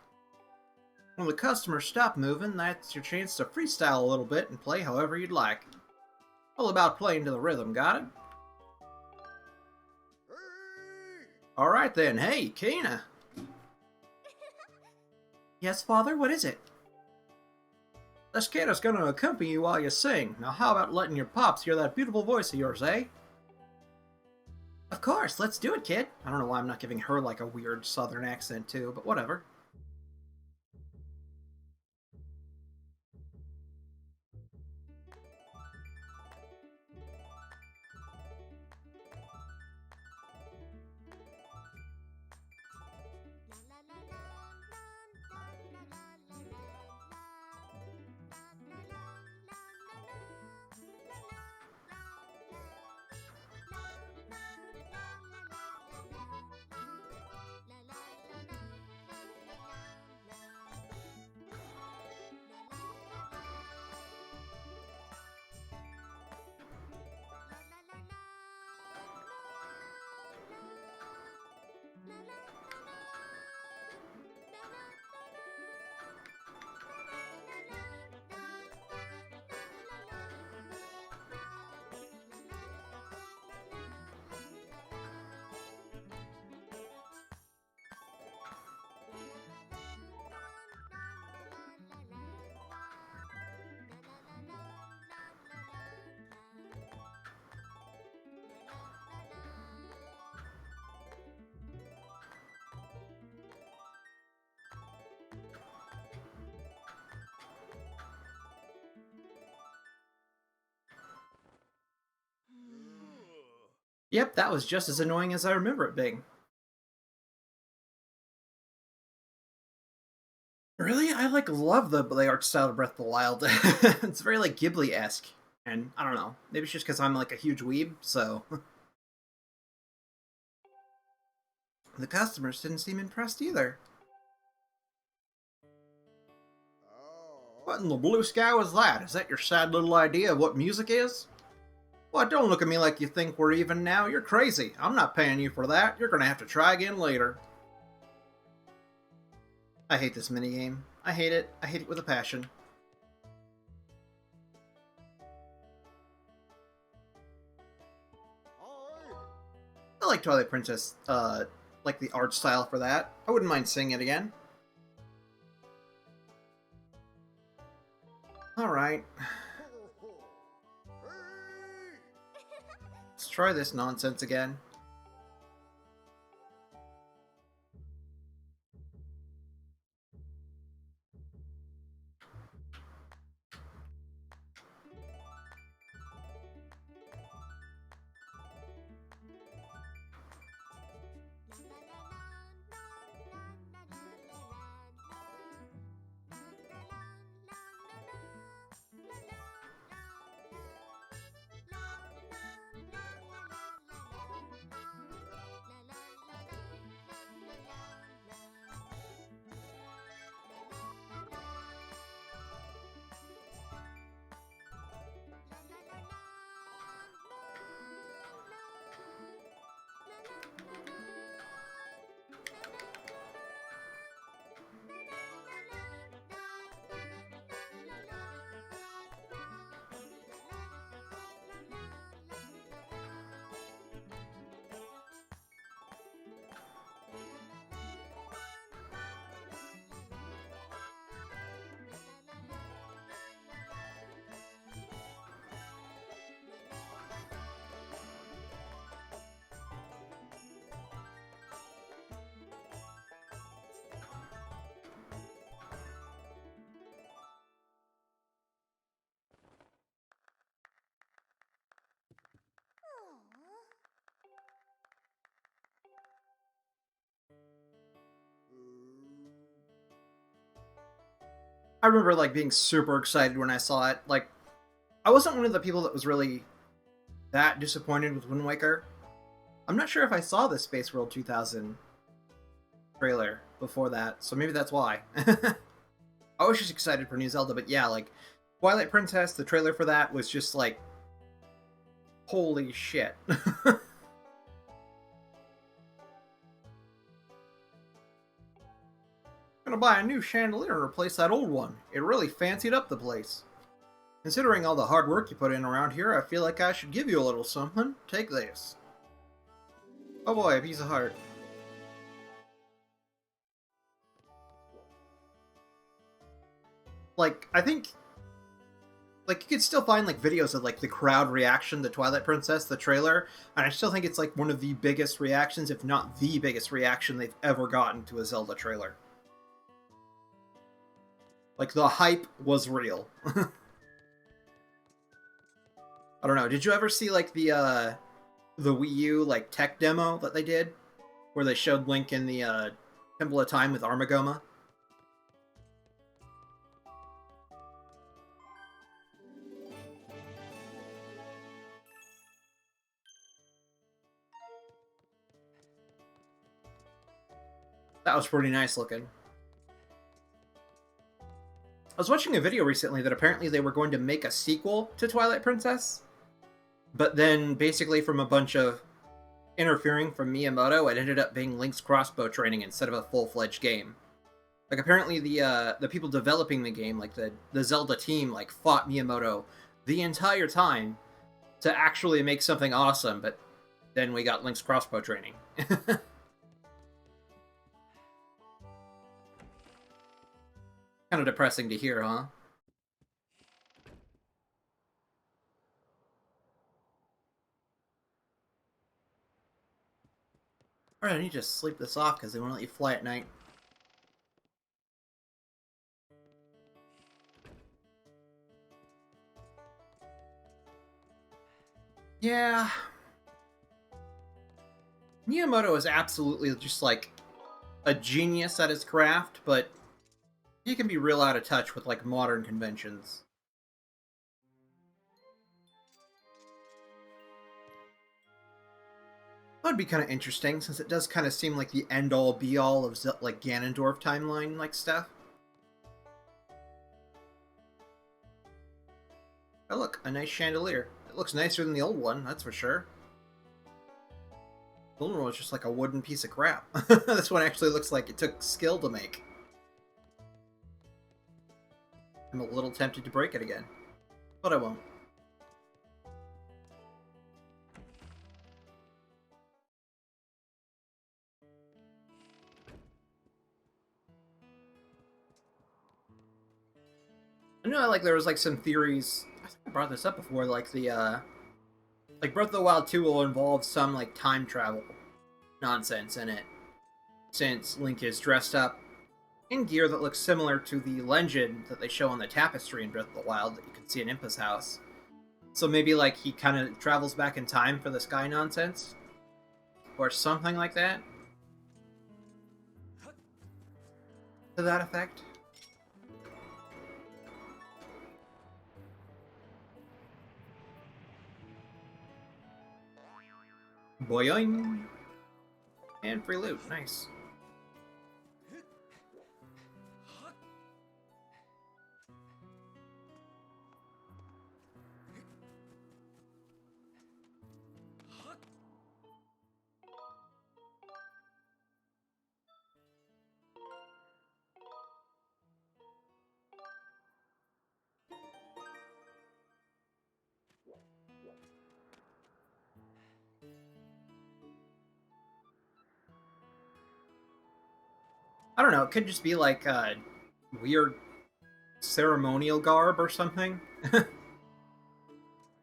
When the customers stop moving, that's your chance to freestyle a little bit and play however you'd like. All about playing to the rhythm, got it? Alright then, hey, Kina! Yes, Father, what is it? This kid is going to accompany you while you sing. Now how about letting your pops hear that beautiful voice of yours, eh? Of course, let's do it, kid. I don't know why I'm not giving her like a weird southern accent too, but whatever. Yep, that was just as annoying as I remember it being. Really? I love the art style of Breath of the Wild. It's very Ghibli-esque. And I don't know, maybe it's just because I'm a huge weeb, so... The customers didn't seem impressed either. What in the blue sky was that? Is that your sad little idea of what music is? What, don't look at me like you think we're even now. You're crazy. I'm not paying you for that. You're gonna have to try again later. I hate this minigame. I hate it. I hate it with a passion. I like Twilight Princess, like the art style for that. I wouldn't mind seeing it again. Alright. Let's try this nonsense again. I remember, like, being super excited when I saw it. Like, I wasn't one of the people that was really that disappointed with Wind Waker. I'm not sure if I saw the Space World 2000 trailer before that, so maybe that's why. I was just excited for new Zelda, but yeah, like, Twilight Princess, the trailer for that was just like, holy shit. Gonna buy a new chandelier and replace that old one. It really fancied up the place. Considering all the hard work you put in around here, I feel like I should give you a little something. Take this. Oh boy, a piece of heart. Like, I think, like, you could still find, like, videos of, like, the crowd reaction to Twilight Princess, the trailer, and I still think it's, like, one of the biggest reactions, if not the biggest reaction they've ever gotten to a Zelda trailer. Like, the hype was real. I don't know, did you ever see, like, the Wii U, like, tech demo that they did? Where they showed Link in the, Temple of Time with Armagoma? That was pretty nice looking. I was watching a video recently that apparently they were going to make a sequel to Twilight Princess, but then basically from a bunch of interfering from Miyamoto, it ended up being Link's crossbow training instead of a full-fledged game. Like, apparently the people developing the game, like the Zelda team, like, fought Miyamoto the entire time to actually make something awesome, but then we got Link's crossbow training. Kind of depressing to hear, huh? Alright, I need to sleep this off because they won't let you fly at night. Yeah. Miyamoto is absolutely just, like, a genius at his craft, but he can be real out of touch with, like, modern conventions. That would be kind of interesting, since it does kind of seem like the end-all, be-all of, like, Ganondorf timeline, like, stuff. Oh look, a nice chandelier. It looks nicer than the old one, that's for sure. The old one was just like a wooden piece of crap. This one actually looks like it took skill to make. I'm a little tempted to break it again, but I won't. I know, like, there was, like, some theories, I think I brought this up before, like, like, Breath of the Wild 2 will involve some, like, time travel nonsense in it, since Link is dressed up in gear that looks similar to the legend that they show on the tapestry in Breath of the Wild that you can see in Impa's house. So maybe, like, he kind of travels back in time for the sky nonsense? Or something like that? To that effect? Boing! And free loot, nice. I don't know, it could just be like weird ceremonial garb or something.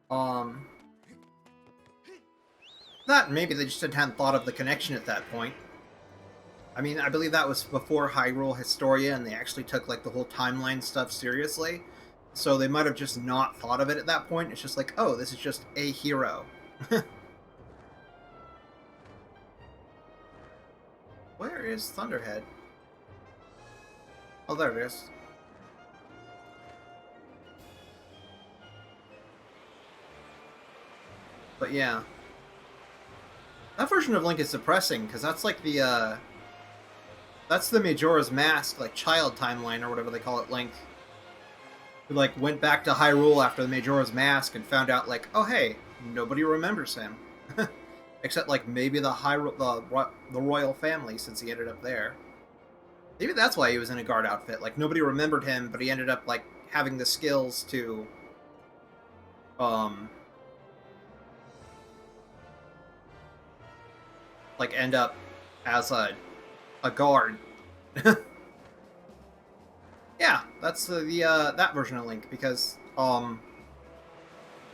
um, that maybe they just hadn't thought of the connection at that point. I mean, I believe that was before Hyrule Historia, and they actually took, like, the whole timeline stuff seriously. So they might have just not thought of it at that point. It's just like, oh, this is just a hero. Where is Thunderhead? Oh, there it is. But yeah. That version of Link is depressing, because that's like the, that's the Majora's Mask, like, child timeline, or whatever they call it, Link. Who, like, went back to Hyrule after the Majora's Mask and found out, like, oh, hey, nobody remembers him. Except, like, maybe the royal family, since he ended up there. Maybe that's why he was in a guard outfit. Like, nobody remembered him, but he ended up, like, having the skills to, like, end up as a guard. Yeah, that's the that version of Link, because,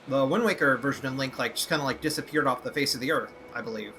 the Wind Waker version of Link, like, just kind of, like, disappeared off the face of the earth, I believe.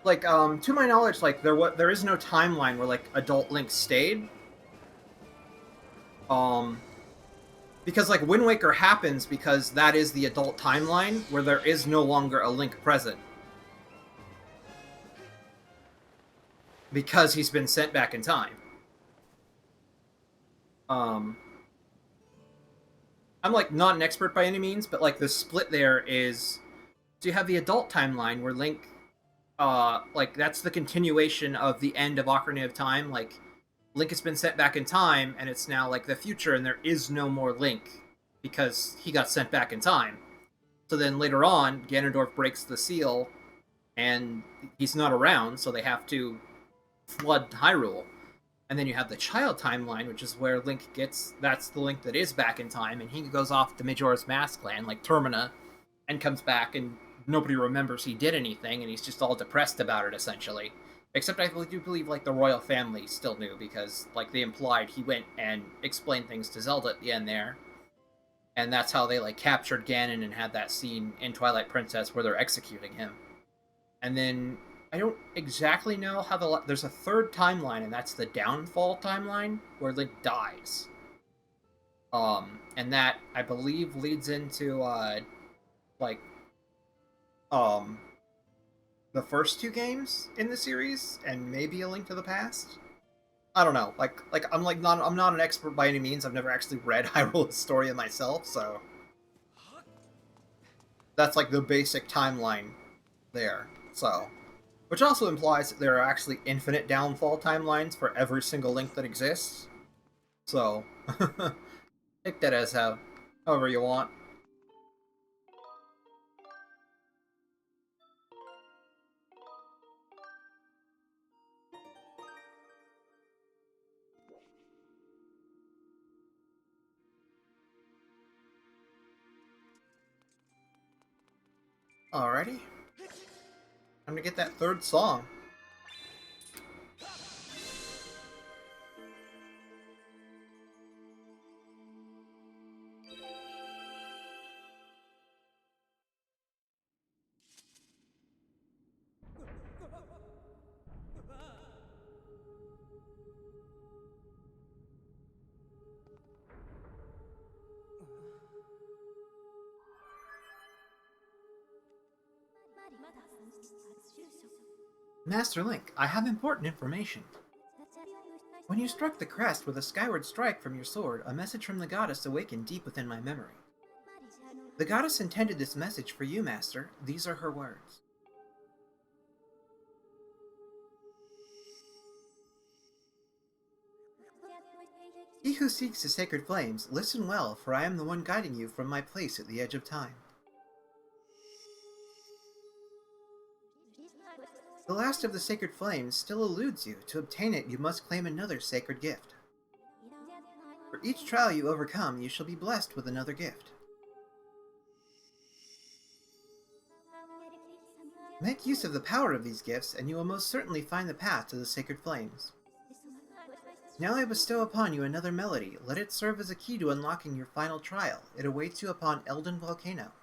Like, to my knowledge, like, there is no timeline where, like, adult Link stayed. Because, like, Wind Waker happens because that is the adult timeline where there is no longer a Link present. Because he's been sent back in time. I'm, like, not an expert by any means, but, like, the split there is... So you have the adult timeline where Link... like, that's the continuation of the end of Ocarina of Time. Like, Link has been sent back in time, and it's now, like, the future, and there is no more Link, because he got sent back in time. So then later on, Ganondorf breaks the seal, and he's not around, so they have to flood Hyrule. And then you have the child timeline, which is where Link gets... That's the Link that is back in time, and he goes off to Majora's Mask land, like Termina, and comes back, and nobody remembers he did anything, and he's just all depressed about it, essentially. Except I do believe, like, the royal family still knew, because, like, they implied he went and explained things to Zelda at the end there. And that's how they, like, captured Ganon and had that scene in Twilight Princess where they're executing him. And then, I don't exactly know how there's a third timeline, and that's the Downfall timeline, where Link dies. And that, I believe, leads into, like, the first two games in the series, and maybe A Link to the Past. I don't know. Like I'm not an expert by any means. I've never actually read Hyrule Historia myself, so that's like the basic timeline there. So, which also implies that there are actually infinite downfall timelines for every single Link that exists. So, take that as however you want. Alrighty. I'm gonna get that third song. Master Link, I have important information. When you struck the crest with a skyward strike from your sword, a message from the goddess awakened deep within my memory. The goddess intended this message for you, Master. These are her words. He who seeks the sacred flames, listen well, for I am the one guiding you from my place at the edge of time. The last of the sacred flames still eludes you. To obtain it, you must claim another sacred gift. For each trial you overcome, you shall be blessed with another gift. Make use of the power of these gifts, and you will most certainly find the path to the sacred flames. Now I bestow upon you another melody. Let it serve as a key to unlocking your final trial. It awaits you upon Elden Volcano.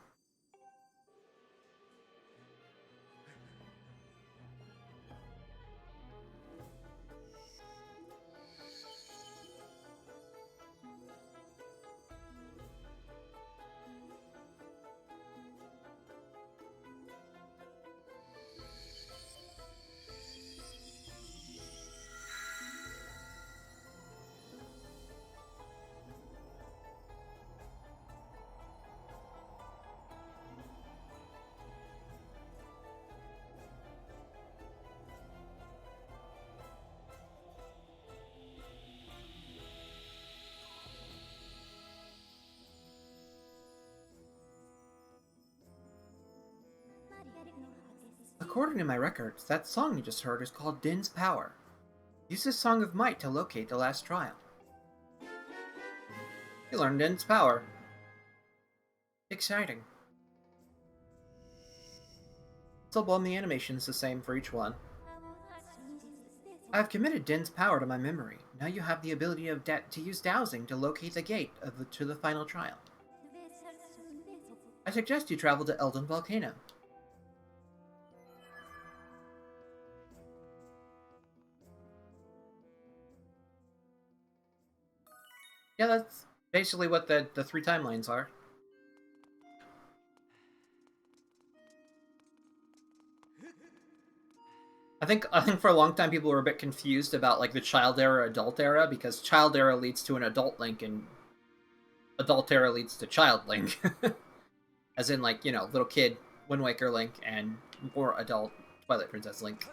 According to my records, that song you just heard is called Din's Power. Use this Song of Might to locate the last trial. You learned Din's Power. Exciting. Still, well, the animation's the same for each one. I have committed Din's Power to my memory. Now you have the ability to use dowsing to locate the gate to the final trial. I suggest you travel to Elden Volcano. Yeah, that's basically what the three timelines are. I think for a long time people were a bit confused about like the child era, adult era, because child era leads to an adult Link and adult era leads to child Link. As in, like, you know, little kid Wind Waker Link and more adult Twilight Princess Link.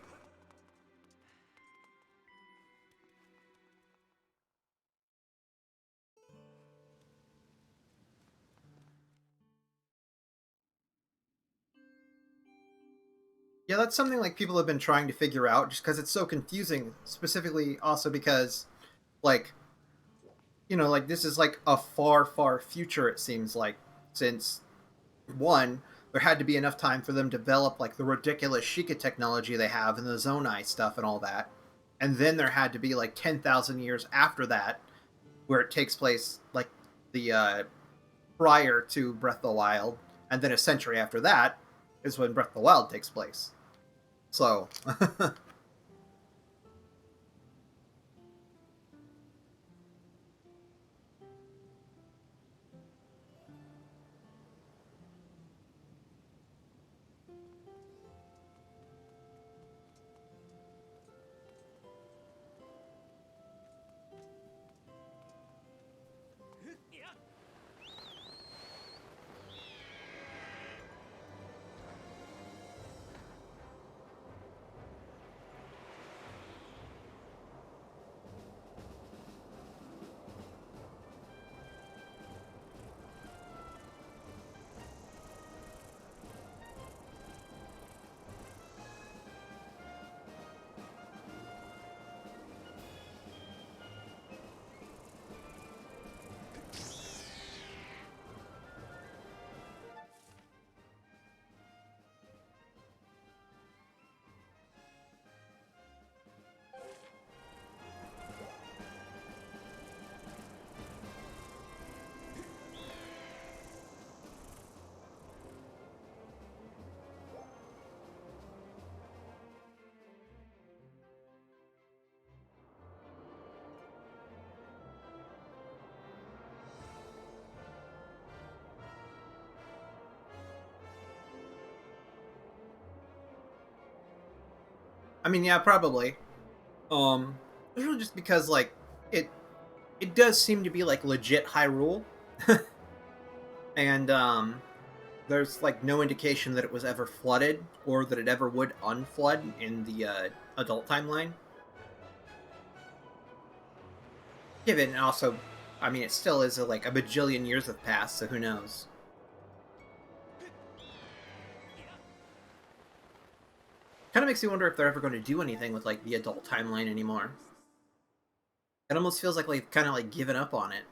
Yeah, that's something like people have been trying to figure out just because it's so confusing, specifically also because, like, you know, like, this is like a far, far future, it seems like, since, one, there had to be enough time for them to develop, like, the ridiculous Sheikah technology they have and the Zonai stuff and all that. And then there had to be, like, 10,000 years after that, where it takes place, like, the, prior to Breath of the Wild. And then a century after that is when Breath of the Wild takes place. So... I mean, yeah, probably. It's really just because, like, it it does seem to be, like, legit Hyrule. And, there's, like, no indication that it was ever flooded, or that it ever would unflood in the, adult timeline. Given, also, I mean, it still is, like, a bajillion years have passed, so who knows? Kind of makes me wonder if they're ever going to do anything with, like, the adult timeline anymore. It almost feels like they've kind of, like, given up on it.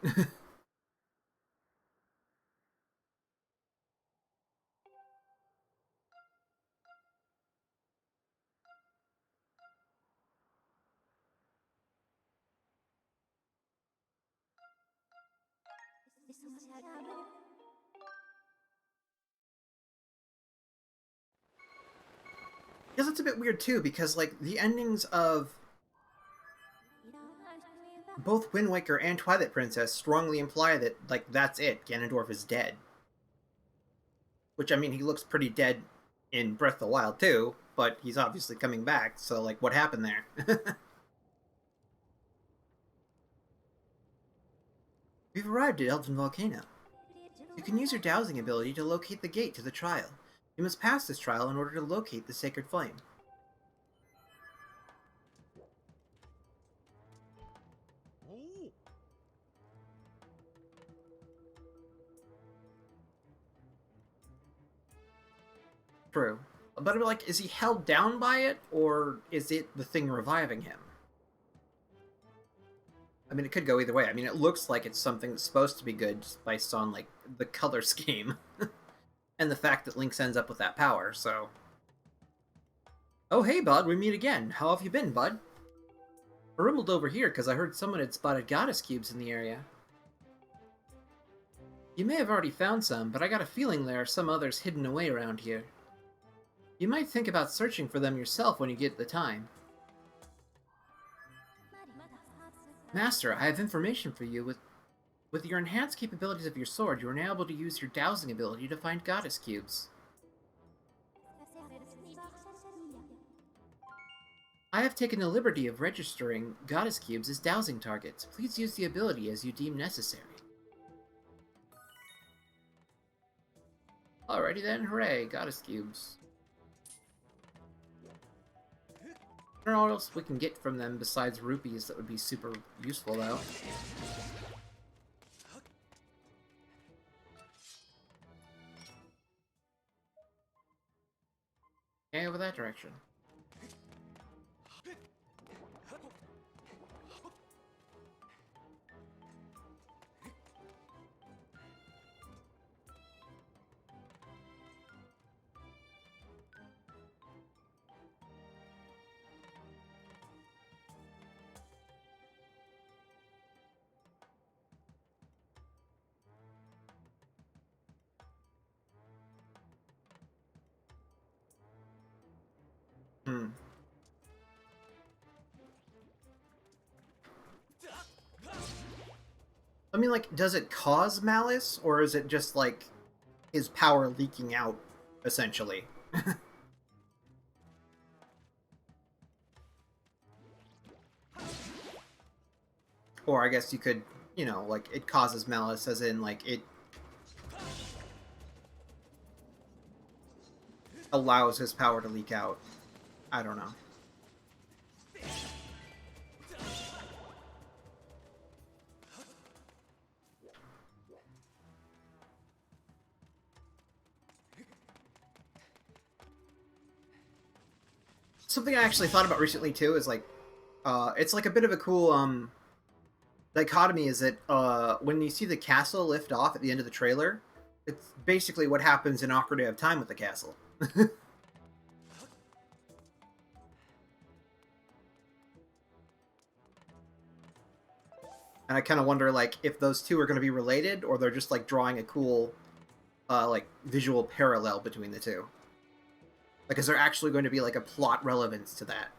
Because it's a bit weird too, because like the endings of both Wind Waker and Twilight Princess strongly imply that like that's it, Ganondorf is dead. Which I mean, he looks pretty dead in Breath of the Wild too, but he's obviously coming back. So like, what happened there? We've arrived at Elven Volcano. You can use your dowsing ability to locate the gate to the trial. You must pass this trial in order to locate the sacred flame. True. But like, is he held down by it, or is it the thing reviving him? I mean, it could go either way. I mean, it looks like it's something that's supposed to be good just based on, like, the color scheme. And the fact that Lynx ends up with that power, so... Oh, hey, Bud, we meet again. How have you been, Bud? I rumbled over here because I heard someone had spotted goddess cubes in the area. You may have already found some, but I got a feeling there are some others hidden away around here. You might think about searching for them yourself when you get the time. Master, I have information for you. With your enhanced capabilities of your sword, you are now able to use your dowsing ability to find goddess cubes. I have taken the liberty of registering goddess cubes as dowsing targets. Please use the ability as you deem necessary. Alrighty then, hooray, goddess cubes. I don't know what else we can get from them besides rupees that would be super useful, though. Okay, over that direction. I mean, like, does it cause malice, or is it just, like, his power leaking out, essentially? Or I guess you could, you know, like, it causes malice, as in, like, it allows his power to leak out. I don't know. Something I actually thought about recently, too, is, like, it's, like, a bit of a cool, dichotomy, is that, when you see the castle lift off at the end of the trailer, it's basically what happens in Ocarina of Time with the castle. And I kind of wonder, like, if those two are going to be related, or they're just, like, drawing a cool, like, visual parallel between the two. Like, is there actually going to be, like, a plot relevance to that?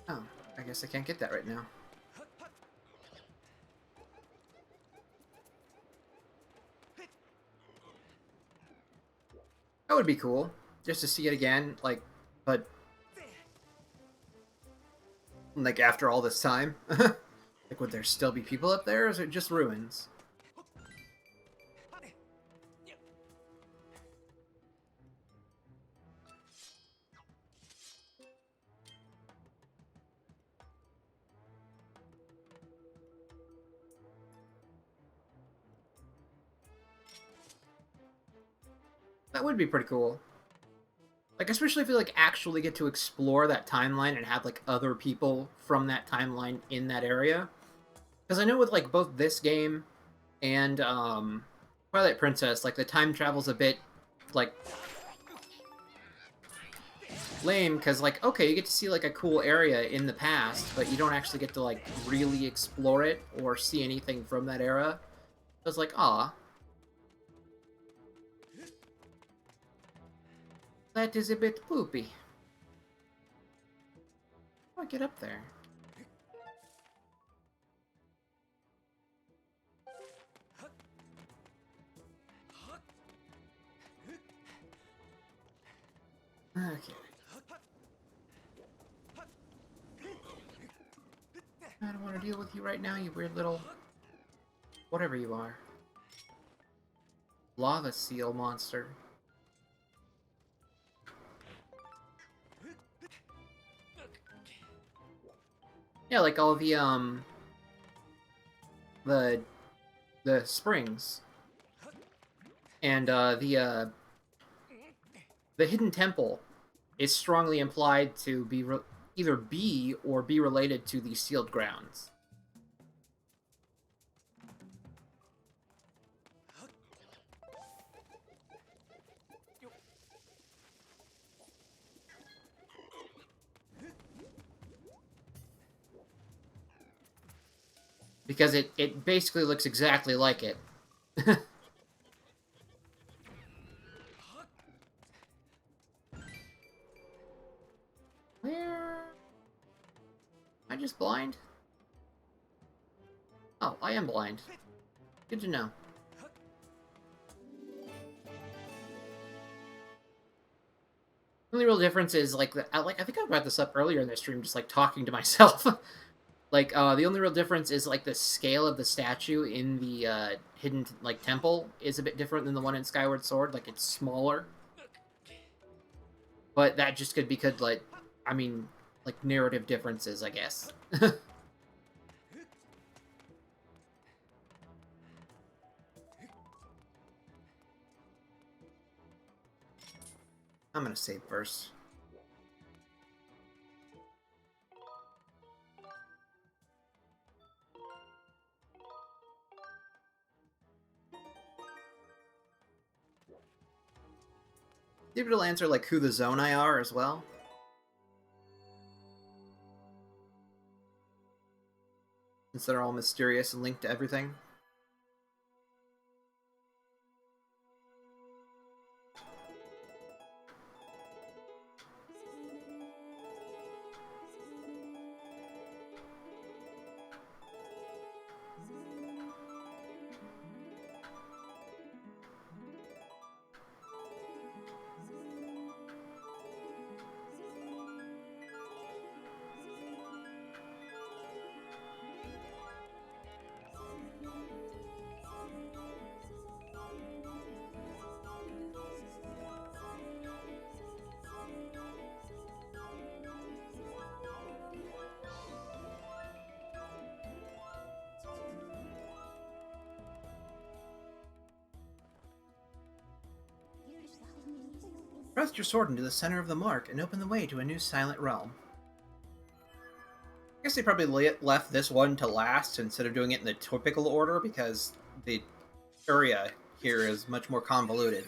Oh, I guess I can't get that right now. That would be cool, just to see it again, like, but... like, after all this time? Like, would there still be people up there, or is it just ruins? That would be pretty cool. Like, especially if you, like, actually get to explore that timeline and have, like, other people from that timeline in that area. Because I know with, like, both this game and, Twilight Princess, like, the time travel's a bit, like, lame, because, like, okay, you get to see, like, a cool area in the past, but you don't actually get to, like, really explore it or see anything from that era. So it's like, aw. That is a bit poopy. How do I get up there? Okay. I don't want to deal with you right now, you weird little... whatever you are. Lava seal monster. Yeah, like all the springs. And, the hidden temple is strongly implied to be either be or be related to the sealed grounds. Because it basically looks exactly like it. Where... am I just blind? Oh, I am blind. Good to know. The only real difference is, like, I think I brought this up earlier in the stream, just, like, talking to myself. Like, the only real difference is, like, the scale of the statue in the, hidden, like, temple is a bit different than the one in Skyward Sword. Like, it's smaller. But that just could be because, like, I mean, like, narrative differences, I guess. I'm gonna save first. Maybe it'll answer, like, who the Zonai are as well. Since they're all mysterious and linked to everything. Thrust your sword into the center of the mark and open the way to a new silent realm. I guess they probably left this one to last instead of doing it in the typical order because the area here is much more convoluted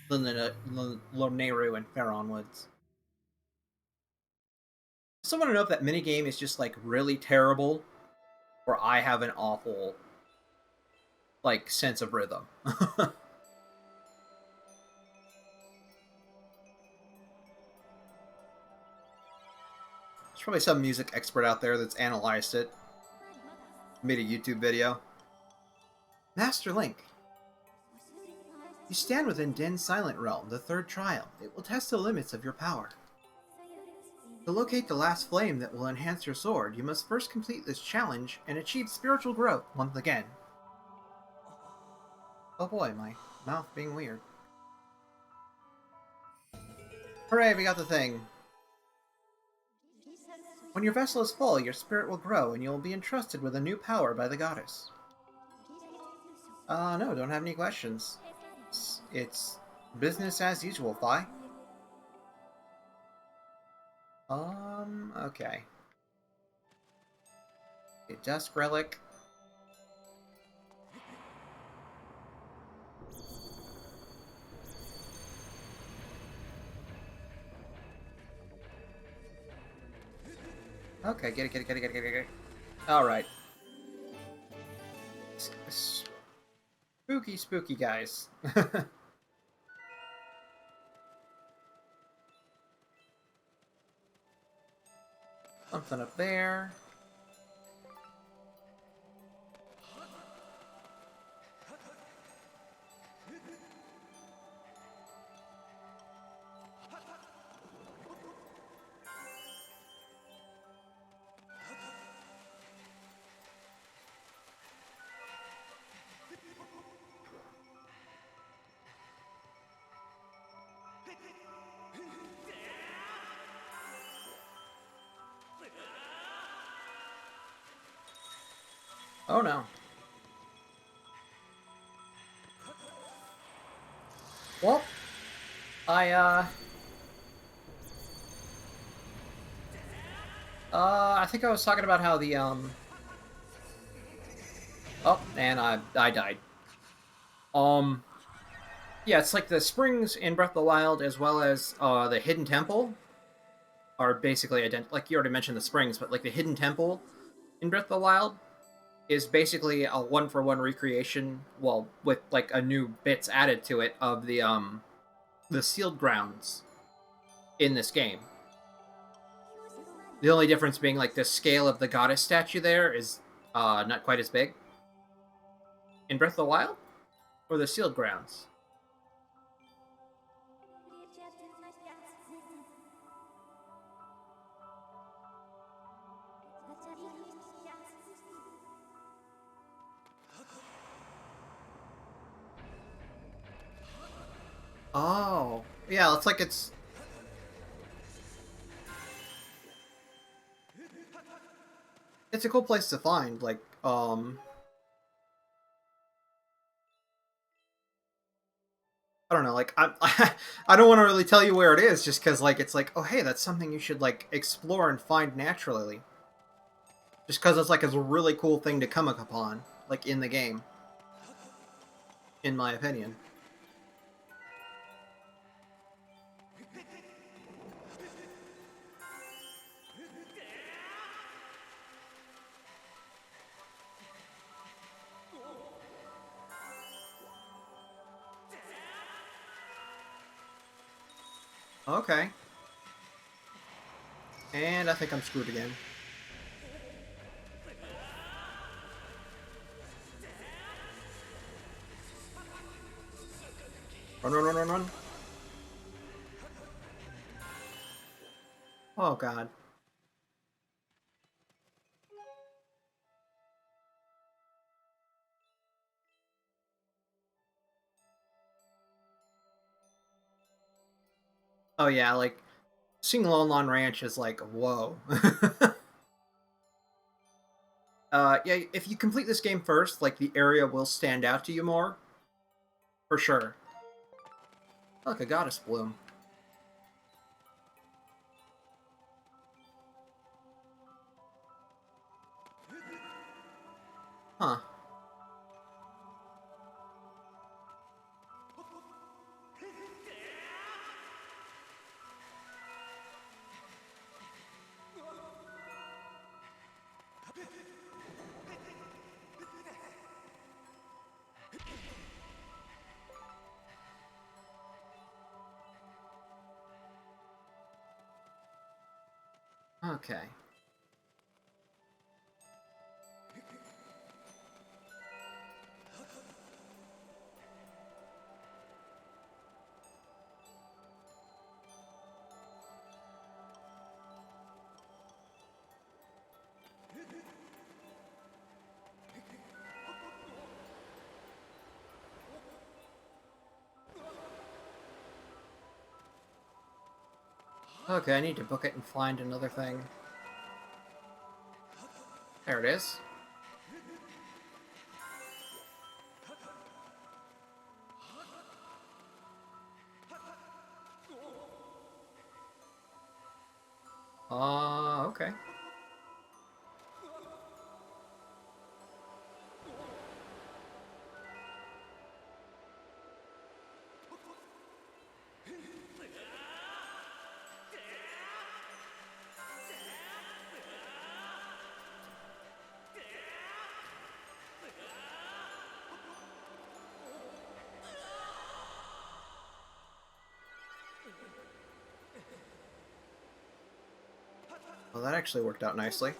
than the Lorneru and Faron Woods. I want to know if that minigame is just, like, really terrible, or I have an awful, like, sense of rhythm. There's probably some music expert out there that's analyzed it, made a YouTube video. Master Link. You stand within Din's Silent Realm, the third trial. It will test the limits of your power. To locate the last flame that will enhance your sword, you must first complete this challenge and achieve spiritual growth once again. Oh boy, my mouth being weird. Hooray, we got the thing! When your vessel is full, your spirit will grow and you will be entrusted with a new power by the goddess. No, don't have any questions. It's business as usual, Fi. Okay. A Dusk Relic. Okay, get it. Alright. Spooky guys. Something up there. Oh no. Well, I think I was talking about how the, Oh, and I died. Yeah, it's like the springs in Breath of the Wild as well as, the Hidden Temple are basically identical. Like, you already mentioned the springs, but, like, the Hidden Temple in Breath of the Wild is basically a one-for-one recreation, well, with, like, a new bits added to it of the sealed grounds in this game. The only difference being, like, the scale of the goddess statue there is not quite as big. In Breath of the Wild? Or the sealed grounds? Oh. Yeah, it's like it's a cool place to find, like, I don't know, like, I don't want to really tell you where it is, just because, like, it's like, oh, hey, that's something you should, like, explore and find naturally. Just because it's, like, a really cool thing to come upon, like, in the game. In my opinion. Okay. And I think I'm screwed again. Run. Oh, God. Oh, yeah, like, seeing Lone Lawn Ranch is like, whoa. Yeah, if you complete this game first, like, the area will stand out to you more. For sure. Look, a goddess bloom. Huh. Okay. Okay, I need to book it and find another thing. There it is. Okay. Well, that actually worked out nicely.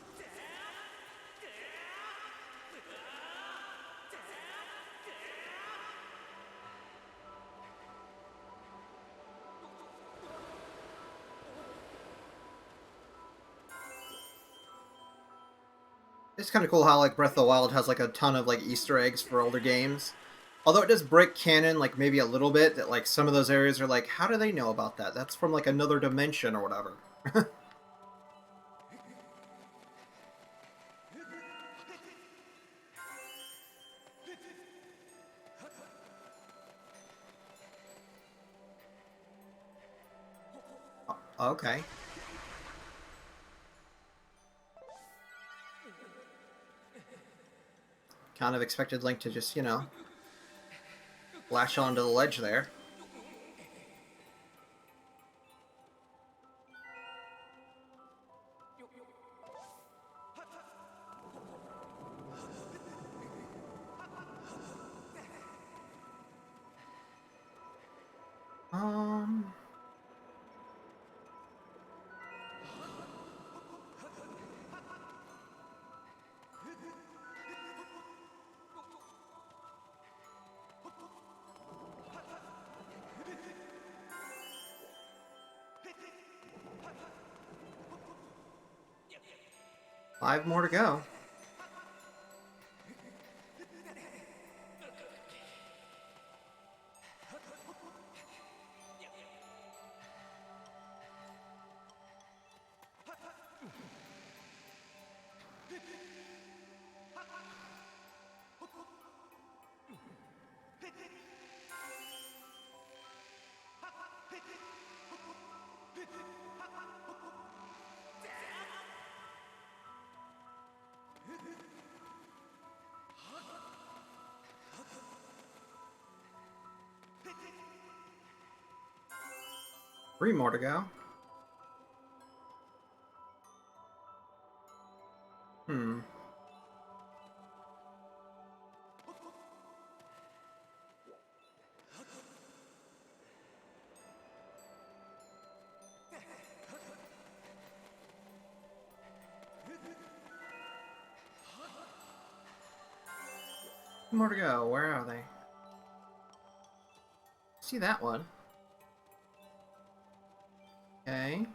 It's kind of cool how like Breath of the Wild has like a ton of like Easter eggs for older games. Although it does break canon like maybe a little bit, that like some of those areas are like, how do they know about that? That's from like another dimension or whatever. Okay. Kind of expected Link to just, you know, lash onto the ledge there. Um... 5 more to go. Three more to go. Hmm. More to go. Where are they? See that one. Okay.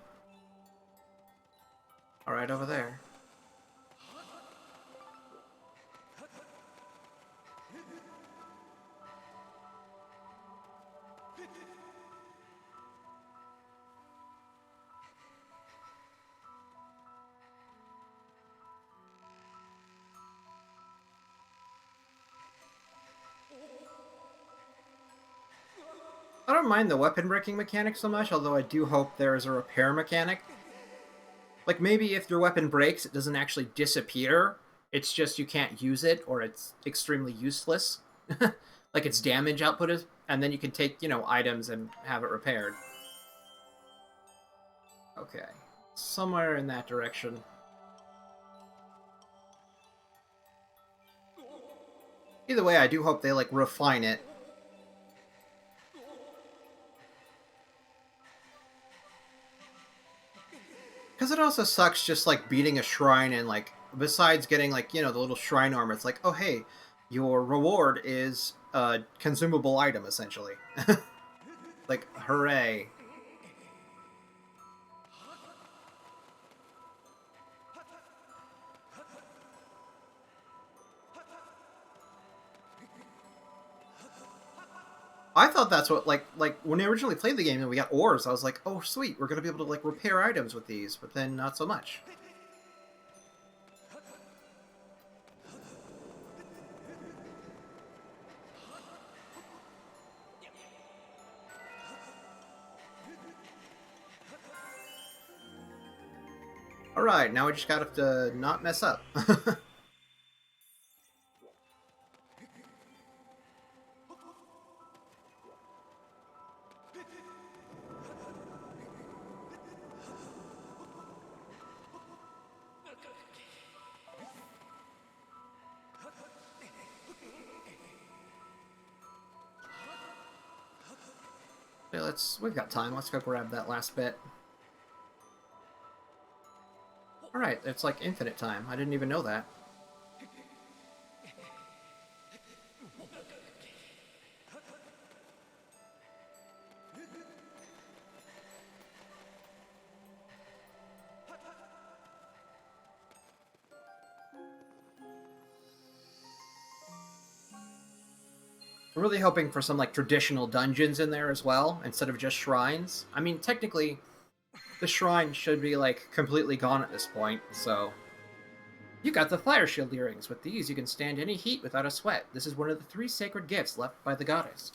Alright, over there. I don't mind the weapon breaking mechanic so much, although I do hope there is a repair mechanic. Like, maybe if your weapon breaks, it doesn't actually disappear. It's just you can't use it, or it's extremely useless. Like, its damage output is, and then you can take, you know, items and have it repaired. Okay. Somewhere in that direction. Either way, I do hope they, like, refine it. Because it also sucks just, like, beating a shrine and, like, besides getting, like, you know, the little shrine armor, it's like, oh, hey, your reward is a consumable item, essentially. Like, hooray. I thought that's what, like when I originally played the game and we got ores, I was like, oh, sweet, we're going to be able to, like, repair items with these, but then not so much. Alright, now we just gotta have to not mess up. Okay, we've got time. Let's go grab that last bit. Alright, it's like infinite time. I didn't even know that. I'm really hoping for some like traditional dungeons in there as well, instead of just shrines. I mean, technically, the shrine should be like completely gone at this point, so... You got the fire shield earrings. With these, you can stand any heat without a sweat. This is one of the 3 sacred gifts left by the goddess.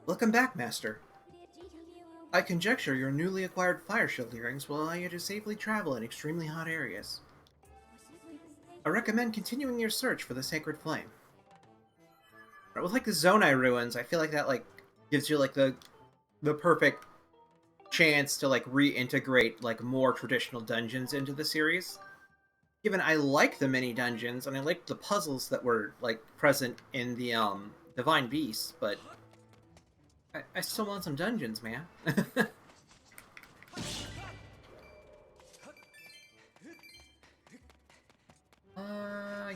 Welcome back, Master. I conjecture your newly acquired fire shield earrings will allow you to safely travel in extremely hot areas. I recommend continuing your search for the sacred flame. With like the Zonai ruins, I feel like that like gives you like the perfect chance to like reintegrate like more traditional dungeons into the series. Given I like the mini dungeons and I like the puzzles that were like present in the Divine Beast, but I still want some dungeons, man.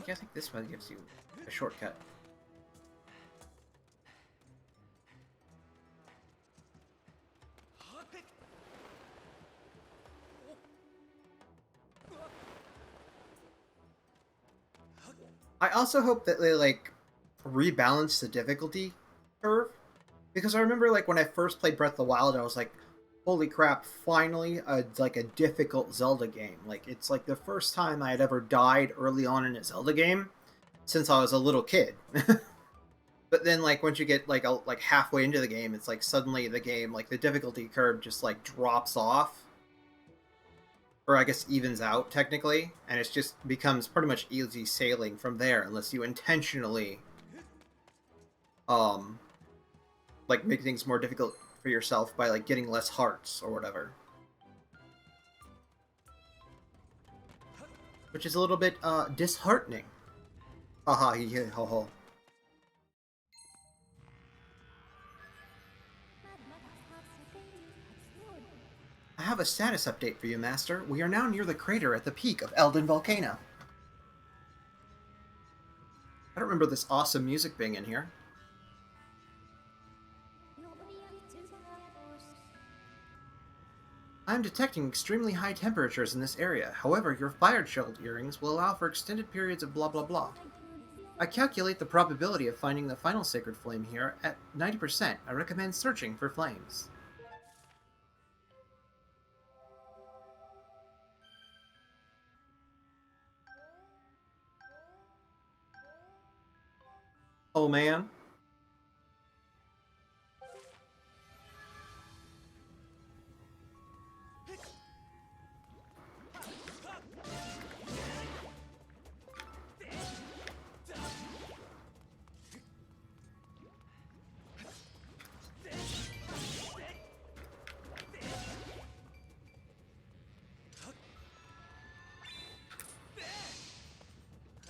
I think this one gives you a shortcut. I also hope that they like rebalance the difficulty curve, because I remember like when I first played Breath of the Wild, I was like, holy crap, finally a difficult Zelda game. Like it's like the first time I had ever died early on in a Zelda game since I was a little kid. But then like once you get like halfway into the game, it's like suddenly the game, like the difficulty curve just like drops off. Or I guess evens out technically, and it just becomes pretty much easy sailing from there unless you intentionally like make things more difficult for yourself by like getting less hearts or whatever. Which is a little bit disheartening. Haha, ho ho. I have a status update for you, Master. We are now near the crater at the peak of Elden Volcano. I don't remember this awesome music being in here. I'm detecting extremely high temperatures in this area. However, your fire shield earrings will allow for extended periods of blah blah blah. I calculate the probability of finding the final sacred flame here at 90%. I recommend searching for flames. Oh man.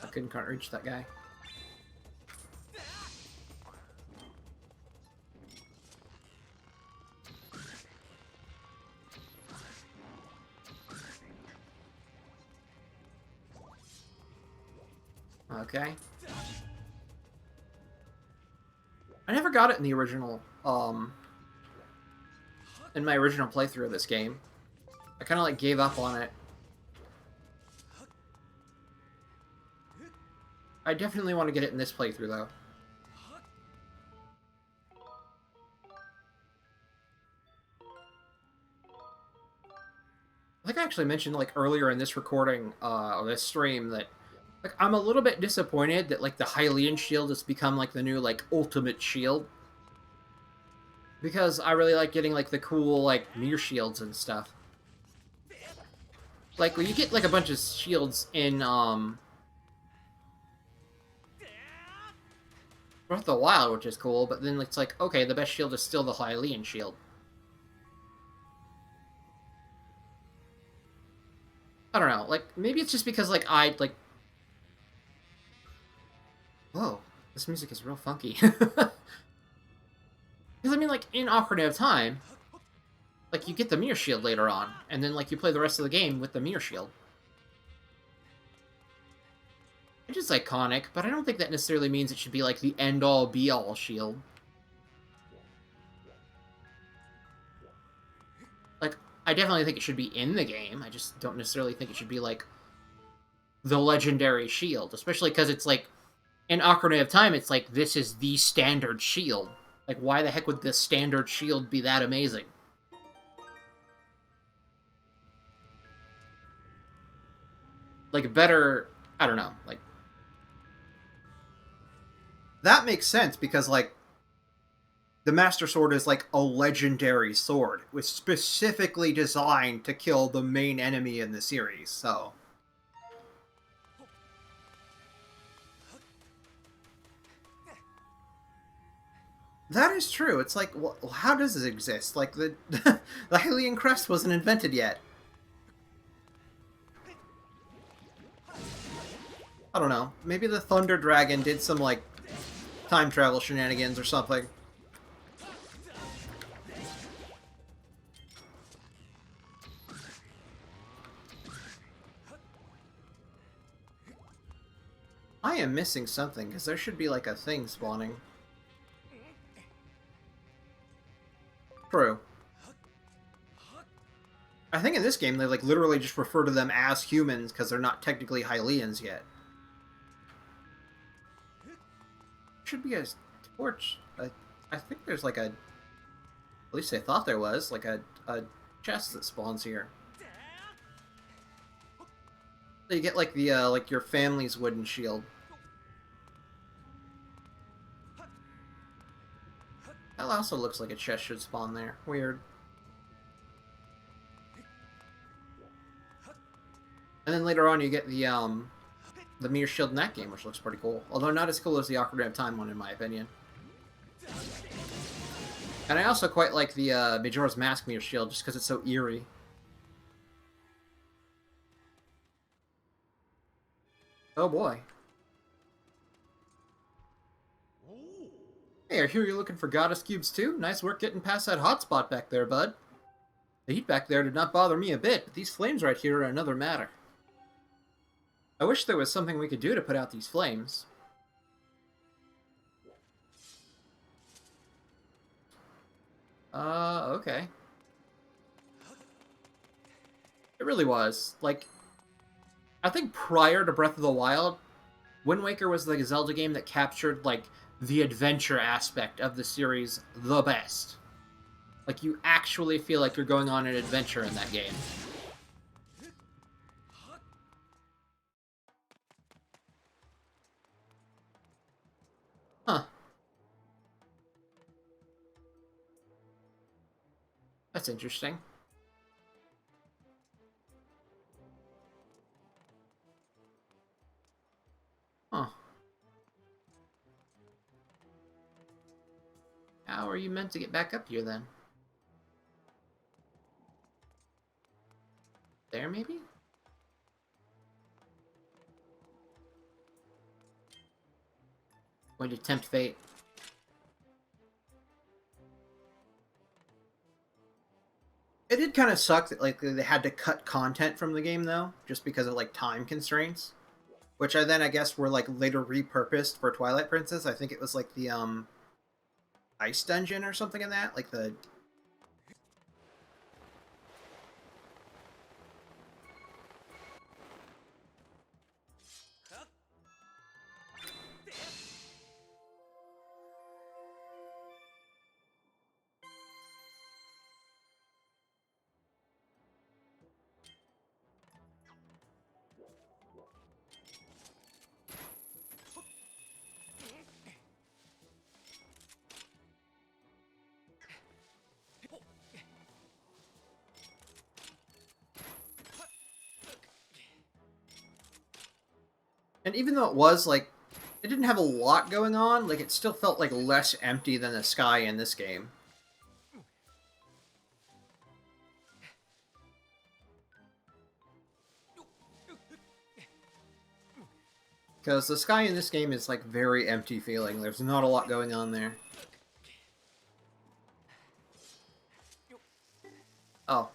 I couldn't quite reach that guy. Okay. I never got it in the original, in my original playthrough of this game. I kind of like gave up on it. I definitely want to get it in this playthrough though. I think I actually mentioned like earlier in this recording, or this stream, that like I'm a little bit disappointed that like the Hylian shield has become like the new like ultimate shield. Because I really like getting like the cool like mirror shields and stuff. Like when you get like a bunch of shields in Breath of the Wild, which is cool, but then it's like, okay, the best shield is still the Hylian shield. I don't know, like maybe it's just because like I like whoa, this music is real funky. Because I mean, like in Ocarina of Time, like you get the mirror shield later on, and then like you play the rest of the game with the mirror shield, which is iconic. But I don't think that necessarily means it should be like the end-all, be-all shield. Like I definitely think it should be in the game. I just don't necessarily think it should be like the legendary shield, especially because it's like in Ocarina of Time, it's like this is the standard shield. Like why the heck would the standard shield be that amazing? Like better, I don't know, like That makes sense because, like, the Master Sword is like a legendary sword. It was specifically designed to kill the main enemy in the series, so. That is true. It's like, well, how does this exist? Like, the the Hylian crest wasn't invented yet. I don't know. Maybe the Thunder Dragon did some, like, time travel shenanigans or something. I am missing something, because there should be, like, a thing spawning. True. I think in this game they, like, literally just refer to them as humans, because they're not technically Hylians yet. Should be a torch. I think there's, like, a... At least I thought there was, like, a chest that spawns here. So you get, like, the, like, your family's wooden shield. That also looks like a chest should spawn there. Weird. And then later on you get the mirror shield in that game, which looks pretty cool. Although not as cool as the Ocarina of Time one, in my opinion. And I also quite like the Majora's Mask mirror shield, just because it's so eerie. Oh boy. Hey, I hear you're looking for goddess cubes too? Nice work getting past that hotspot back there, bud. The heat back there did not bother me a bit, but these flames right here are another matter. I wish there was something we could do to put out these flames. Okay. It really was. Like, I think prior to Breath of the Wild, Wind Waker was the Zelda game that captured, like, the adventure aspect of the series the best. Like, you actually feel like you're going on an adventure in that game. Huh. That's interesting. Huh. How are you meant to get back up here, then? There, maybe? Going to tempt fate. It did kind of suck that, like, they had to cut content from the game, though, just because of, like, time constraints. Which I guess were, like, later repurposed for Twilight Princess. I think it was, like, the, Ice Dungeon or something in that? Like, the... And even though it was, like, it didn't have a lot going on, like, it still felt, like, less empty than the sky in this game. Because the sky in this game is, like, very empty feeling. There's not a lot going on there. Oh.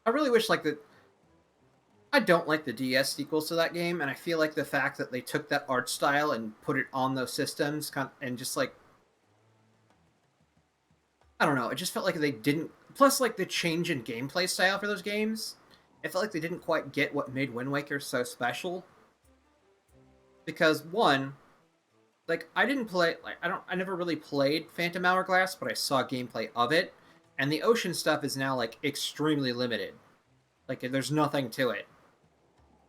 I really wish, like, I don't like the DS sequels to that game, and I feel like the fact that they took that art style and put it on those systems, and just, like, I don't know, it just felt like they didn't... Plus, like, the change in gameplay style for those games, it felt like they didn't quite get what made Wind Waker so special. Because, one, like, I didn't play... Like, I never really played Phantom Hourglass, but I saw gameplay of it, and the ocean stuff is now, like, extremely limited. Like, there's nothing to it.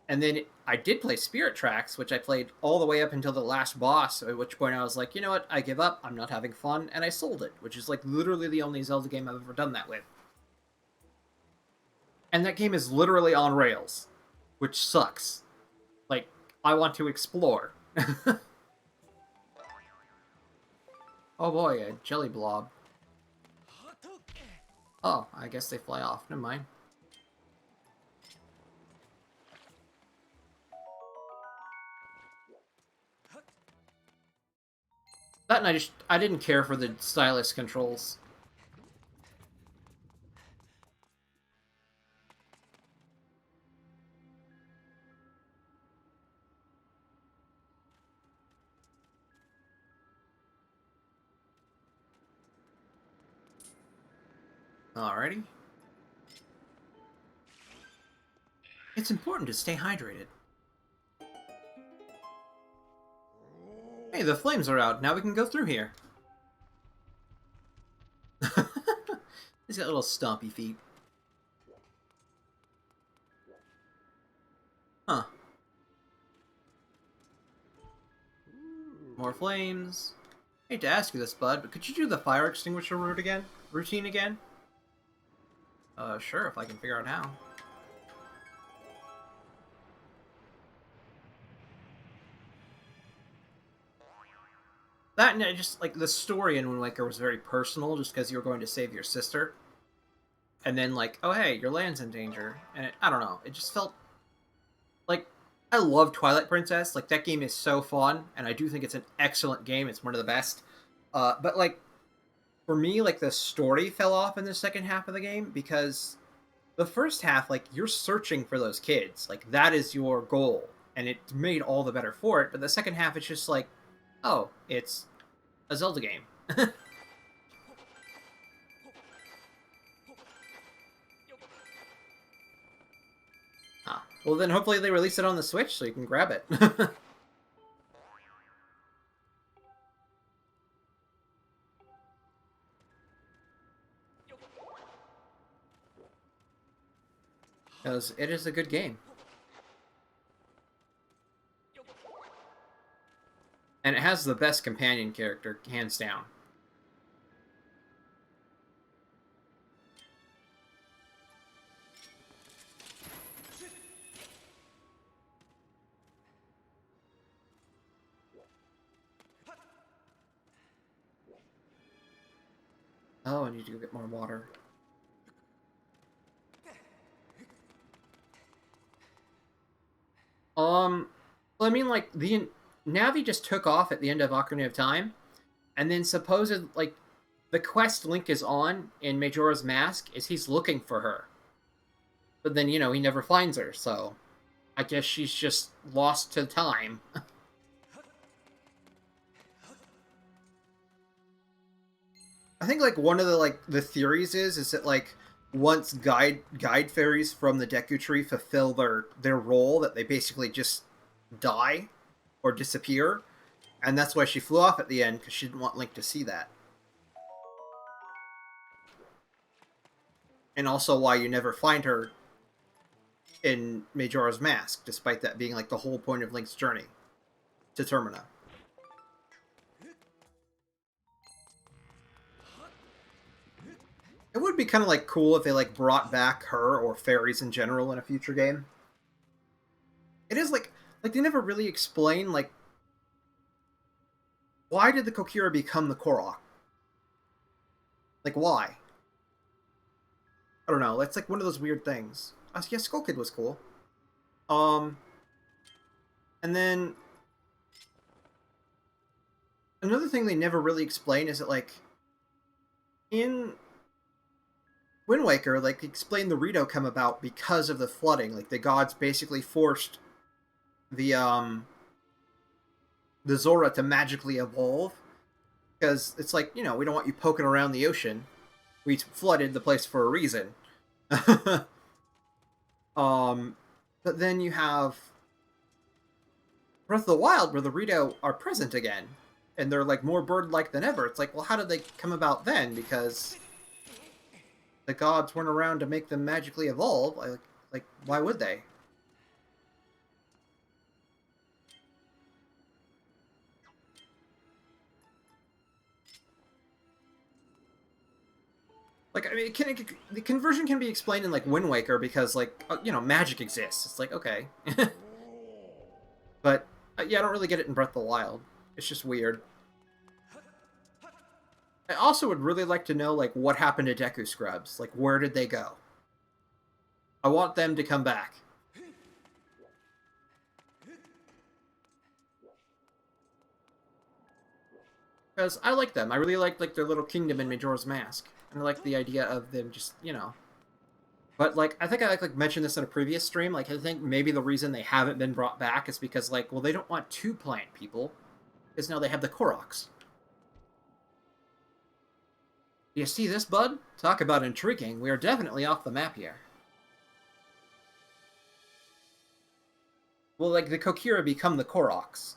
And then I did play Spirit Tracks, which I played all the way up until the last boss, at which point I was like, you know what, I give up, I'm not having fun, and I sold it, which is, like, literally the only Zelda game I've ever done that with. And that game is literally on rails, which sucks. Like, I want to explore. Oh boy, a jelly blob. Oh, I guess they fly off, never mind. That and I didn't care for the stylus controls. Alrighty. It's important to stay hydrated. Hey, the flames are out. Now we can go through here. He's got little stompy feet. Huh. More flames. Hate to ask you this, bud, but could you do the fire extinguisher routine again? Sure, if I can figure out how. That and just, like, the story in Wind Waker was very personal, just because you were going to save your sister. And then, like, oh hey, your land's in danger. And I don't know, it just felt... Like, I love Twilight Princess. Like, that game is so fun, and I do think it's an excellent game. It's one of the best. But, like, for me, like, the story fell off in the second half of the game, because the first half, like, you're searching for those kids. Like, that is your goal, and it made all the better for it. But the second half, it's just like, oh, it's a Zelda game. Ah, well then hopefully they release it on the Switch so you can grab it. Because it is a good game. And it has the best companion character, hands down. Oh, I need to go get more water. Well, I mean, like, the Navi just took off at the end of Ocarina of Time, and then like, the quest Link is on in Majora's Mask is he's looking for her. But then, you know, he never finds her, so I guess she's just lost to time. I think, like, one of the theories is that, like, once guide fairies from the Deku Tree fulfill their role, that they basically just die or disappear, and that's why she flew off at the end, because she didn't want Link to see that. And also why you never find her in Majora's Mask, despite that being, like, the whole point of Link's journey to Termina. It would be kind of like cool if they like brought back her or fairies in general in a future game. It is like they never really explain like why did the Kokiri become the Korok? Like why? I don't know. That's like one of those weird things. Yeah, Skull Kid was cool. And then another thing they never really explain is that like in Wind Waker, like explain the Rito come about because of the flooding. Like the gods basically forced the Zora to magically evolve because it's like, you know, we don't want you poking around the ocean. We flooded the place for a reason. But then you have Breath of the Wild where the Rito are present again and they're like more bird-like than ever. It's like, well, how did they come about then? Because the gods weren't around to make them magically evolve. Like why would they? Like, I mean, the conversion can be explained in, like, Wind Waker because, like, you know, magic exists. It's like, okay. But, yeah, I don't really get it in Breath of the Wild. It's just weird. I also would really like to know, like, what happened to Deku Scrubs. Like, where did they go? I want them to come back. Because I like them. I really like their little kingdom in Majora's Mask. And I like the idea of them just, you know... But, like, I think I, like mentioned this in a previous stream. Like, I think maybe the reason they haven't been brought back is because, like, well, they don't want two plant people. Because now they have the Koroks. Do you see this, bud? Talk about intriguing. We are definitely off the map here. Well, like, the Kokiri become the Koroks.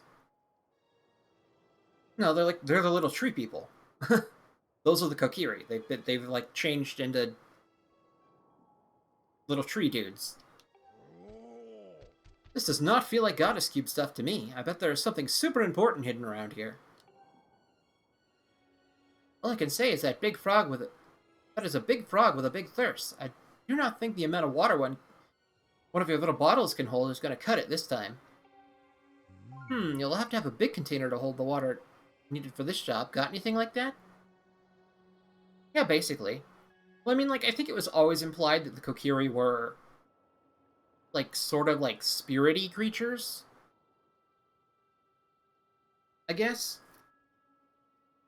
No, they're the little tree people. Those are the Kokiri. They've like changed into little tree dudes. This does not feel like Goddess Cube stuff to me. I bet there is something super important hidden around here. All I can say is that that is a big frog with a big thirst. I do not think the amount of water one of your little bottles can hold is going to cut it this time. You'll have to have a big container to hold the water needed for this job. Got anything like that? Yeah, basically. Well, I mean, like, I think it was always implied that the Kokiri were, like, sort of, like, spirity creatures? I guess?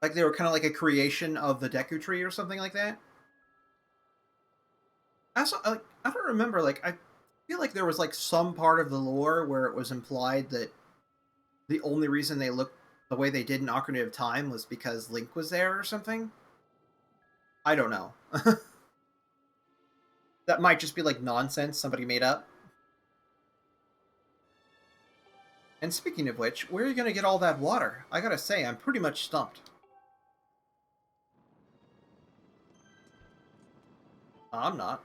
Like, they were kind of like a creation of the Deku Tree or something like that? Also, I don't remember, like, I feel like there was, like, some part of the lore where it was implied that the only reason they looked the way they did in Ocarina of Time was because Link was there or something? I don't know. That might just be, like, nonsense somebody made up. And speaking of which, where are you going to get all that water? I gotta say, I'm pretty much stumped. I'm not.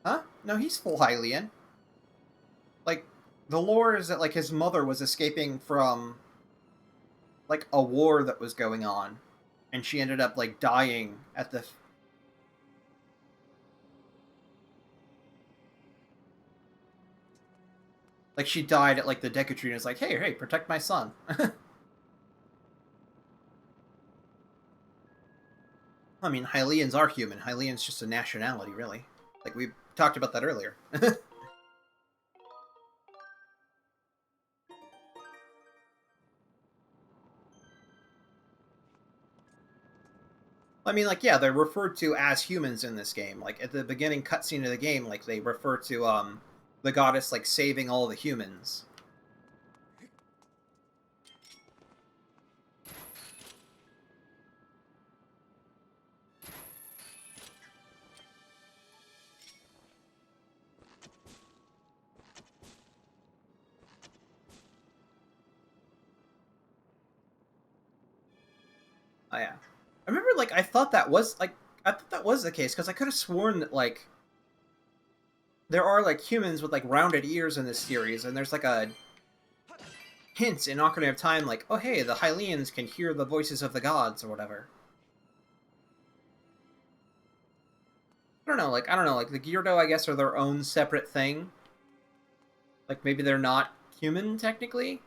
Huh? No, he's full Hylian. Like, the lore is that, like, his mother was escaping from, like, a war that was going on. And she ended up, like, dying at the... Like, she died at, like, the Deku Tree and was like, hey, protect my son. I mean, Hylians are human. Hylian's just a nationality, really. Like, we talked about that earlier. I mean, like, yeah, they're referred to as humans in this game. Like, at the beginning cutscene of the game, like, they refer to, the goddess, like, saving all the humans. Oh, yeah. I remember, like, I thought that was the case, because I could have sworn that, like, there are like humans with like rounded ears in this series, and there's like a hint in Ocarina of Time, like, oh hey, the Hylians can hear the voices of the gods or whatever. I don't know, like the Gyardo, I guess, are their own separate thing. Like maybe they're not human technically.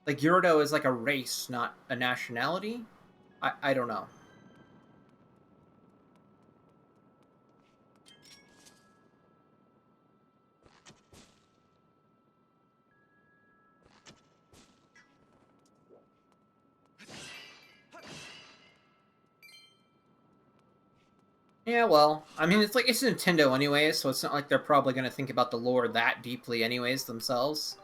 Like Gyardo is like a race, not a nationality. I don't know. Yeah, well, I mean, it's Nintendo anyways, so it's not like they're probably going to think about the lore that deeply anyways themselves.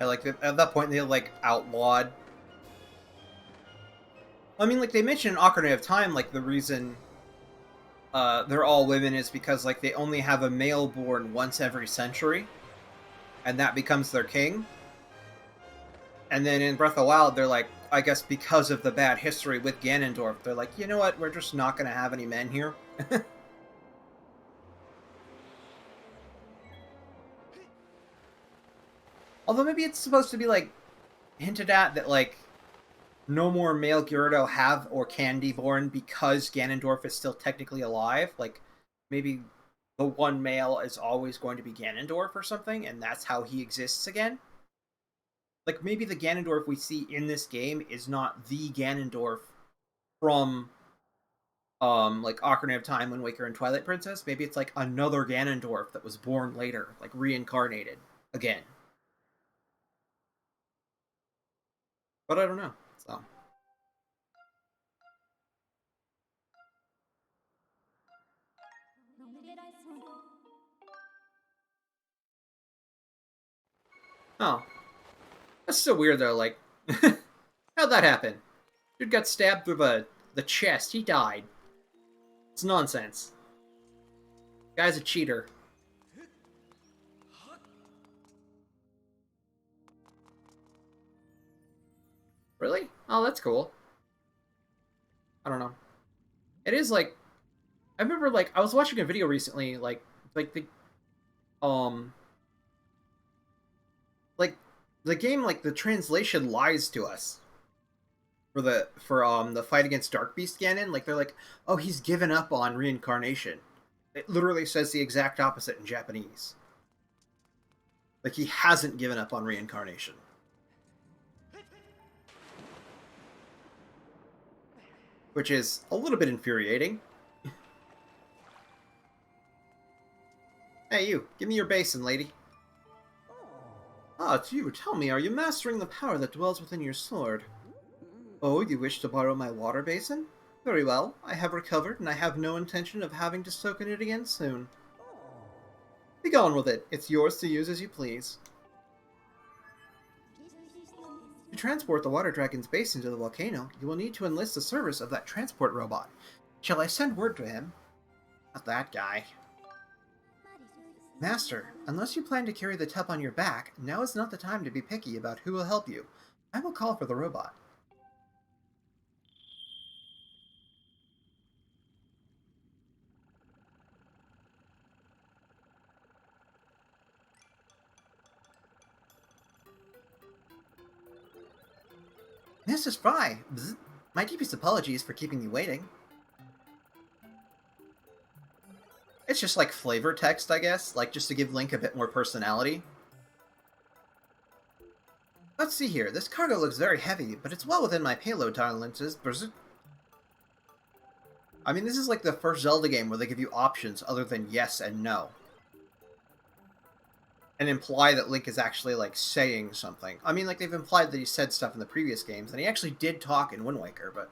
And, like, at that point, they, like, outlawed. I mean, like, they mentioned in Ocarina of Time, like, the reason they're all women is because, like, they only have a male born once every century, and that becomes their king. And then in Breath of the Wild, they're like, I guess because of the bad history with Ganondorf, they're like, you know what, we're just not going to have any men here. Although maybe it's supposed to be, like, hinted at that, like, no more male Gyardo have or can be born because Ganondorf is still technically alive. Like, maybe the one male is always going to be Ganondorf or something, and that's how he exists again. Like, maybe the Ganondorf we see in this game is not the Ganondorf from, like, Ocarina of Time, Wind Waker, and Twilight Princess. Maybe it's, like, another Ganondorf that was born later, like, reincarnated again. But I don't know, so... Oh. That's so weird, though, like... How'd that happen? Dude got stabbed through the chest, he died. It's nonsense. Guy's a cheater. Really? Oh, that's cool. I don't know. It is, like... I remember, like, I was watching a video recently, like the... Like, the game, like, the translation lies to us. For the fight against Dark Beast Ganon, like, they're like, oh, he's given up on reincarnation. It literally says the exact opposite in Japanese. Like, he hasn't given up on reincarnation. Which is a little bit infuriating. Hey, you, give me your basin, lady. Ah, it's you. Tell me, are you mastering the power that dwells within your sword? Oh, you wish to borrow my water basin? Very well, I have recovered, and I have no intention of having to soak in it again soon. Be gone with it. It's yours to use as you please. To transport the water dragon's basin to the volcano, you will need to enlist the service of that transport robot. Shall I send word to him? Not that guy. Master, unless you plan to carry the tub on your back, now is not the time to be picky about who will help you. I will call for the robot. Mrs. Fry! Bzz. My deepest apologies for keeping you waiting. It's just like flavor text, I guess, like just to give Link a bit more personality. Let's see here, this cargo looks very heavy, but it's well within my payload tolerances. I mean, this is like the first Zelda game where they give you options other than yes and no. And imply that Link is actually, like, saying something. I mean, like, they've implied that he said stuff in the previous games, and he actually did talk in Wind Waker, but...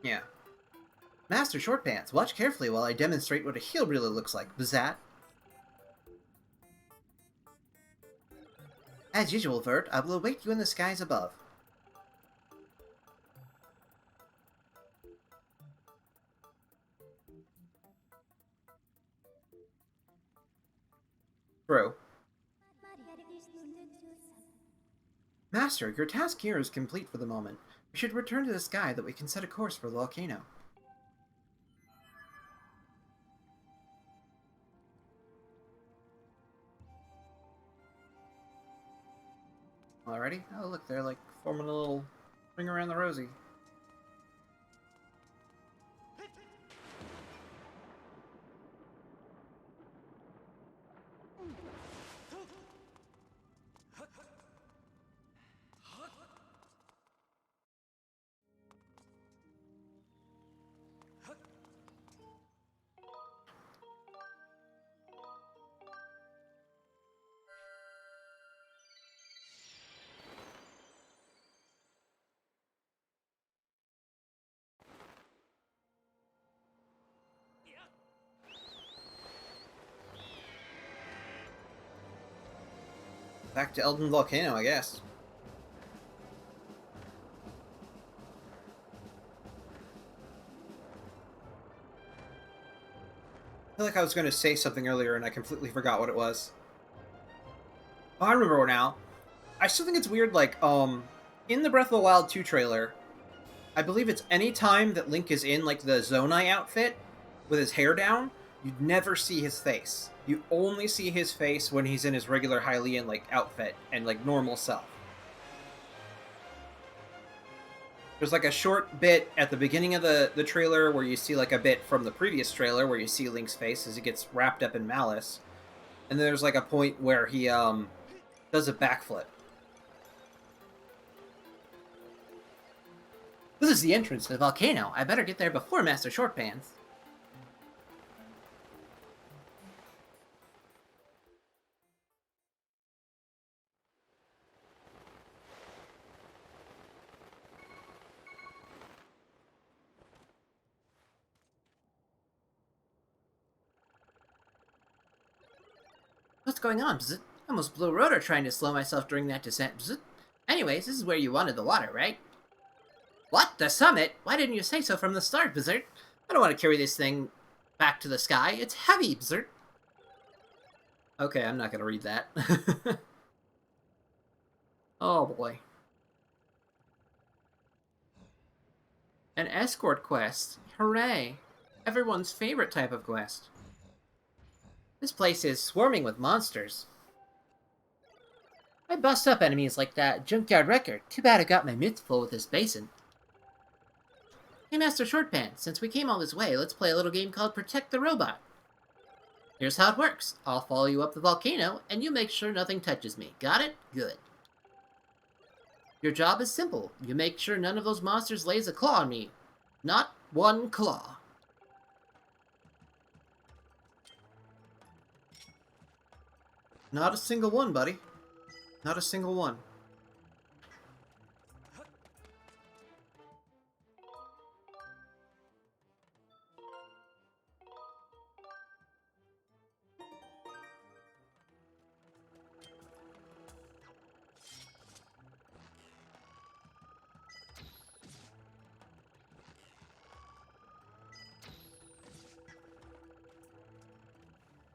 Yeah. Master Shortpants, watch carefully while I demonstrate what a heel really looks like. Bazat. As usual, Vert, I will await you in the skies above. True. Master, your task here is complete for the moment. We should return to the sky that we can set a course for the volcano. Alrighty? Oh, look, they're like forming a little ring around the rosy. Back to Elden Volcano, I guess. I feel like I was going to say something earlier and I completely forgot what it was. Oh, I remember now. I still think it's weird, like, in the Breath of the Wild 2 trailer, I believe it's any time that Link is in, like, the Zonai outfit with his hair down, you'd never see his face. You only see his face when he's in his regular Hylian, like, outfit and, like, normal self. There's, like, a short bit at the beginning of the trailer where you see, like, a bit from the previous trailer where you see Link's face as he gets wrapped up in malice. And then there's, like, a point where he, does a backflip. This is the entrance to the volcano. I better get there before Master Shortpants. What's going on, Bzz? I almost blew a rotor trying to slow myself during that descent, Bzz. Anyways, this is where you wanted the water, right? What? The summit? Why didn't you say so from the start, Blizzard? I don't want to carry this thing back to the sky. It's heavy, Blizzard. Okay, I'm not going to read that. Oh, boy. An escort quest. Hooray. Everyone's favorite type of quest. This place is swarming with monsters. I bust up enemies like that junkyard wrecker. Too bad I got my mitts full with this basin. Hey, Master Shortpants, since we came all this way, let's play a little game called Protect the Robot. Here's how it works. I'll follow you up the volcano, and you make sure nothing touches me. Got it? Good. Your job is simple. You make sure none of those monsters lays a claw on me. Not one claw. Not a single one, buddy. Not a single one.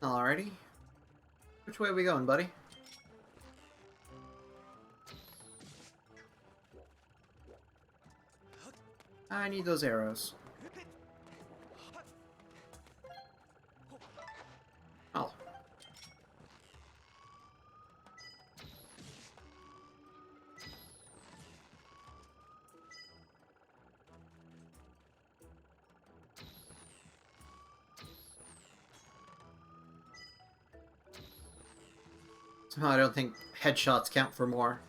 Alrighty. Which way are we going, buddy? I need those arrows. Oh. Somehow I don't think headshots count for more.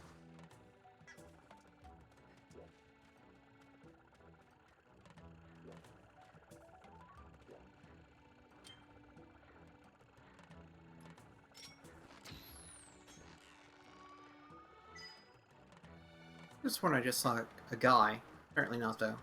This one I just saw a guy. Apparently not, though.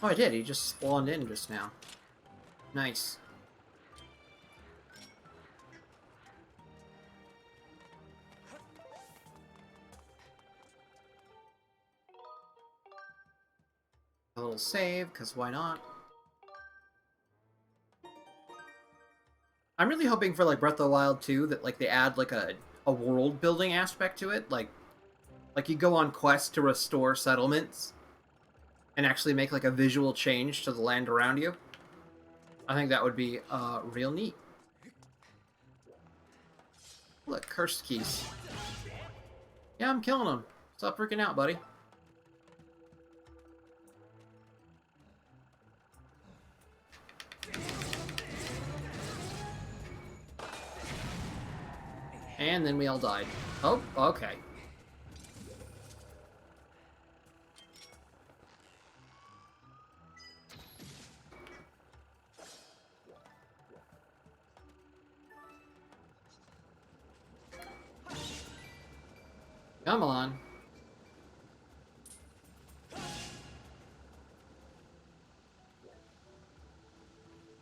Oh, I did. He just spawned in just now. Nice. A little save, because why not? I'm really hoping for, like, Breath of the Wild 2 that, like, they add, like, a world-building aspect to it. Like you go on quests to restore settlements and actually make, like, a visual change to the land around you. I think that would be, real neat. Look, cursed keys. Yeah, I'm killing them. Stop freaking out, buddy. And then we all died. Oh, okay. Come on.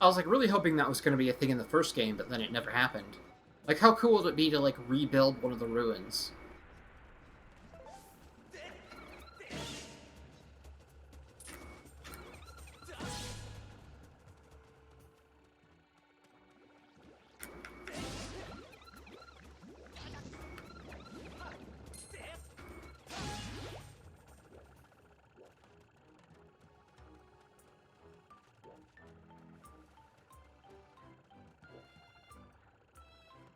I was, like, really hoping that was going to be a thing in the first game, but then it never happened. Like, how cool would it be to, like, rebuild one of the ruins?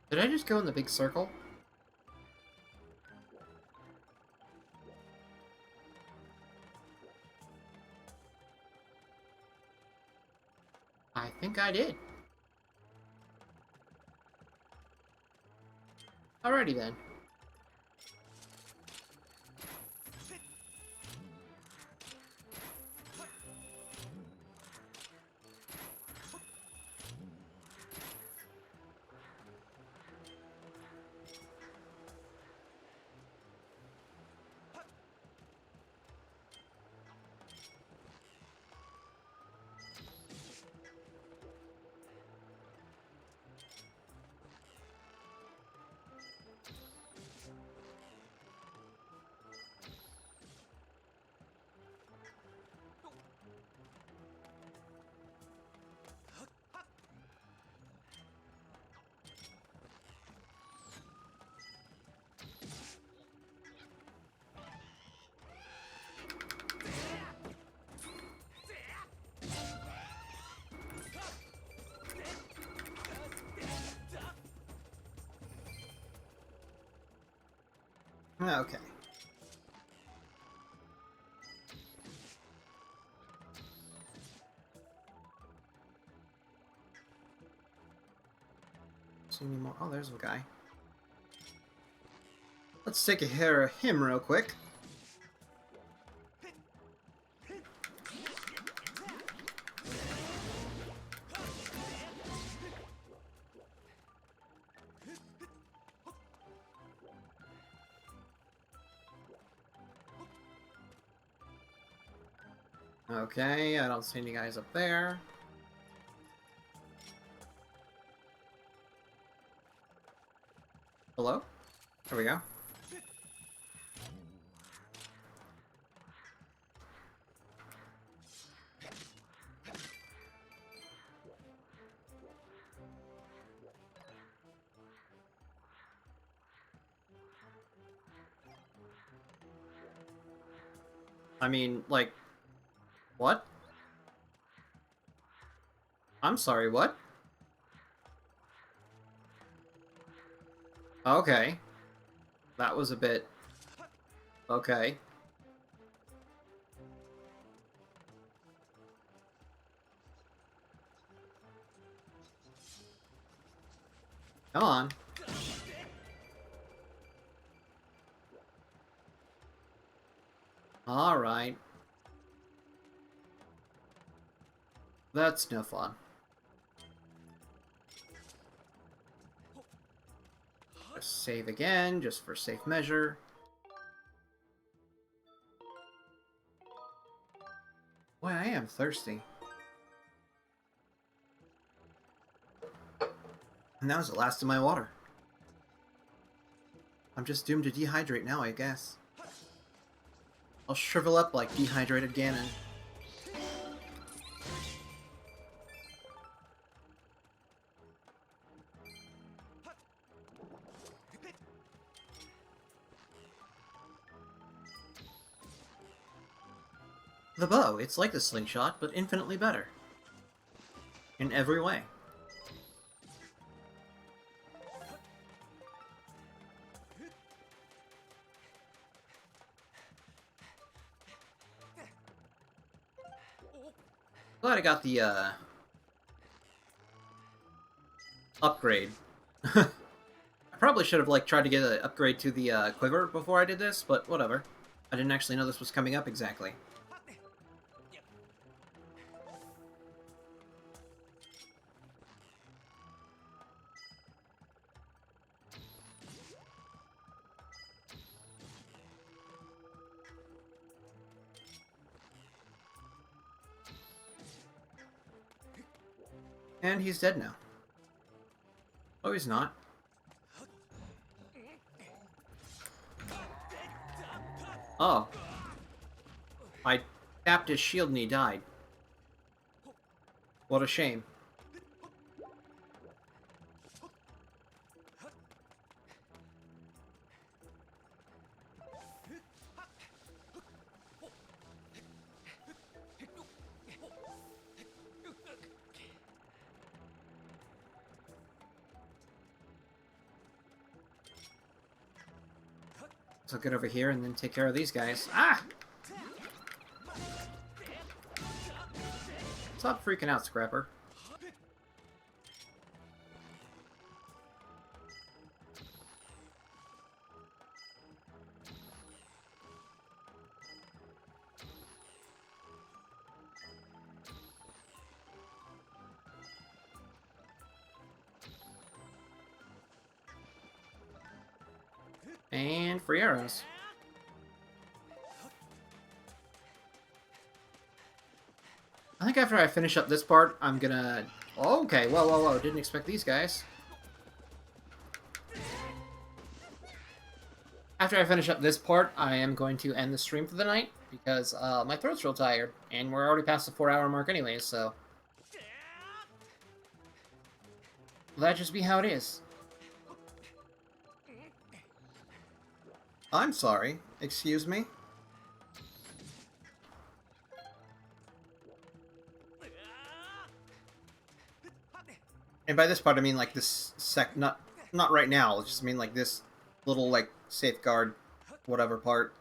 Did I just go in the big circle? I think I did. Alrighty then. Okay. So any more? Oh, there's a guy. Let's take a hair of him real quick. Okay, I don't see any guys up there. Hello? There we go. I mean, like, what? I'm sorry, what? Okay. That was a bit... Okay. Come on. Alright. That's no fun. Just save again, just for safe measure. Boy, I am I'm thirsty. And that was the last of my water. I'm just doomed to dehydrate now, I guess. I'll shrivel up like dehydrated Ganon. The bow, it's like the slingshot, but infinitely better. In every way. Glad I got the, upgrade. I probably should have, like, tried to get an upgrade to the, quiver before I did this, but whatever. I didn't actually know this was coming up exactly. And he's dead now. Oh, he's not. Oh. I tapped his shield and he died. What a shame. So I'll get over here and then take care of these guys. Ah! Stop freaking out, Scrapper. And free arrows. I think after I finish up this part, I'm gonna... Oh, okay, whoa, whoa, whoa, didn't expect these guys. After I finish up this part, I am going to end the stream for the night, because my throat's real tired, and we're already past the 4-hour mark anyways, so... Will that just be how it is? I'm sorry. Excuse me? And by this part, I mean like this not right now. I just mean like this little like safeguard, whatever part.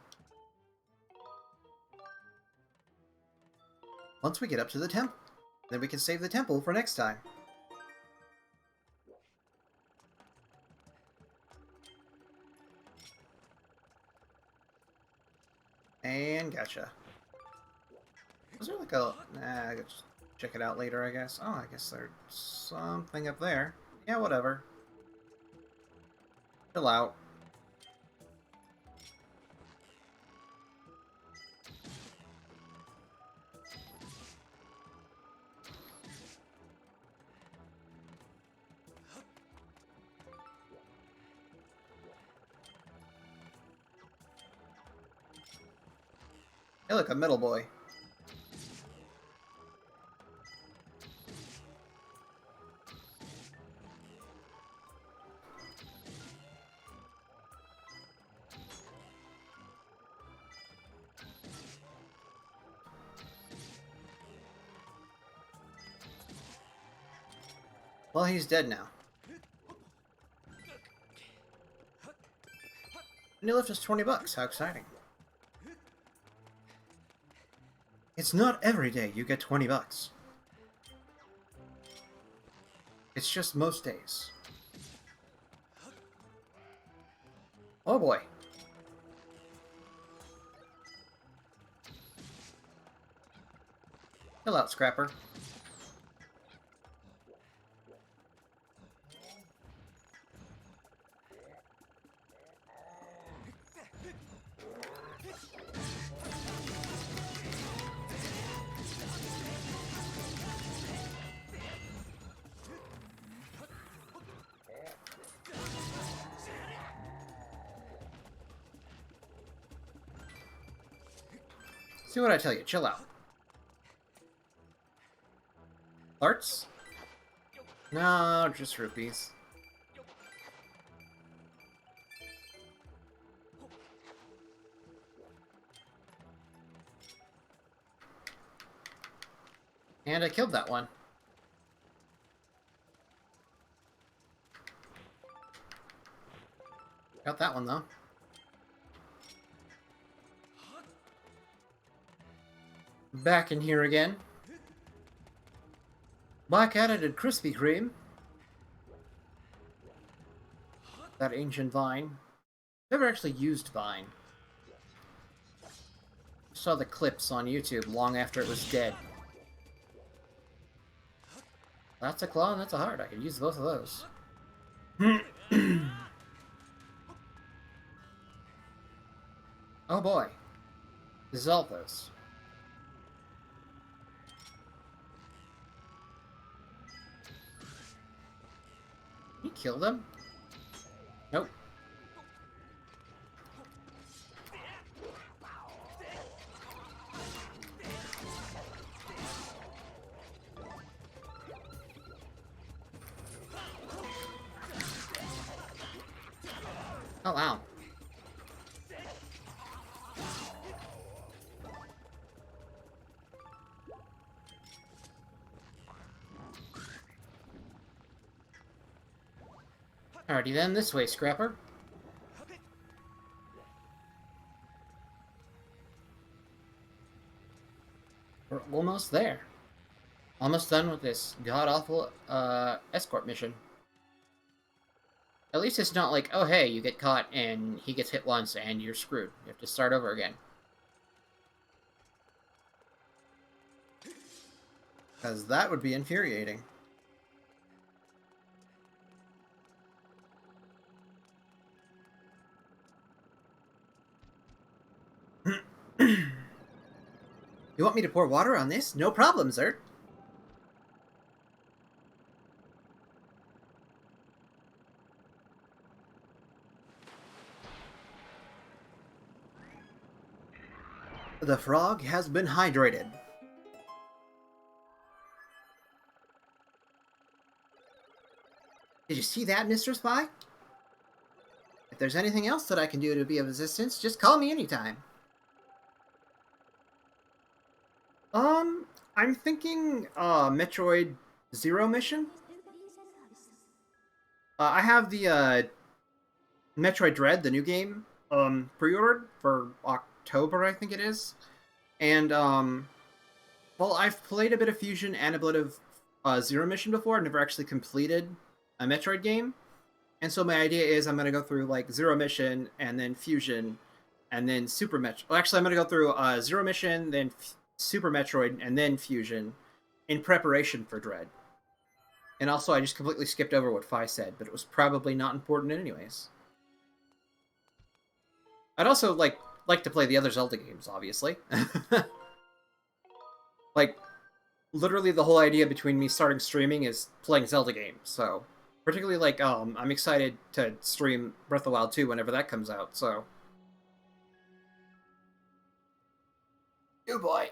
Once we get up to the temple, then we can save the temple for next time. And gotcha. Was there like a... Nah, I could just check it out later, I guess. Oh, I guess there's something up there. Yeah, whatever. Chill out. Hey, look, a middle boy. Well, he's dead now. And he left us 20 bucks. How exciting. It's not every day you get 20 bucks. It's just most days. Oh boy. Chill out, Scrapper. See what I tell you. Chill out. Hearts? No, just rupees. And I killed that one. Got that one, though. Back in here again. Back at it at Krispy Kreme. That ancient vine. Never actually used vine. Saw the clips on YouTube long after it was dead. That's a claw and that's a heart. I could use both of those. Oh boy. Dissolve those. Can you kill them? Nope. Oh, wow. Alrighty then, this way, Scrapper. We're almost there. Almost done with this god-awful escort mission. At least it's not like, oh hey, you get caught and he gets hit once and you're screwed. You have to start over again. Because that would be infuriating. You want me to pour water on this? No problem, Zert. The frog has been hydrated. Did you see that, Mr. Spy? If there's anything else that I can do to be of assistance, just call me anytime. I'm thinking, Metroid Zero mission? I have the, Metroid Dread, the new game, pre-ordered for October, I think it is. And, well, I've played a bit of Fusion and a bit of, Zero mission before. I've never actually completed a Metroid game. And so my idea is I'm going to go through, like, Zero mission, and then Fusion, and then Super Metroid. Well, actually, I'm going to go through, Zero mission, then Super Metroid, and then Fusion, in preparation for Dread. And also, I just completely skipped over what Fi said, but it was probably not important anyways. I'd also like to play the other Zelda games, obviously. Like, literally the whole idea between me starting streaming is playing Zelda games, so... Particularly, like, I'm excited to stream Breath of the Wild 2 whenever that comes out, so... Oh boy.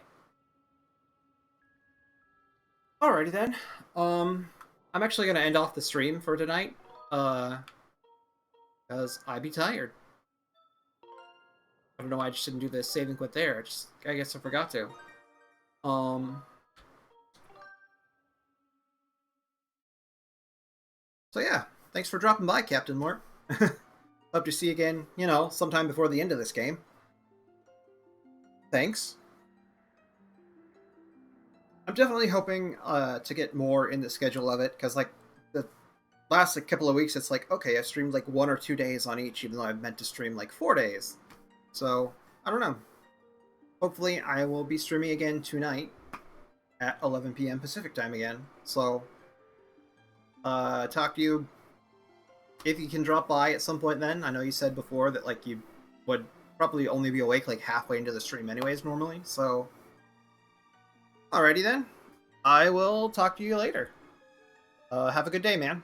Alrighty then. I'm actually gonna end off the stream for tonight, because I be tired. I don't know why I just didn't do the save and quit there. I guess I forgot to. So yeah, thanks for dropping by, Captain Mort. Hope to see you again, you know, sometime before the end of this game. Thanks. I'm definitely hoping to get more in the schedule of it, because, like, the last couple of weeks, it's like, okay, I've streamed, like, 1 or 2 days on each, even though I've meant to stream, like, 4 days. So, I don't know. Hopefully, I will be streaming again tonight at 11 p.m. Pacific time again. So, talk to you if you can drop by at some point then. I know you said before that, like, you would probably only be awake, like, halfway into the stream anyways, normally, so... Alrighty then. I will talk to you later. Have a good day, man.